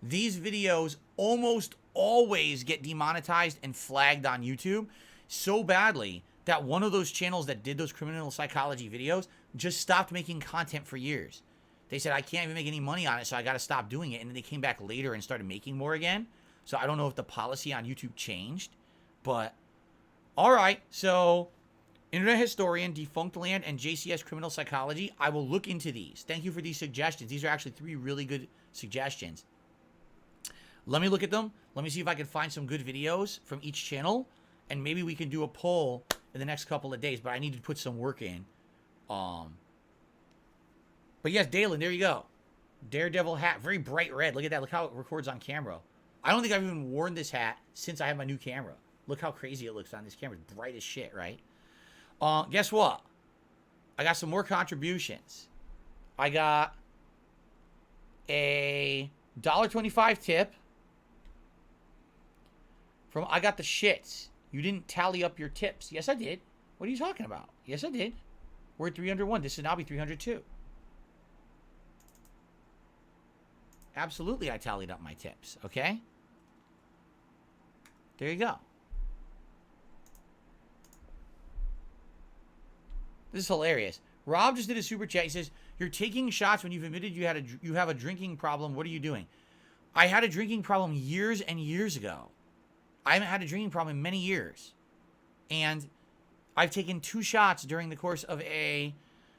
these videos almost always get demonetized and flagged on YouTube so badly that one of those channels that did those criminal psychology videos just stopped making content for years. They said, I can't even make any money on it, so I got to stop doing it. And then they came back later and started making more again. So I don't know if the policy on YouTube changed. But, all right. So, Internet Historian, Defunct Land, and JCS Criminal Psychology. I will look into these. Thank you for these suggestions. These are actually 3 really good suggestions. Let me look at them. Let me see if I can find some good videos from each channel. And maybe we can do a poll in the next couple of days. But I need to put some work in. But yes, Dalen, there you go. Daredevil hat. Very bright red. Look at that. Look how it records on camera. I don't think I've even worn this hat since I have my new camera. Look how crazy it looks on this camera. It's bright as shit, right? Guess what? I got some more contributions. I got a $1.25 tip from I Got the Shits. You didn't tally up your tips. Yes, I did. What are you talking about? Yes, I did. We're at 301. This should now be 302. Absolutely, I tallied up my tips. Okay? There you go. This is hilarious. Rob just did a super chat. He says, you're taking shots when you've admitted you have a drinking problem. What are you doing? I had a drinking problem years and years ago. I haven't had a drinking problem in many years. And I've taken 2 shots during the course of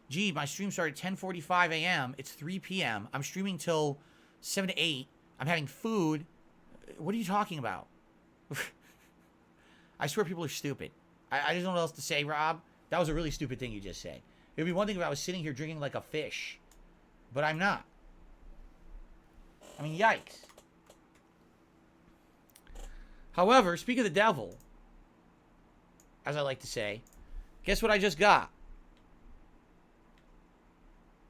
gee, my stream started at 10:45 a.m. It's 3 p.m. I'm streaming till 7 to 8. I'm having food. What are you talking about? I swear people are stupid. I just don't know what else to say, Rob. That was a really stupid thing you just said. It would be one thing if I was sitting here drinking like a fish. But I'm not. I mean, yikes. However, speak of the devil. as I like to say. Guess what I just got?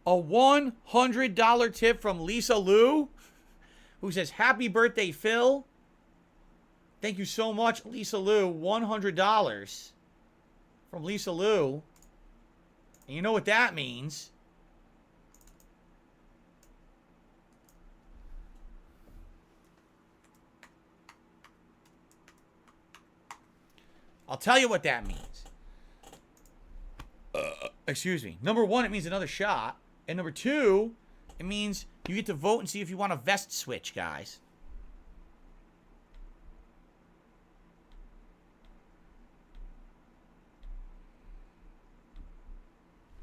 A $100 tip from Lisa Lou, who says, happy birthday, Phil. Thank you so much, Lisa Lou. $100 from Lisa Lou. And you know what that means. I'll tell you what that means. Excuse me. Number one, it means another shot. And number two, it means you get to vote and see if you want a vest switch, guys.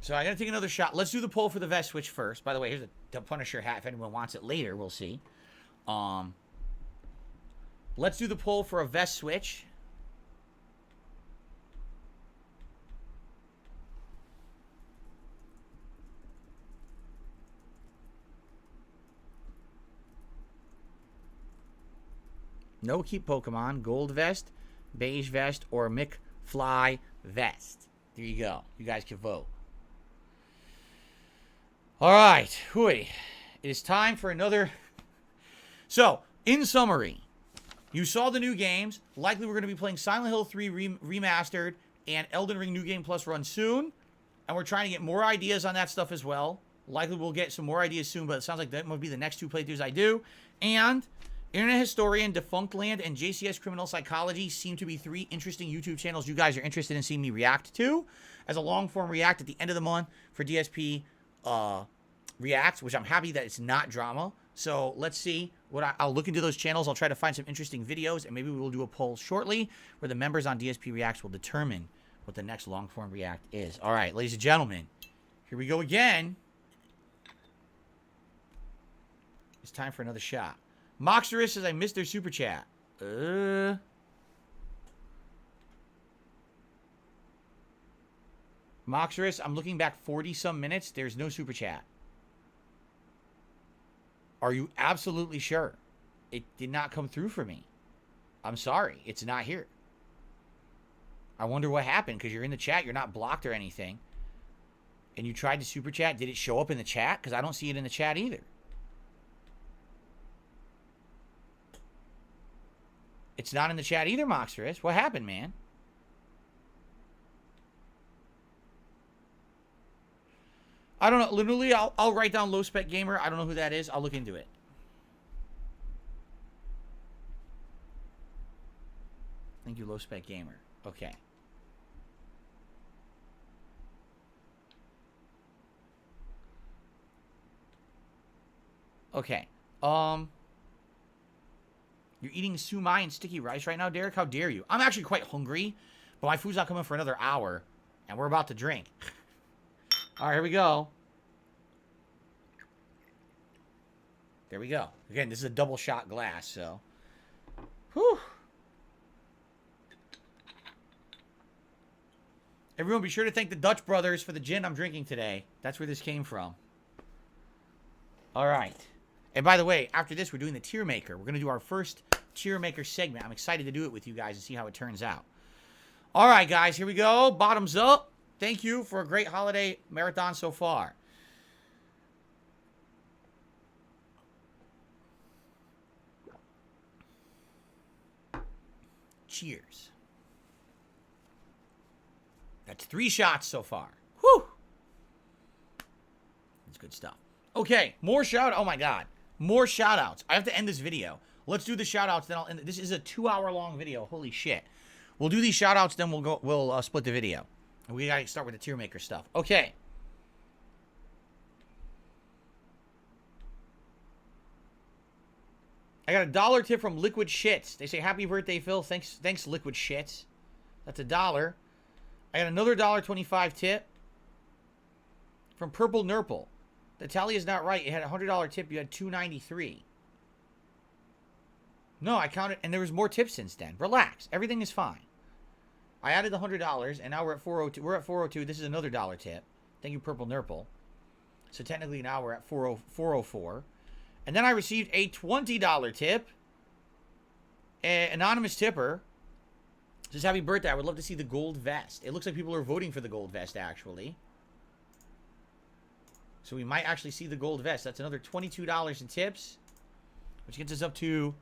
So I gotta take another shot. Let's do the poll for the vest switch first. By the way, here's the Punisher hat. If anyone wants it later, we'll see. Let's do the poll for a vest switch. No keep Pokemon, gold vest, beige vest, or McFly vest. There you go. You guys can vote. All right. Hooey. It is time for another. So, in summary, you saw the new games. Likely we're going to be playing Silent Hill 3 Remastered and Elden Ring New Game Plus run soon. And we're trying to get more ideas on that stuff as well. Likely we'll get some more ideas soon, but it sounds like that might be the next two playthroughs I do. And Internet Historian, Defunct Land, and JCS Criminal Psychology seem to be three interesting YouTube channels you guys are interested in seeing me react to as a long-form react at the end of the month for DSP Reacts, which I'm happy that it's not drama. So let's see what I'll look into those channels. I'll try to find some interesting videos, and maybe we will do a poll shortly where the members on DSP Reacts will determine what the next long-form react is. All right, ladies and gentlemen, here we go again. It's time for another shot. Moxerus says I missed their super chat. Moxerus, I'm looking back 40-some minutes. There's no super chat. Are you absolutely sure? It did not come through for me. I'm sorry. It's not here. I wonder what happened because you're in the chat. You're not blocked or anything. And you tried to super chat. Did it show up in the chat? Because I don't see it in the chat either. It's not in the chat either, Moxerus. What happened, man? I don't know. Literally, I'll write down Low Spec Gamer. I don't know who that is. I'll look into it. Thank you, Low Spec Gamer. Okay. Okay. You're eating sumai and sticky rice right now, Derek? How dare you? I'm actually quite hungry, but my food's not coming for another hour, and we're about to drink. All right, here we go. There we go. Again, this is a double shot glass, so. Whew. Everyone be sure to thank the Dutch brothers for the gin I'm drinking today. That's where this came from. All right. And by the way, after this, we're doing the tier maker. We're going to do our first tier maker segment. I'm excited to do it with you guys and see how it turns out. All right, guys, here we go. Bottoms up. Thank you for a great holiday marathon so far. Cheers. That's 3 shots so far. Whew. That's good stuff. Okay, more shout. Oh my God, more shout outs. I have to end this video. Let's do the shout outs, then I'll end. This is a 2-hour-long video. Holy shit. We'll do these shout outs, then we'll split the video. And we gotta start with the tier maker stuff. Okay. I got a $1 tip from Liquid Shits. They say, happy birthday, Phil. Thanks, Liquid Shits. That's $1. I got another $1.25 tip from Purple Nurple. The tally is not right. You had a $100 tip. You had $2.93. No, I counted, and there was more tips since then. Relax. Everything is fine. I added the $100, and now we're at $4.02. We're at $4.02. This is another $1 tip. Thank you, Purple Nurple. So technically now we're at $4.04. And then I received a $20 tip. An anonymous tipper Says happy birthday. I would love to see the gold vest. It looks like people are voting for the gold vest, actually. So we might actually see the gold vest. That's another $22 in tips, which gets us up to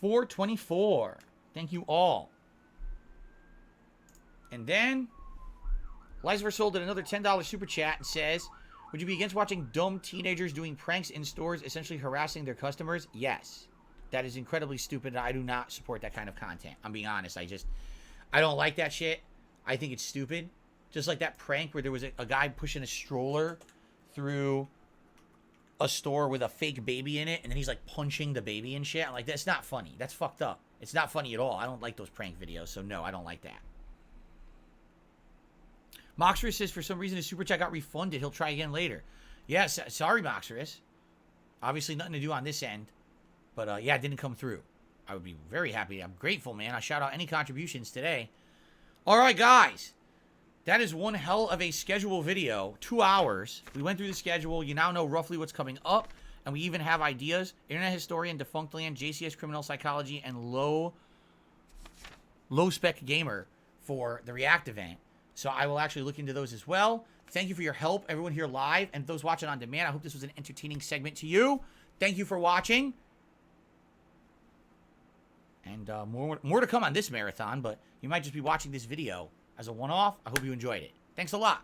$424. Thank you all. And then Lizer sold at another $10 super chat and says, would you be against watching dumb teenagers doing pranks in stores, essentially harassing their customers? Yes. That is incredibly stupid, and I do not support that kind of content. I'm being honest. I don't like that shit. I think it's stupid. Just like that prank where there was a guy pushing a stroller through a store with a fake baby in it, and then he's like punching the baby and shit. I'm like, that's not funny. That's fucked up. It's not funny at all. I don't like those prank videos, so no, I don't like that. Moxerus says for some reason his super chat got refunded. He'll try again later. Yes, sorry, Moxerus. Obviously nothing to do on this end. But, yeah, it didn't come through. I would be very happy. I'm grateful, man. I shout out any contributions today. All right, guys. That is one hell of a schedule video. 2 hours. We went through the schedule. You now know roughly what's coming up. And we even have ideas. Internet Historian, Defunct Land, JCS Criminal Psychology, and Low Spec Gamer for the React event. So I will actually look into those as well. Thank you for your help, everyone here live. And those watching on demand, I hope this was an entertaining segment to you. Thank you for watching. And more to come on this marathon, but you might just be watching this video as a one-off. I hope you enjoyed it. Thanks a lot.